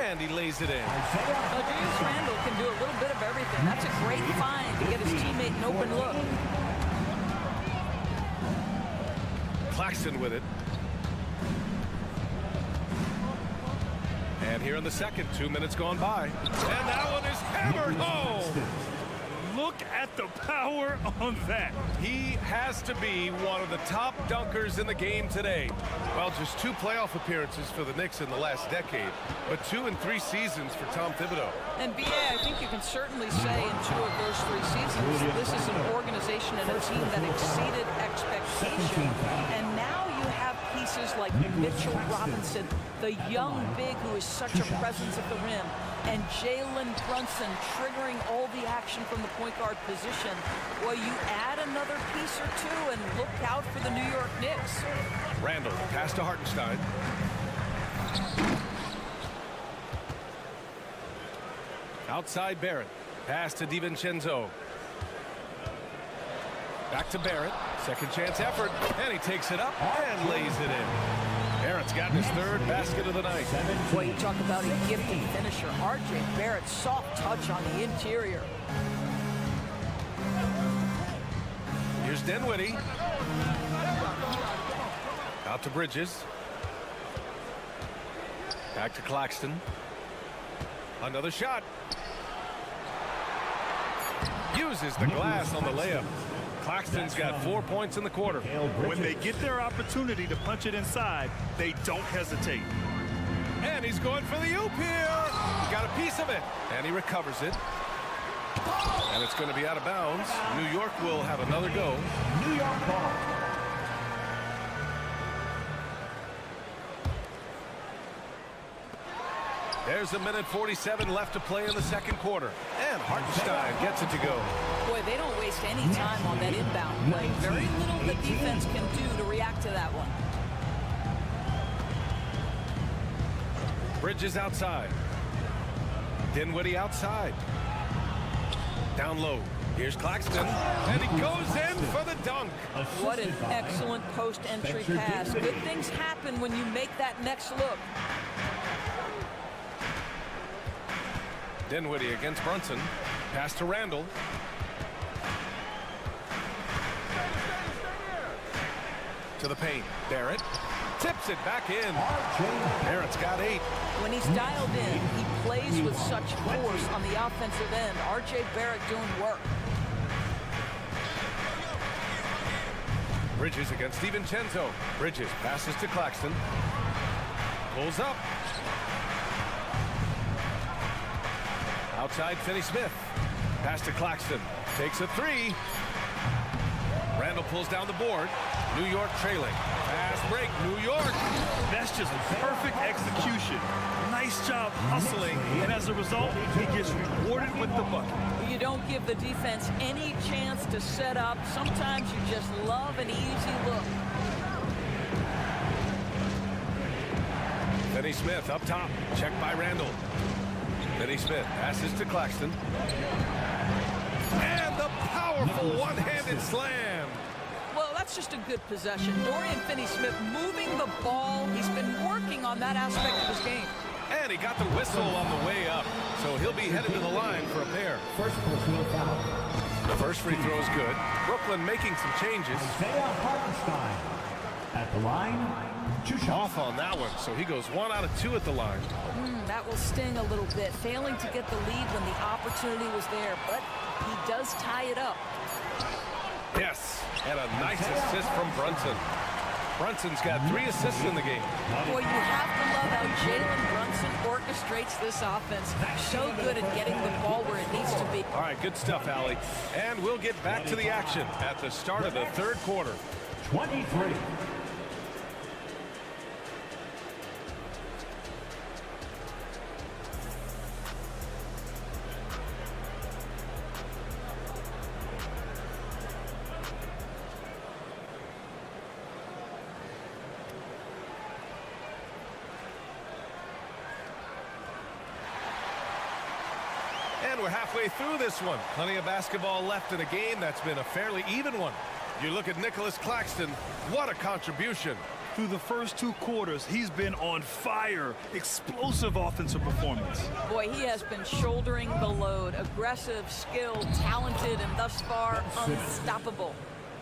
and he lays it in. Julius Randall can do a little bit of everything. That's a great find to get his teammate an open look. Claxton with it. And here in the second, 2 minutes gone by. And that one is hammered home. Look at the power on that. He has to be one of the top dunkers in the game today. Well, just 2 playoff appearances for the Knicks in the last decade, but 2 in 3 seasons for Tom Thibodeau. And B.A., I think you can certainly say in 2 of those 3 seasons, this is an organization and a team that exceeded expectation. And now you have pieces like Mitchell Robinson, the young big who is such a presence at the rim, and Jalen Brunson triggering all the action from the point guard position. Well, you add another piece or 2 and look out for the New York Knicks. Randall, pass to Hartenstein. Outside Barrett. Pass to DiVincenzo. Back to Barrett. Second chance effort. And he takes it up and lays it in. Barrett's gotten his 3rd basket of the night. Boy, you talk about a gifted finisher. R.J. Barrett, soft touch on the interior. Here's Dinwiddie. Out to Bridges. Back to Claxton. Another shot. Uses the glass on the layup. Claxton's got 4 points in the quarter. When they get their opportunity to punch it inside, they don't hesitate. And he's going for the oop here. He got a piece of it, and he recovers it. And it's going to be out of bounds. New York will have another go. New York ball. There's a minute 47 left to play in the second quarter. And Hartenstein gets it to go. Boy, they don't waste any time on that inbound play. Very little the defense can do to react to that one. Bridges outside. Dinwiddie outside. Down low. Here's Claxton. And he goes in for the dunk. What an excellent post-entry pass. Good things happen when you make that next look. Dinwiddie against Brunson. Pass to Randall. To the paint. Barrett tips it back in. Barrett's got 8. When he's dialed in, he plays with such force on the offensive end. R.J. Barrett doing work. Bridges against DiVincenzo. Bridges passes to Claxton. Pulls up. Outside Finney-Smith. Pass to Claxton. Takes a three. Randall pulls down the board. New York trailing. Fast break, New York. That's just perfect execution. Nice job hustling, and as a result, he gets rewarded with the bucket. You don't give the defense any chance to set up. Sometimes you just love an easy look. Finney-Smith up top. Checked by Randall. Finney-Smith passes to Claxton. And the powerful one-handed slam. Well, that's just a good possession. Dorian Finney-Smith moving the ball. He's been working on that aspect of his game. And he got the whistle on the way up. So he'll be headed to the line for a pair. First personal foul. The first free throw is good. Brooklyn making some changes. At the line, 2 shots. Off on that one, so he goes 1 out of 2 at the line. That will sting a little bit. Failing to get the lead when the opportunity was there, but he does tie it up. Yes, and a nice assist from Brunson. Brunson's got 3 assists in the game. Boy, you have to love how Jalen Brunson orchestrates this offense. So good at getting the ball where it needs to be. All right, good stuff, Allie. And we'll get back to the action at the start of the third quarter. 23. And we're halfway through this one. Plenty of basketball left in a game that's been a fairly even one. You look at Nicholas Claxton. What a contribution. Through the first 2 quarters, he's been on fire. Explosive offensive performance. Boy, he has been shouldering the load. Aggressive, skilled, talented, and thus far unstoppable.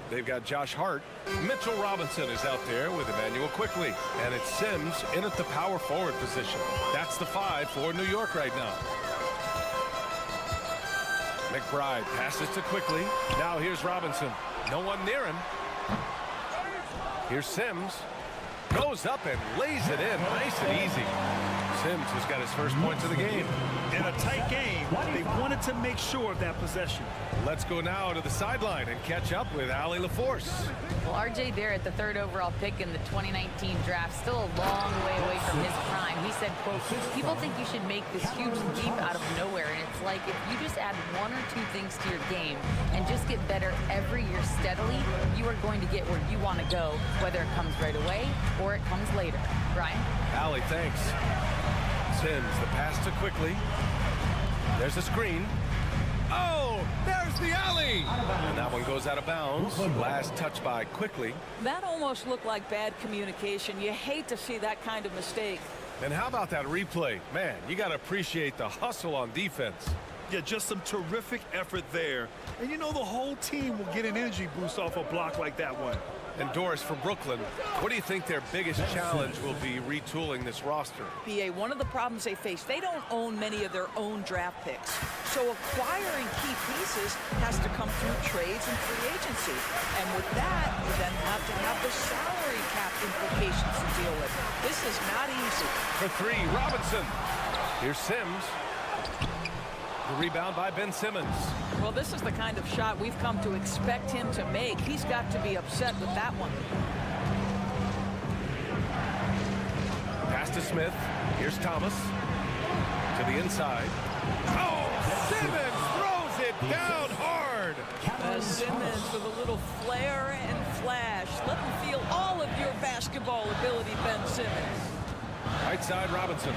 They've got Josh Hart. Mitchell Robinson is out there with Emmanuel Quickly. And it's Sims in at the power forward position. That's the 5 for New York right now. McBride passes to Quickly. Now here's Robinson. No one near him. Here's Sims. Goes up and lays it in. Nice and easy. Sims has got his first points of the game. In a tight game, they wanted to make sure of that possession. Let's go now to the sideline and catch up with Allie LaForce. Well, R.J. Barrett, the 3rd overall pick in the 2019 draft, still a long way away from his prime. He said, quote, people think you should make this huge leap out of nowhere, and it's like if you just add 1 or 2 things to your game and just get better every year steadily, you are going to get where you want to go, whether it comes right away or it comes later. Brian? Allie, thanks. Sims, the pass to Quickly. There's a screen. Oh, there's the alley. And that one goes out of bounds. Last touch by Quickly. That almost looked like bad communication. You hate to see that kind of mistake. And how about that replay? Man, you got to appreciate the hustle on defense. Yeah, just some terrific effort there. And you know the whole team will get an energy boost off a block like that one. And Doris, for Brooklyn, what do you think their biggest challenge will be retooling this roster? BA, one of the problems they face, they don't own many of their own draft picks. So acquiring key pieces has to come through trades and free agency. And with that, you then have to have the salary cap implications to deal with. This is not easy. For 3, Robinson. Here's Sims. The rebound by Ben Simmons. Well, this is the kind of shot we've come to expect him to make. He's got to be upset with that one. Pass to Smith. Here's Thomas. To the inside. Oh, Simmons throws it down hard. Simmons with a little flair and flash. Let him feel all of your basketball ability, Ben Simmons. Right side, Robinson.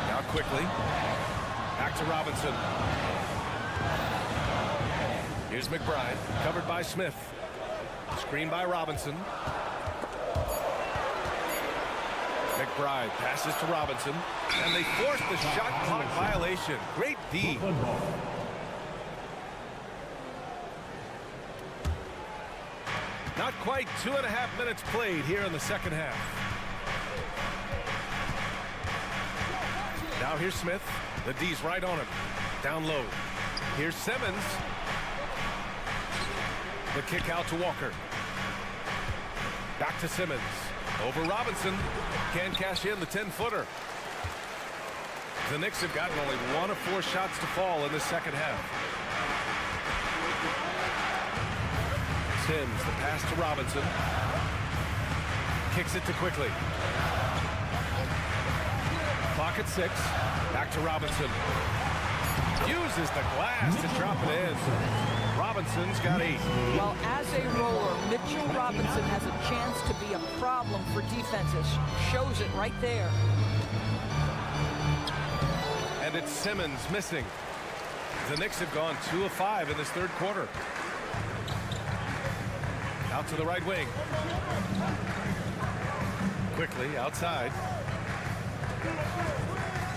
Now Quickly. Back to Robinson. Here's McBride, covered by Smith. Screen by Robinson. McBride passes to Robinson, and they force the shot clock violation. Great D. Not quite 2.5 minutes played here in the second half. Now here's Smith. The D's right on him. Down low. Here's Simmons. The kick out to Walker. Back to Simmons. Over Robinson. Can't cash in the 10-footer. The Knicks have gotten only 1 of 4 shots to fall in the second half. Sims, the pass to Robinson. Kicks it to Quickly. Clock at 6. Back to Robinson. Uses the glass to drop it in. Robinson's got 8. Well, as a roller, Mitchell Robinson has a chance to be a problem for defenses. Shows it right there. And it's Simmons missing. The Knicks have gone 2 of 5 in this third quarter. Out to the right wing. Quickly outside.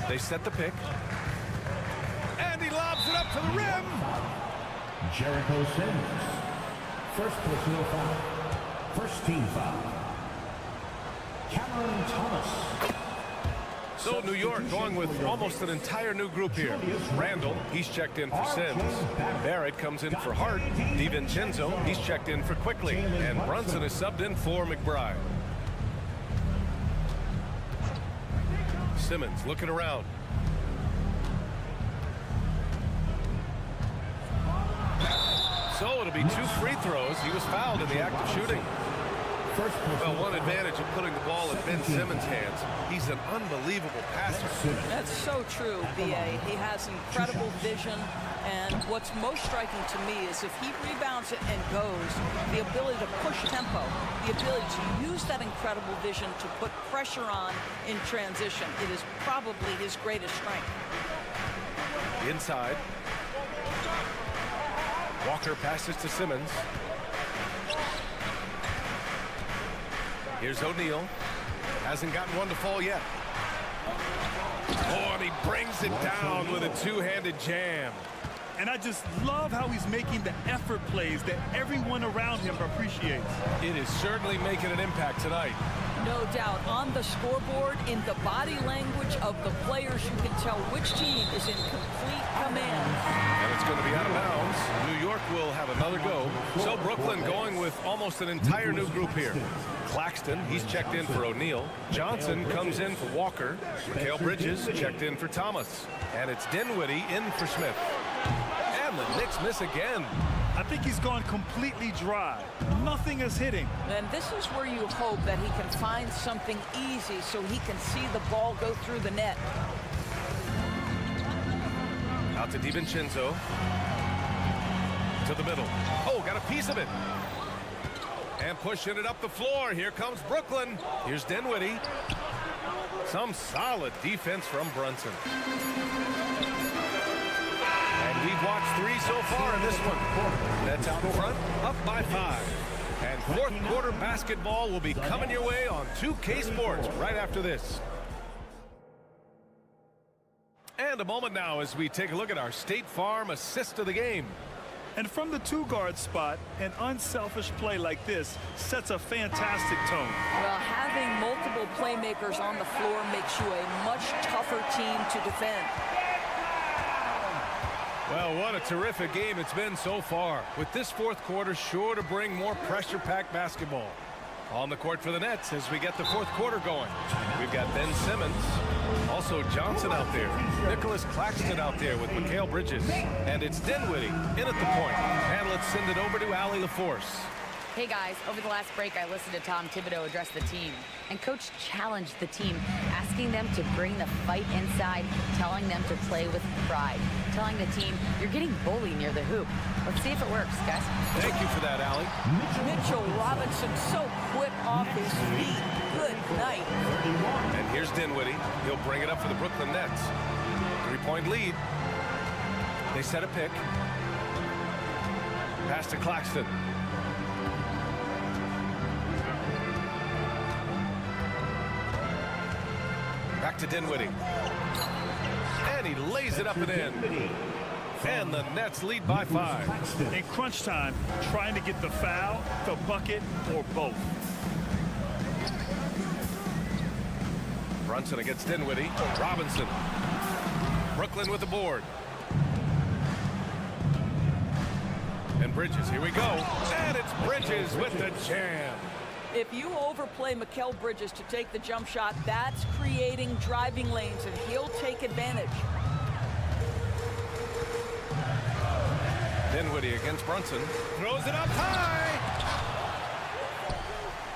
They set the pick. And he lobs it up to the rim. Jericho Sims. First personal foul. First team foul. Cameron Thomas. So New York going with almost an entire new group here. Randall, he's checked in for Sims. Barrett comes in for Hart. DiVincenzo, he's checked in for Quickly. And Brunson is subbed in for McBride. Simmons looking around. So it'll be 2 free throws. He was fouled in the act of shooting. Well, one advantage of putting the ball in Ben Simmons' hands, he's an unbelievable passer. That's so true, B.A. He has incredible vision, and what's most striking to me is if he rebounds it and goes, the ability to push tempo, the ability to use that incredible vision to put pressure on in transition. It is probably his greatest strength. Inside. Walker passes to Simmons. Here's O'Neal. Hasn't gotten one to fall yet. Oh, and he brings it down with a 2-handed jam. And I just love how he's making the effort plays that everyone around him appreciates. It is certainly making an impact tonight. No doubt. On the scoreboard, in the body language of the players, you can tell which team is in complete command. And it's going to be out of bounds. New York will have another go. So Brooklyn going with almost an entire new group here. Claxton, he's checked in for O'Neal. Johnson comes in for Walker. Mikal Bridges checked in for Thomas. And it's Dinwiddie in for Smith. And the Knicks miss again. I think he's gone completely dry. Nothing is hitting. And this is where you hope that he can find something easy so he can see the ball go through the net. Out to DiVincenzo. To the middle. Oh, got a piece of it. And pushing it up the floor. Here comes Brooklyn. Here's Dinwiddie. Some solid defense from Brunson. And we've watched 3 so far in this one. Nets out in front, up by 5. And fourth quarter basketball will be coming your way on 2K Sports right after this. And a moment now as we take a look at our State Farm assist of the game. And from the 2-guard spot, an unselfish play like this sets a fantastic tone. Well, having multiple playmakers on the floor makes you a much tougher team to defend. Well, what a terrific game it's been so far, with this fourth quarter sure to bring more pressure-packed basketball. On the court for the Nets as we get the fourth quarter going. We've got Ben Simmons, also Johnson out there, Nicholas Claxton out there with Mikal Bridges, and it's Dinwiddie in at the point. And let's send it over to Allie LaForce. Hey guys, over the last break I listened to Tom Thibodeau address the team, and Coach challenged the team, asking them to bring the fight inside, telling them to play with pride, telling the team, you're getting bullied near the hoop. Let's see if it works, guys. Thank you for that, Allie. Mitchell Robinson so quick off his feet. Good night. And here's Dinwiddie. He'll bring it up for the Brooklyn Nets. 3-point lead. They set a pick. Pass to Claxton. Back to Dinwiddie. And he lays it up and in. And the Nets lead by 5. In crunch time, trying to get the foul, the bucket, or both. Brunson against Dinwiddie. Robinson. Brooklyn with the board. And Bridges, here we go. And it's Bridges with the jam. If you overplay Mikal Bridges to take the jump shot, that's creating driving lanes, and he'll take advantage. Dinwiddie against Brunson. Throws it up high.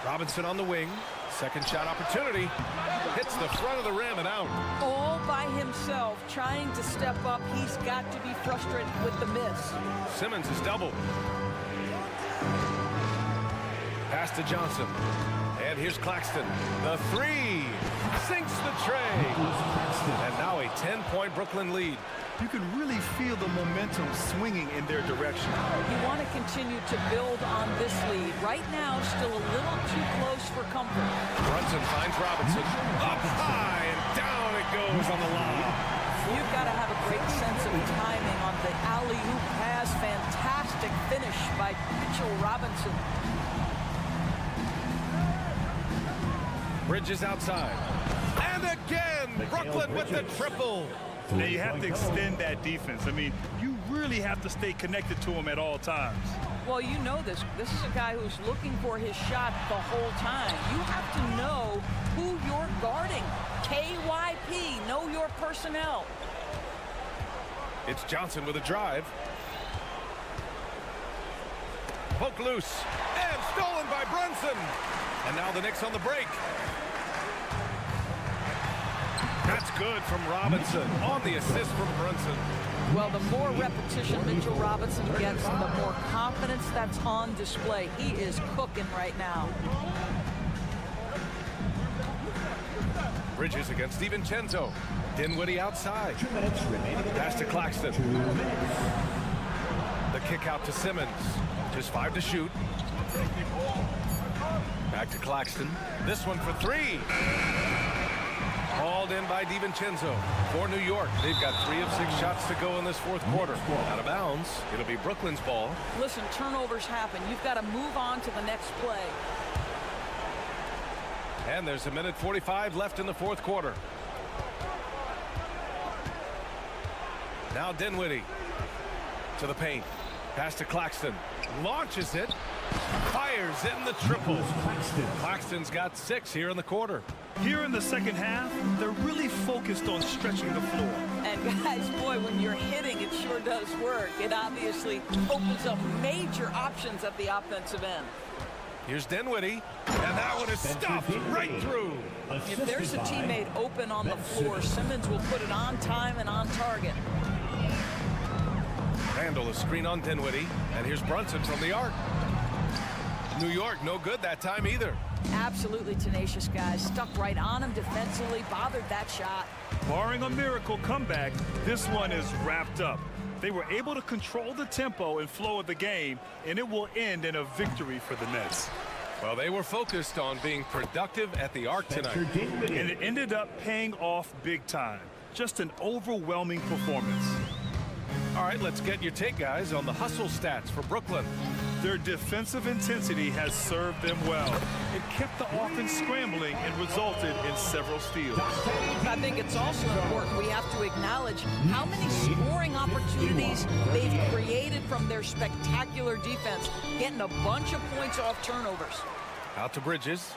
Robinson on the wing. Second shot opportunity. Hits the front of the rim and out. All by himself, trying to step up. He's got to be frustrated with the miss. Simmons is doubled. Pass to Johnson. And here's Claxton. The three. Sinks the tray. And now a 10-point Brooklyn lead. You can really feel the momentum swinging in their direction. You want to continue to build on this lead. Right now, still a little too close for comfort. Brunson finds Robinson. Up high and down it goes on the lob. You've got to have a great sense of timing on the alley-oop pass. Fantastic finish by Mitchell Robinson. Bridges outside. And again, Brooklyn with the triple. Now you have to extend that defense. I mean, you really have to stay connected to him at all times. Well, you know this. This is a guy who's looking for his shot the whole time. You have to know who you're guarding. KYP, know your personnel. It's Johnson with a drive. Poke loose. And stolen by Brunson. And now the Knicks on the break. That's good from Robinson on the assist from Brunson. Well, the more repetition Mitchell Robinson gets, the more confidence that's on display. He is cooking right now. Bridges against DiVincenzo. Dinwiddie outside. Pass to Claxton. The kick out to Simmons. Just 5 to shoot. Back to Claxton. This one for 3. Hauled in by DiVincenzo for New York. They've got 3 of 6 shots to go in this fourth quarter. Out of bounds. It'll be Brooklyn's ball. Listen, turnovers happen. You've got to move on to the next play. And there's a minute 45 left in the fourth quarter. Now Dinwiddie to the paint. Pass to Claxton. Launches it. Fires in the triple. Claxton's got 6 here in the quarter. Here in the second half, they're really focused on stretching the floor. And guys, boy, when you're hitting, it sure does work. It obviously opens up major options at the offensive end. Here's Dinwiddie, and that one is stuffed right through. If there's a teammate open on the floor, Simmons will put it on time and on target. Randall a screen on Dinwiddie, and here's Brunson from the arc. New York, no good that time either. Absolutely tenacious guys. Stuck right on him defensively, bothered that shot. Barring a miracle comeback, this one is wrapped up. They were able to control the tempo and flow of the game, and it will end in a victory for the Nets. Well, they were focused on being productive at the arc tonight. And it ended up paying off big time. Just an overwhelming performance. All right, let's get your take, guys, on the hustle stats for Brooklyn. Their defensive intensity has served them well. It kept the offense scrambling and resulted in several steals. I think it's also important we have to acknowledge how many scoring opportunities they've created from their spectacular defense, getting a bunch of points off turnovers. Out to Bridges.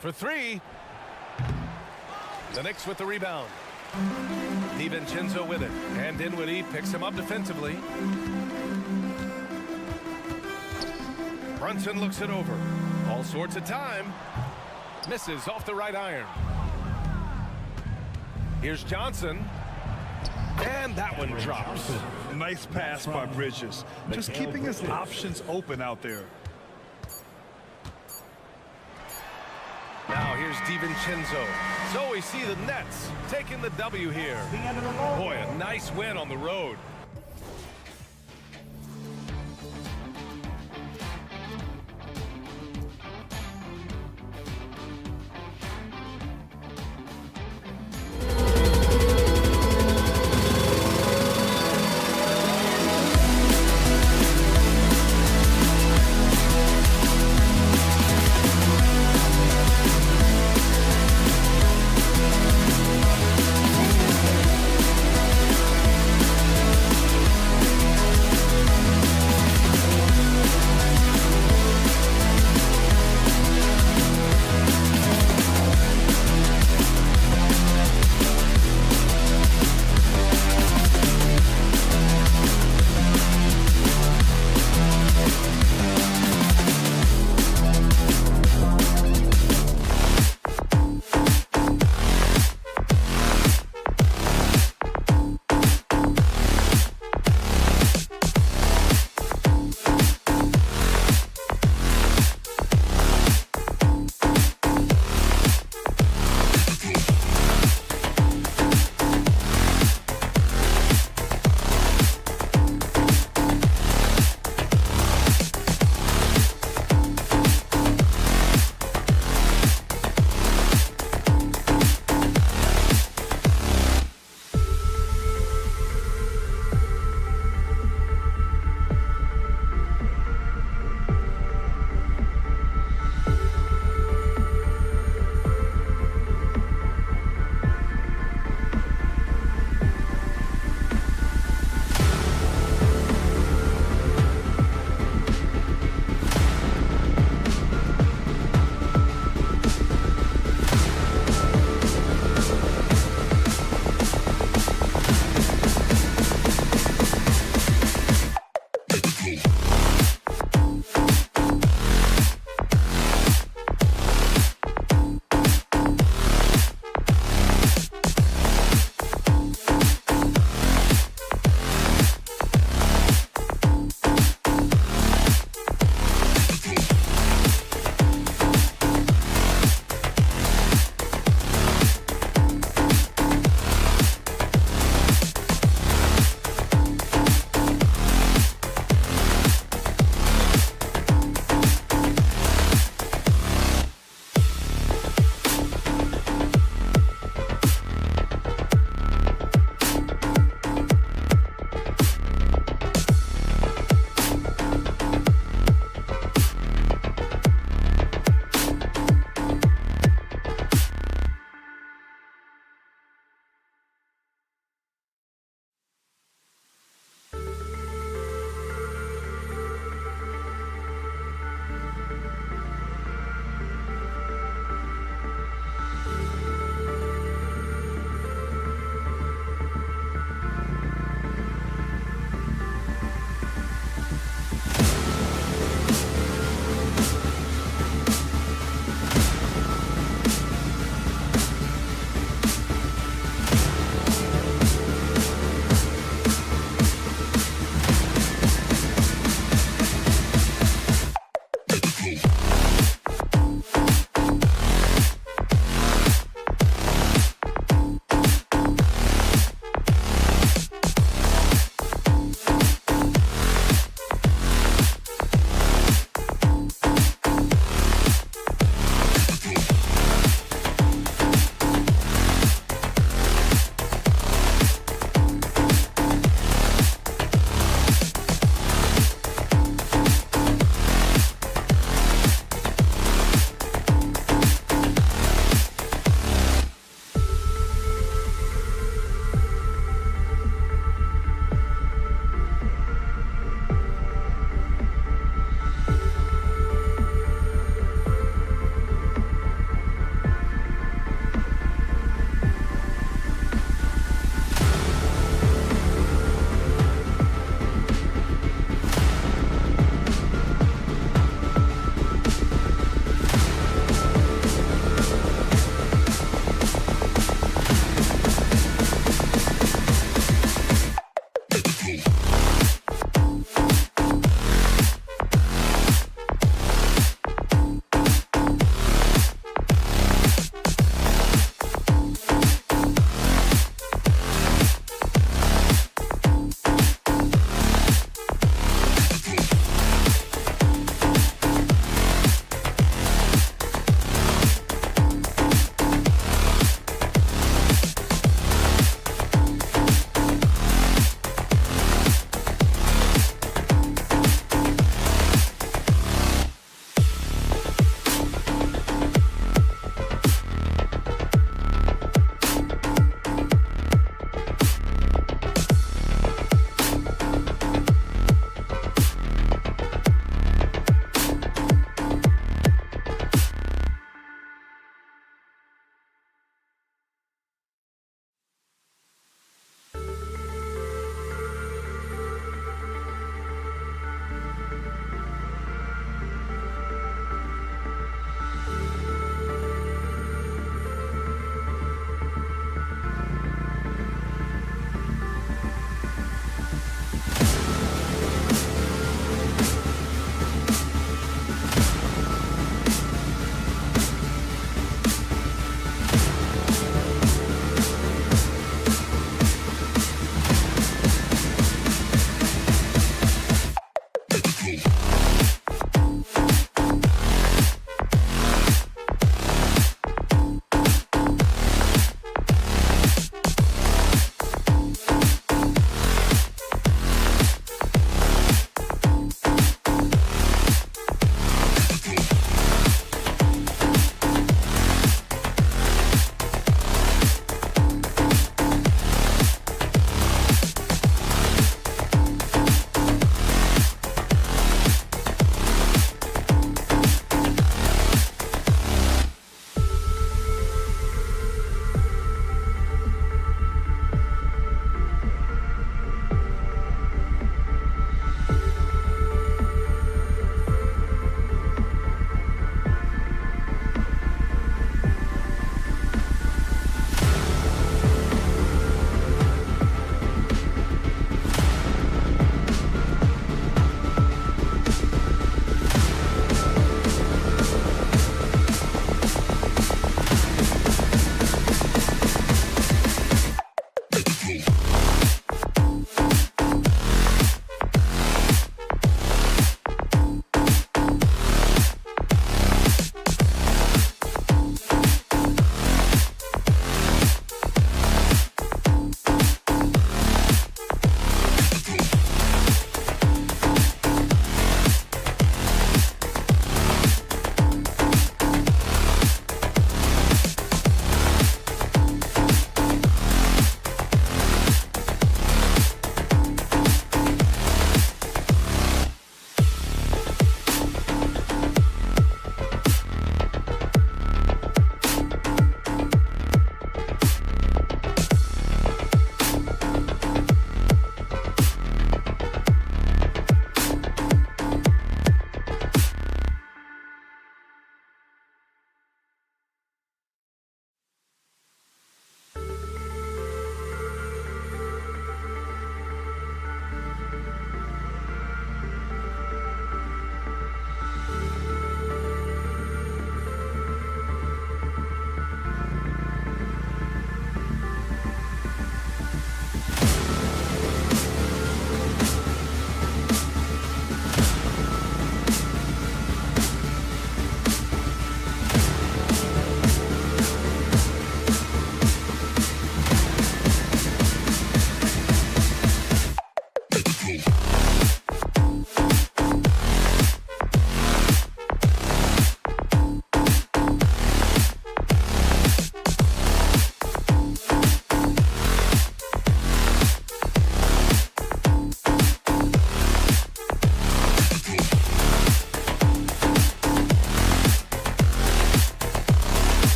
For 3. The Knicks with the rebound. DiVincenzo with it, and Dinwiddie picks him up defensively. Brunson looks it over. All sorts of time. Misses off the right iron. Here's Johnson. And that one drops. Nice pass by Bridges. Just keeping his options open out there. Now here's DiVincenzo. So we see the Nets taking the W here. Boy, a nice win on the road.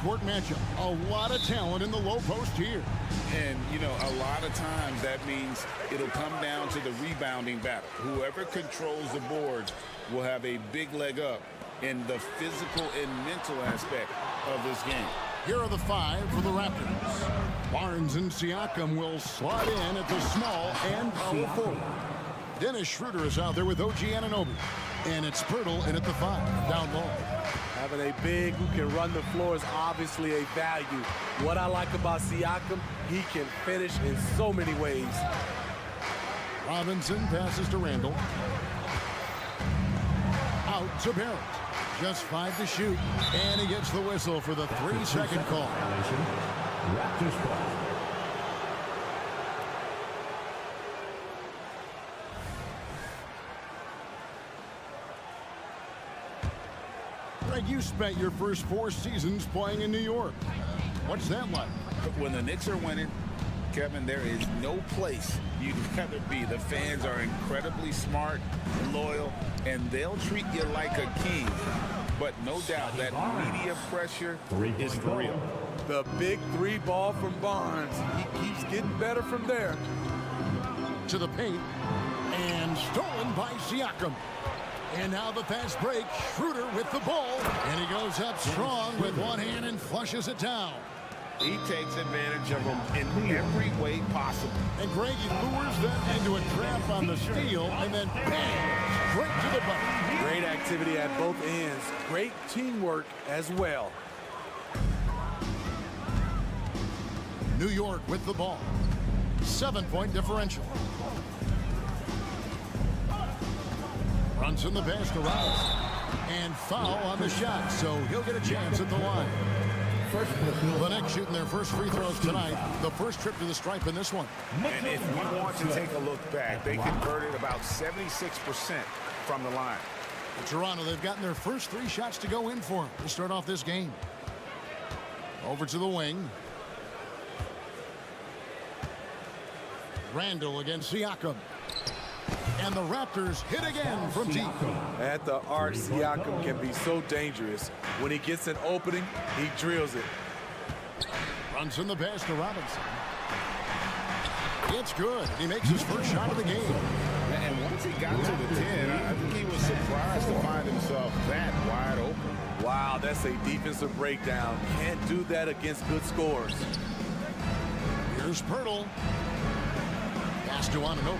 backcourt matchup. A lot of talent in the low post here. And, you know, a lot of times that means it'll come down to the rebounding battle. Whoever controls the boards will have a big leg up in the physical and mental aspect of this game. Here are the 5 for the Raptors. Barnes and Siakam will slide in at the small and power forward. Dennis Schroeder is out there with OG Anunoby. And it's Pirtle in at the 5, down low. Having a big who can run the floor is obviously a value. What I like about Siakam, he can finish in so many ways. Robinson passes to Randall. Out to Barrett. Just 5 to shoot. And he gets the whistle for the 3-second call. Raptors ball. Greg, you spent your first 4 seasons playing in New York. What's that like? When the Knicks are winning, Kevin, there is no place you'd rather be. The fans are incredibly smart, loyal, and they'll treat you like a king. But no doubt that media pressure is for real. The big 3 ball from Barnes. He keeps getting better from there. To the paint. And stolen by Siakam. And now the fast break. Schroeder with the ball. And he goes up strong with one hand and flushes it down. He takes advantage of them in every way possible. And Greg, he lures them into a trap on the steal and then bang, straight to the bucket. Great activity at both ends. Great teamwork as well. New York with the ball. 7-point differential. Brunson the pass to Rice. And foul on the shot, so he'll get a chance at the line. The Knicks shooting their first free throws tonight. The first trip to the stripe in this one. And if we want to take a look back, they converted about 76% from the line. In Toronto, they've gotten their first 3 shots to go in for them to start off this game. Over to the wing. Randall against Siakam. And the Raptors hit again from deep. At the arc, Siakam can be so dangerous. When he gets an opening, he drills it. Runs in the pass to Robinson. It's good. He makes his first shot of the game. And once he got to the 10, I think he was surprised to find himself that wide open. Wow, that's a defensive breakdown. Can't do that against good scores. Here's Pirtle. Pass to Anunoby.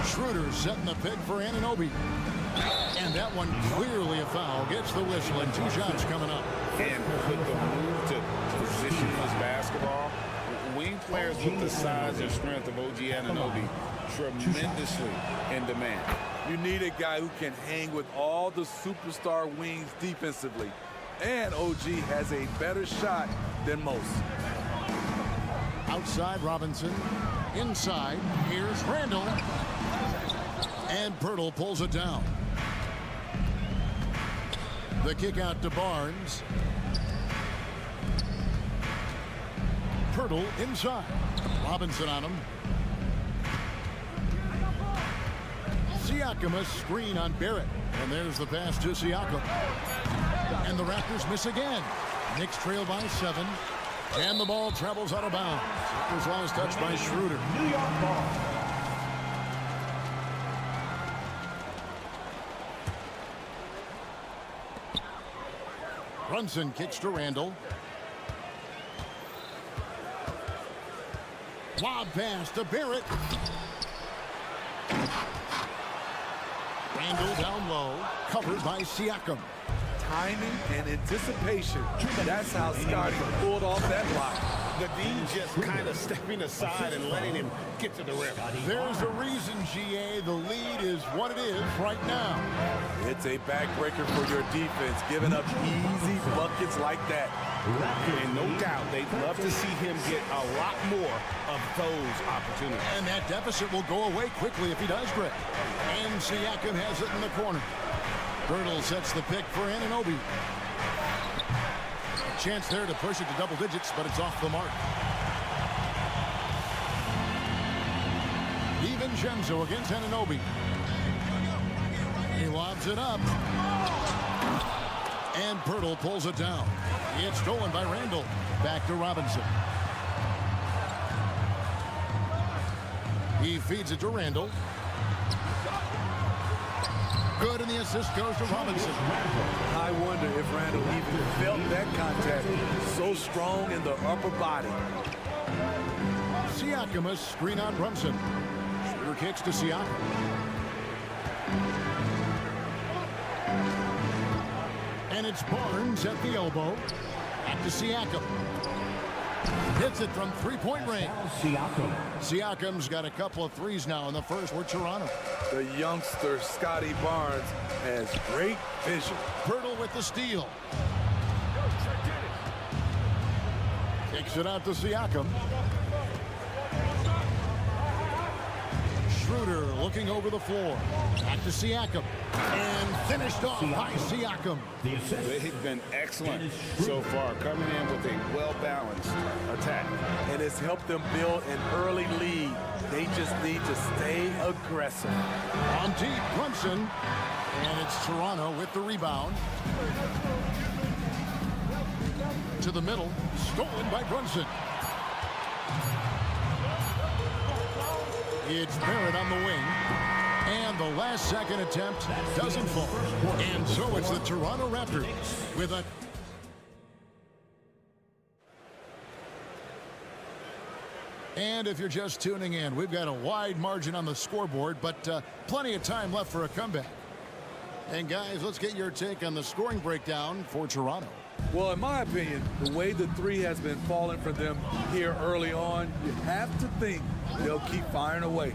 Schroeder setting the pick for Anunoby. And that one clearly a foul. Gets the whistle and 2 shots coming up. And with the move to position this basketball, wing players with the size and strength of OG Anunoby tremendously in demand. You need a guy who can hang with all the superstar wings defensively. And OG has a better shot than most. Outside Robinson. Inside. Here's Randall. And Pirtle pulls it down. The kick out to Barnes. Pirtle inside. Robinson on him. Siakam a screen on Barrett. And there's the pass to Siakam. And the Raptors miss again. Knicks trail by 7. And the ball travels out of bounds. It was last touched by Schroeder. New York ball. Brunson kicks to Randall. Lob pass to Barrett. Randall down low, covered by Siakam. Timing and anticipation. That's how Scotty pulled off that block. The D just kind of stepping aside and letting him get to the rim. There's a reason, GA, the lead is what it is right now. It's a backbreaker for your defense, giving up easy buckets like that. And no doubt they'd love to see him get a lot more of those opportunities. And that deficit will go away quickly if he does, Greg. And Siakam has it in the corner. Pirtle sets the pick for Anunoby. A chance there to push it to double digits, but it's off the mark. DiVincenzo against Anunoby. He lobs it up. And Pirtle pulls it down. It's stolen by Randall. Back to Robinson. He feeds it to Randall. Good, and the assist goes to Robinson. I wonder if Randall even felt that contact. So strong in the upper body. Siakam, a screen on Brunson. Shooter kicks to Siakam. And it's Barnes at the elbow. Back to Siakam. Hits it from three-point range. Siakam's got a couple of threes now in the first for Toronto. The youngster, Scotty Barnes, has great vision. Pirtle with the steal. Kicks it out to Siakam. Schroeder looking over the floor. Back to Siakam. And finished off by Siakam. They've been excellent so far, coming in with a well-balanced attack. And it's helped them build an early lead. They just need to stay aggressive. On deep, Brunson. And it's Toronto with the rebound. To the middle. Stolen by Brunson. It's Barrett on the wing. And the last second attempt doesn't fall. And so it's the Toronto Raptors with a... And if you're just tuning in, we've got a wide margin on the scoreboard, but plenty of time left for a comeback. And guys, let's get your take on the scoring breakdown for Toronto. Well, in my opinion, the way the three has been falling for them here early on, you have to think they'll keep firing away.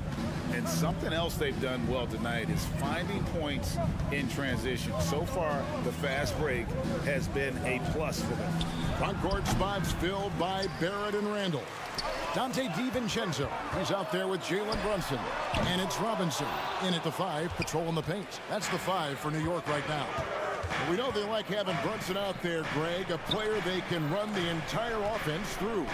And something else they've done well tonight is finding points in transition. So far, the fast break has been a plus for them. Front court spots filled by Barrett and Randall. Dante DiVincenzo, he's out there with Jalen Brunson. And it's Robinson in at the 5, patrolling the paint. That's the 5 for New York right now. We know they like having Brunson out there, Greg, a player they can run the entire offense through.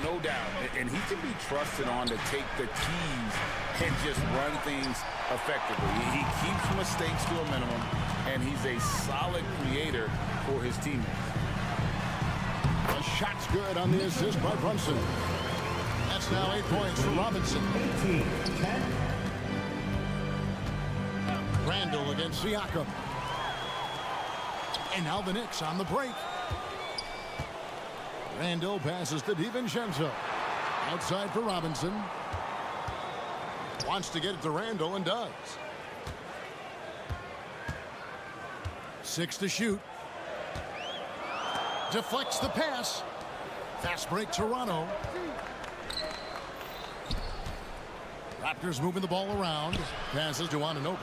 No doubt. And he can be trusted on to take the keys and just run things effectively. He keeps mistakes to a minimum, and he's a solid creator for his teammates. The shot's good on the assist by Brunson. That's now 8 points for Robinson. 18-10. Randall against Siakam. And now the Knicks on the break. Randall passes to DiVincenzo. Outside for Robinson. Wants to get it to Randall and does. 6 to shoot. Deflects the pass. Fast break Toronto. Raptors moving the ball around. Passes to Anunoby.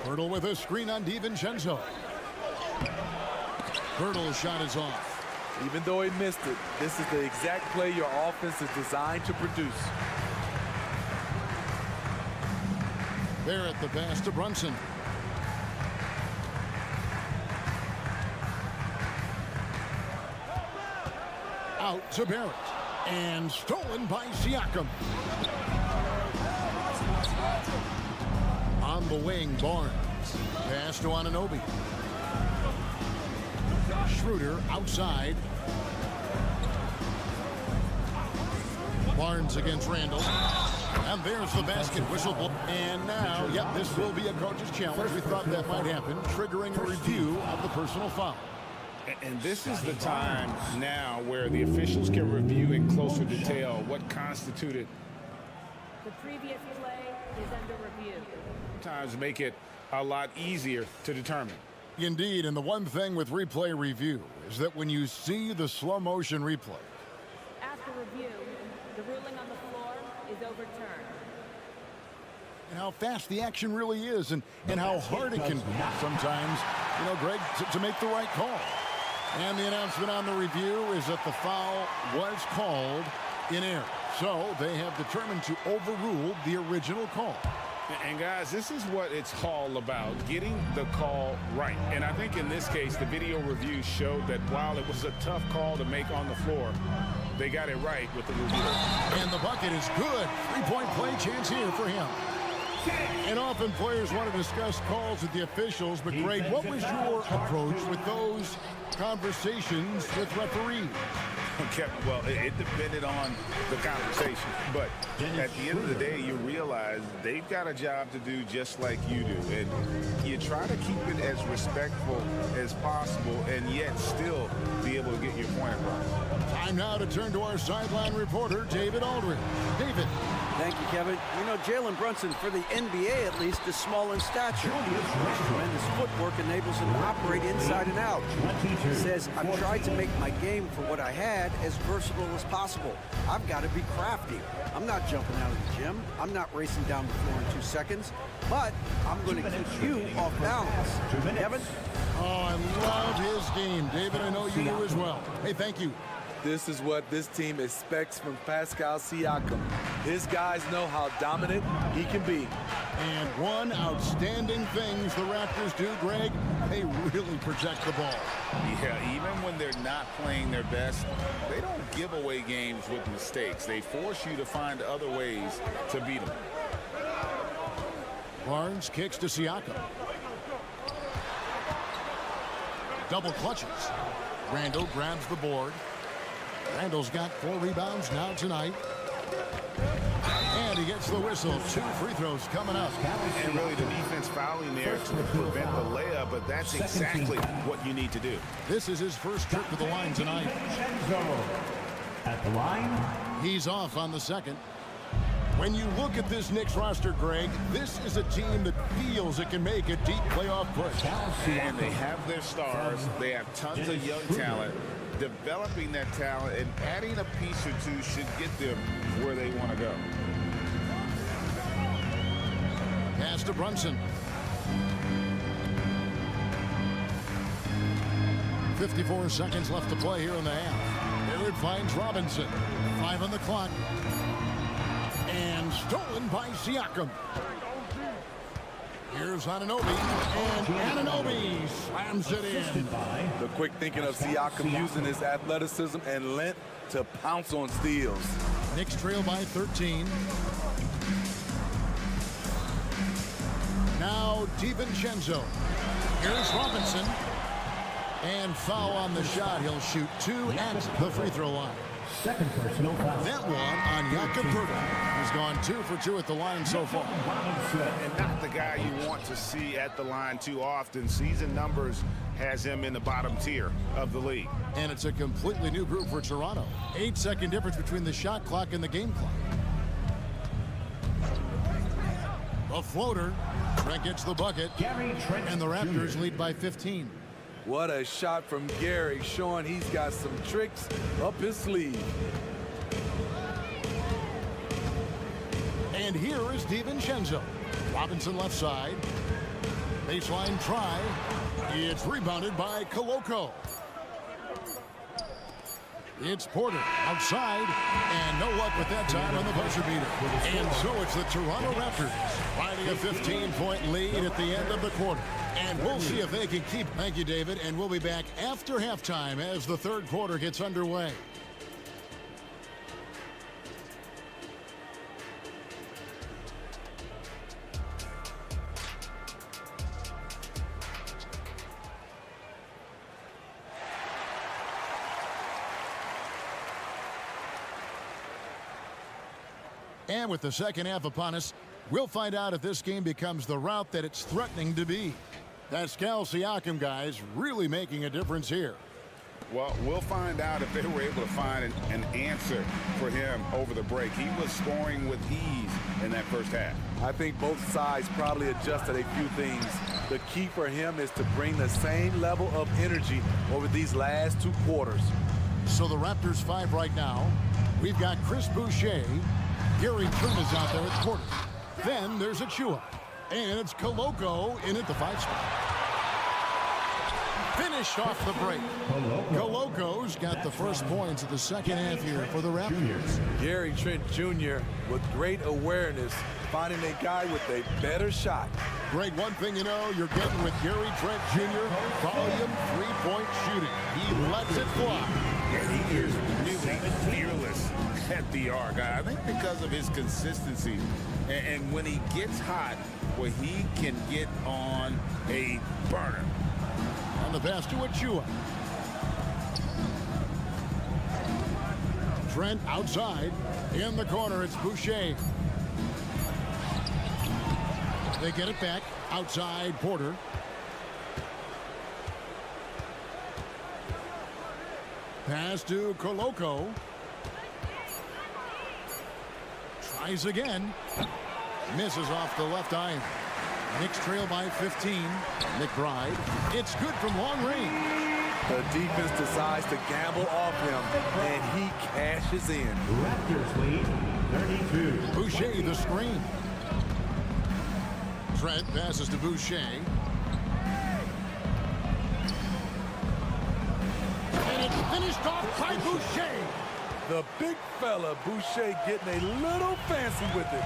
Pirtle with a screen on DiVincenzo. Pirtle's shot is off. Even though he missed it, this is the exact play your offense is designed to produce. Barrett the pass to Brunson. Out to Barrett. And stolen by Siakam. On the wing, Barnes. Pass to Anunoby. Schroeder outside. Barnes against Randall. And there's the basket whistle. And now, yep, this will be a coach's challenge. We thought that might happen, triggering a review of the personal foul. And this is the time now where the officials can review in closer detail what constituted. The previous play is under review. Sometimes make it a lot easier to determine. Indeed, and the one thing with replay review is that when you see the slow motion replay. After review, the ruling on the floor is overturned. And how fast the action really is and how hard it can be sometimes, you know, Greg, to make the right call. And the announcement on the review is that the foul was called in error. So they have determined to overrule the original call. And guys, this is what it's all about, getting the call right. And I think in this case, the video review showed that while it was a tough call to make on the floor, they got it right with the review. And the bucket is good. 3-point play chance here for him. And often players want to discuss calls with the officials, but Greg, what was your approach with those conversations with referees? Okay, well, it depended on the conversation. But at the end of the day, you realize they've got a job to do just like you do. And you try to keep it as respectful as possible and yet still be able to get your point across. Time now to turn to our sideline reporter, David Aldridge. David. Thank you, Kevin. You know, Jalen Brunson, for the NBA at least, is small in stature. His tremendous footwork enables him to operate inside and out. He says, I've tried to make my game for what I had as versatile as possible. I've got to be crafty. I'm not jumping out of the gym. I'm not racing down the floor in 2 seconds. But I'm going to keep you off balance. Kevin? Oh, I love his game. David, I know you do as well. Hey, thank you. This is what this team expects from Pascal Siakam. His guys know how dominant he can be. And one outstanding things the Raptors do, Greg, they really protect the ball. Yeah, even when they're not playing their best, they don't give away games with mistakes. They force you to find other ways to beat them. Barnes kicks to Siakam. Double clutches. Randall grabs the board. Randall's got 4 rebounds now tonight. And he gets the whistle. 2 free throws coming up. And really the defense fouling there to prevent the layup, but that's exactly what you need to do. This is his first trip to the line tonight. At the line. He's off on the second. When you look at this Knicks roster, Greg, this is a team that feels it can make a deep playoff push. And they have their stars. They have tons of young talent. Developing that talent and adding a piece or two should get them where they want to go. Pass to Brunson. 54 seconds left to play here in the half. There it finds Robinson. 5 on the clock. And stolen by Siakam. Here's Anunoby, and Anunoby slams it in. The quick thinking of Siakam using his athleticism and length to pounce on steals. Knicks trail by 13. Now DiVincenzo. Here's Robinson. And foul on the shot. He'll shoot 2 at the free throw line. Second personal foul. That one on Jakob Poeltl. He's gone 2 for 2 at the line so far. And not the guy you want to see at the line too often. Season numbers has him in the bottom tier of the league. And it's a completely new group for Toronto. 8-second difference between the shot clock and the game clock. A floater. Trent gets the bucket. And the Raptors lead by 15. What a shot from Gary, showing he's got some tricks up his sleeve. And here is DiVincenzo. Robinson left side. Baseline try. It's rebounded by Koloko. It's Porter outside, and no luck with that time on the buzzer beater. And so it's the Toronto Raptors riding a 15-point lead at the end of the quarter. And we'll see if they can keep. Thank you, David. And we'll be back after halftime as the third quarter gets underway. And with the second half upon us, we'll find out if this game becomes the route that it's threatening to be. Pascal Siakam, guys, really making a difference here. Well, we'll find out if they were able to find an answer for him over the break. He was scoring with ease in that first half. I think both sides probably adjusted a few things. The key for him is to bring the same level of energy over these last 2 quarters. So the Raptors 5 right now. We've got Chris Boucher. Gary Trent is out there at quarter. Then there's Achua. And it's Koloko in at the 5 spot. finished off the break. Coloco's got the first points of the second half here for the Raptors. Gary Trent Jr. with great awareness, finding a guy with a better shot. Greg, one thing you know, you're getting with Gary Trent Jr., volume three-point shooting. He lets it fly. And he is really fearless at the arc. I think because of his consistency. And when he gets hot, well, he can get on a burner. On the pass to Achua. Trent outside. In the corner, it's Boucher. They get it back. Outside, Porter. Pass to Coloco. Tries again. Misses off the left iron. Knicks trail by 15. McBride. It's good from long range. The defense decides to gamble off him, and he cashes in. Raptors lead 32. Boucher the screen. Trent passes to Boucher. And it's finished off by Boucher. The big fella, Boucher, getting a little fancy with it.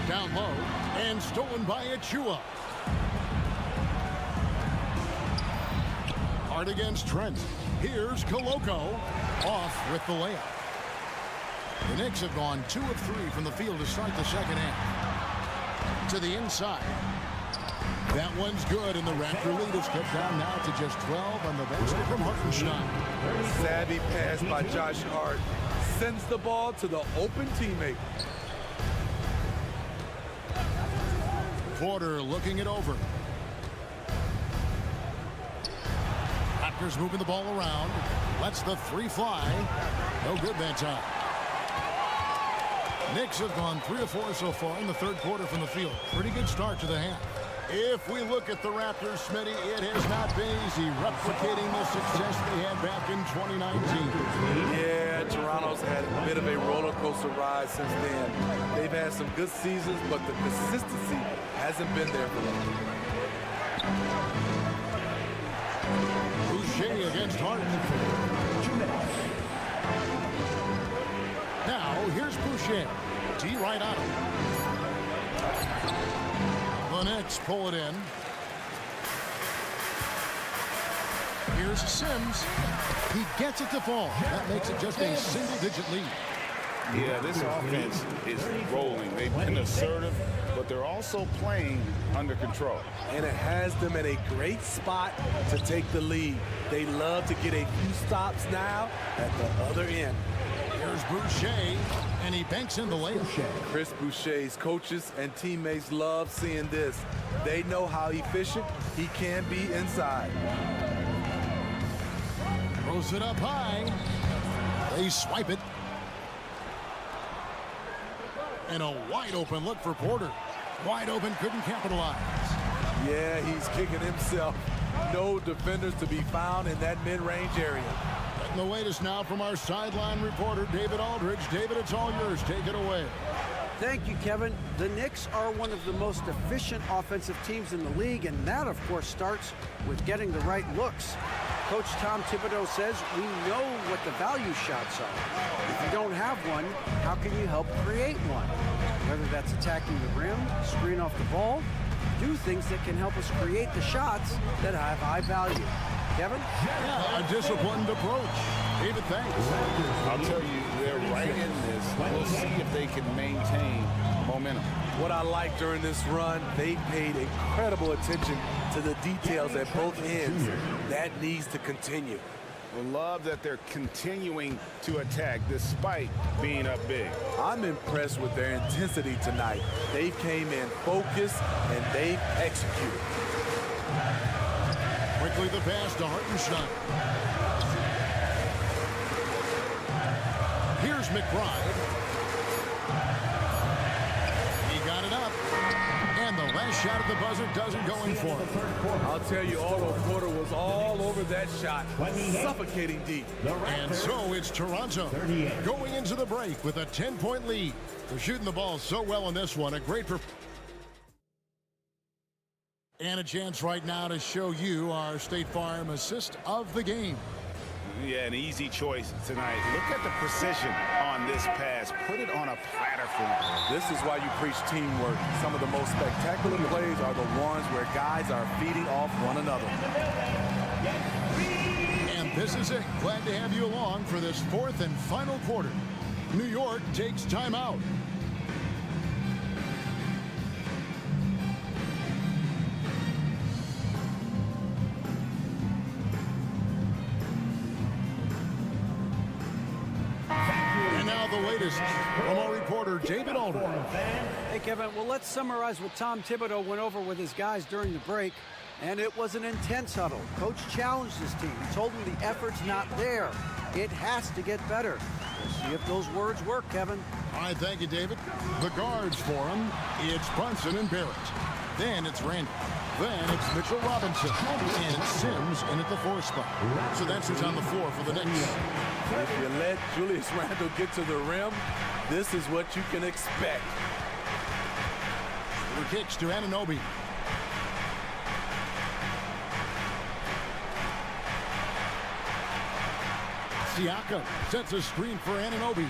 Down low and stolen by Achua. Hard against Trent. Here's Coloco off with the layup. The Knicks have gone 2 of 3 from the field to start the second half. To the inside. That one's good, and the Raptor lead is cut down now to just 12 on the basket from Hartenstein. Savvy pass by Josh Hart sends the ball to the open teammate. Porter looking it over. Raptors moving the ball around. Lets the three fly. No good that time. Knicks have gone 3 of 4 so far in the third quarter from the field. Pretty good start to the half. If we look at the Raptors, Smitty, it has not been easy replicating the success they had back in 2019. Yeah, Toronto's had a bit of a roller coaster ride since then. They've had some good seasons, but the consistency hasn't been there for them. Boucher against Harden. Now, here's Boucher. D right on him. The Knicks pull it in. Here's Sims. He gets it to fall. That makes it just a single-digit lead. Yeah, this offense is rolling. They've been assertive, but they're also playing under control. And it has them in a great spot to take the lead. They love to get a few stops now at the other end. Here's Boucher, and he banks in the layup. Chris Boucher's coaches and teammates love seeing this. They know how efficient he can be inside. Throws it up high. They swipe it. And a wide open look for Porter. Wide open, couldn't capitalize. Yeah, he's kicking himself. No defenders to be found in that mid-range area. And the latest now from our sideline reporter, David Aldridge. David, it's all yours. Take it away. Thank you, Kevin. The Knicks are one of the most efficient offensive teams in the league, and that, of course, starts with getting the right looks. Coach Tom Thibodeau says we know what the value shots are. If you don't have one, how can you help create one? Whether that's attacking the rim, screen off the ball, do things that can help us create the shots that have high value. Kevin? Yeah, a disciplined approach. David, thanks. I'll tell you, they're right in this. We'll see if they can maintain momentum. What I like during this run, they paid incredible attention to the details at both ends. That needs to continue. I love that they're continuing to attack despite being up big. I'm impressed with their intensity tonight. They came in focused and they've executed. Quickly the pass to Hartenstein. Here's McBride. He got it up. And the last shot at the buzzer doesn't go in for him. I'll tell you, Otto Porter was all over that shot, suffocating deep. And so it's Toronto going into the break with a 10-point lead. They're shooting the ball so well in this one. A great performance. And a chance right now to show you our State Farm assist of the game. Yeah, an easy choice tonight. Look at the precision on this pass. Put it on a platter for me. This is why you preach teamwork. Some of the most spectacular plays are the ones where guys are feeding off one another. And this is it. Glad to have you along for this fourth and final quarter. New York takes timeout. And now the latest from our reporter, David Alder. Hey, Kevin, well, let's summarize what Tom Thibodeau went over with his guys during the break. And it was an intense huddle. Coach challenged his team. He told them the effort's not there. It has to get better. We'll see if those words work, Kevin. All right, thank you, David. The guards for him, it's Brunson and Barrett. Then it's Randall. Then it's Mitchell Robinson. And it's Sims in at the 4 spot. So that's who's on the floor for the Knicks. If you let Julius Randle get to the rim, this is what you can expect. The kicks to Anunoby. Siakam sets a screen for Anunoby.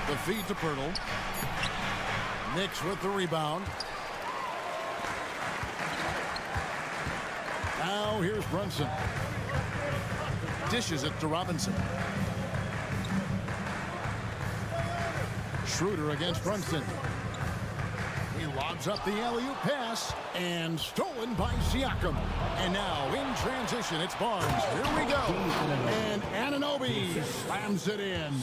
The feed to Pirtle. Knicks with the rebound. Now here's Brunson. Dishes it to Robinson. Schroeder against Brunson. He lobs up the alley-oop pass and stolen by Siakam. And now in transition, it's Barnes. Here we go. And Anunoby slams it in.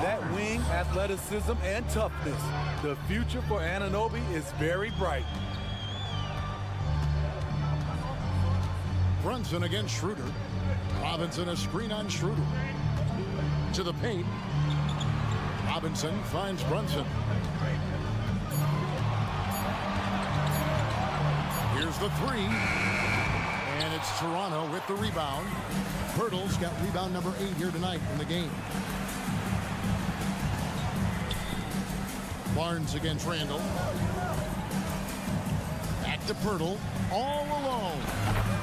That wing athleticism and toughness. The future for Anunoby is very bright. Brunson against Schroeder. Robinson a screen on Schroeder. To the paint. Robinson finds Brunson. Here's the 3. And it's Toronto with the rebound. Pirtle's got rebound number 8 here tonight in the game. Barnes against Randall. Back to Pirtle. All alone.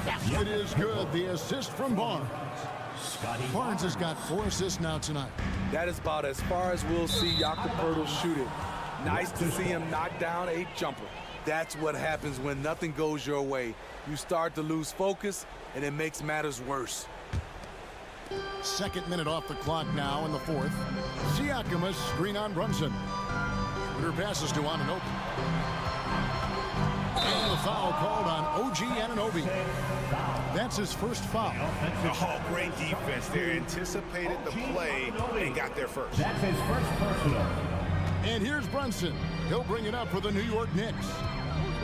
Basket is good. The assist from Barnes. Barnes has got 4 assists now tonight. That is about as far as we'll see Jakob Pirtle shoot it. Nice to see him knock down a jumper. That's what happens when nothing goes your way. You start to lose focus, and it makes matters worse. Second minute off the clock now in the 4th. Siakam a screen on Brunson. Schroeder passes to Anunoby. And the foul called on OG Anunoby. That's his first foul. Oh, great defense there. Anticipated the play and got there first. That's his first personal. And here's Brunson. He'll bring it up for the New York Knicks.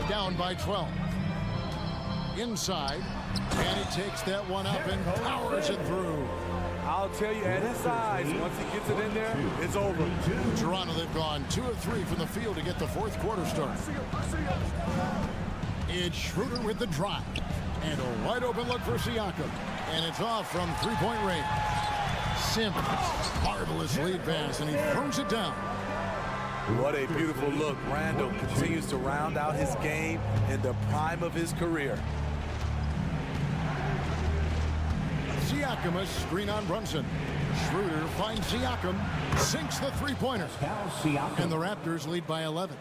Down by 12. Inside. And he takes that one up and powers it through. I'll tell you, at his size, once he gets it in there, it's over. Toronto, they've gone 2 of 3 from the field to get the 4th quarter started. It's Schroeder with the drive. And a wide open look for Siakam. And it's off from 3-point range. Sims, marvelous lead pass, and he throws it down. What a beautiful look. Randall continues to round out his game in the prime of his career. Siakam a screen on Brunson. Schroeder finds Siakam, sinks the 3-pointer. And the Raptors lead by 11.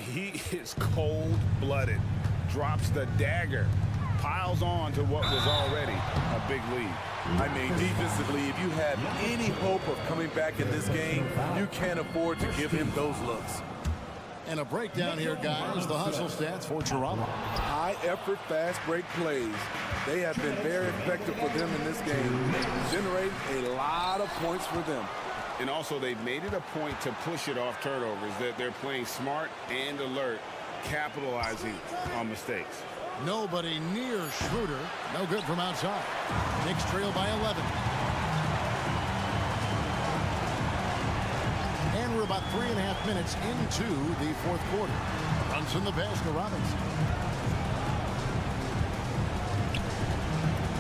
He is cold-blooded. Drops the dagger. Piles on to what was already a big lead. I mean, defensively, if you have any hope of coming back in this game, you can't afford to give him those looks. And a breakdown here, guys. The hustle stats for Toronto. High-effort, fast-break plays. They have been very effective for them in this game. They generate a lot of points for them. And also, they've made it a point to push it off turnovers, that they're playing smart and alert, capitalizing on mistakes. Nobody near Schroeder. No good from outside. Knicks trail by 11. And we're about 3.5 minutes into the 4th quarter. Brunson the pass to Robinson.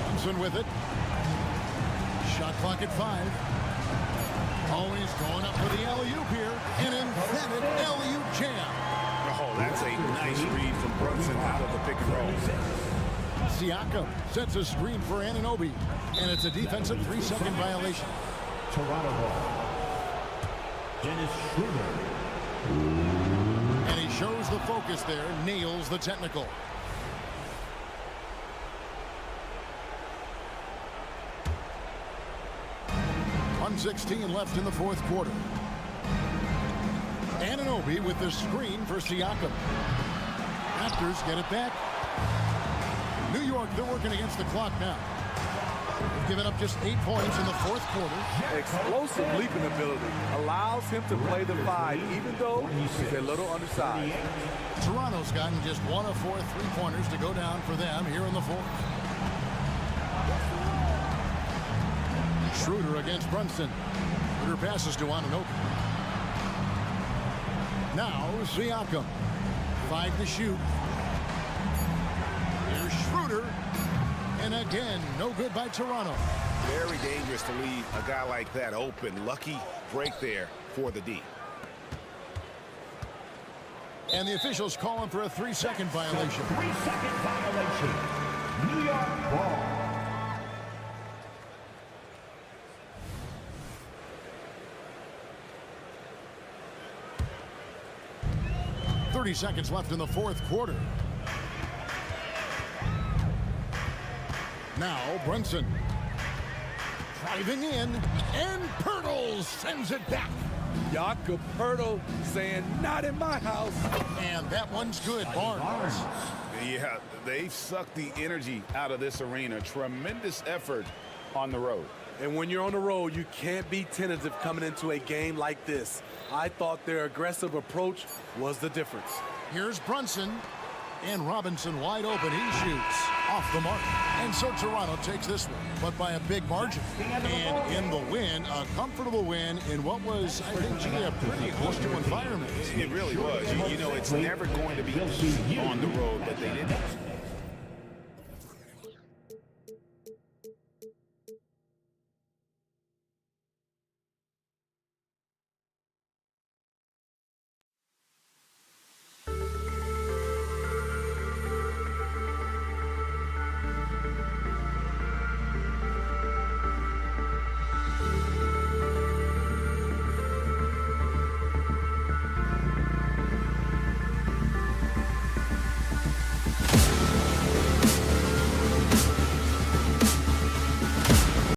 Brunson with it. Shot clock at 5. Oh, he's going up for the alley-oop here. An emphatic alley-oop jam. Oh, that's a nice read from Brunson out of the pick and roll. Siakam sets a screen for Anunoby, and it's a defensive 3-second violation. Toronto ball. Dennis Schroeder. And he shows the focus there, nails the technical. .116 left in the fourth quarter. Anunoby with the screen for Siakam. Raptors get it back. New York, they're working against the clock now. They've given up just 8 points in the fourth quarter. Explosive leaping ability allows him to play the 5, even though he's a little undersized. Toronto's gotten just 1 of 4 3-pointers to go down for them here in the fourth. Schroeder against Brunson. Schroeder passes to Anunoby. Now Siakam. 5 to shoot. Here's Schroeder. And again, no good by Toronto. Very dangerous to leave a guy like that open. Lucky break there for the D. And the officials calling for a 3-second violation. 3-second violation. New York ball. .30 seconds left in the fourth quarter. Now Brunson driving in, and Pirtle sends it back. Jakob Pirtle saying, not in my house. And that one's good, Barnes. Yeah, they've sucked the energy out of this arena. Tremendous effort on the road. And when you're on the road, you can't be tentative coming into a game like this. I thought their aggressive approach was the difference. Here's Brunson, and Robinson wide open. He shoots off the mark. And so Toronto takes this one, but by a big margin. And in the win, a comfortable win in what was, I think, a pretty hostile environment. It really was. You know, it's never going to be easy on the road, but they didn't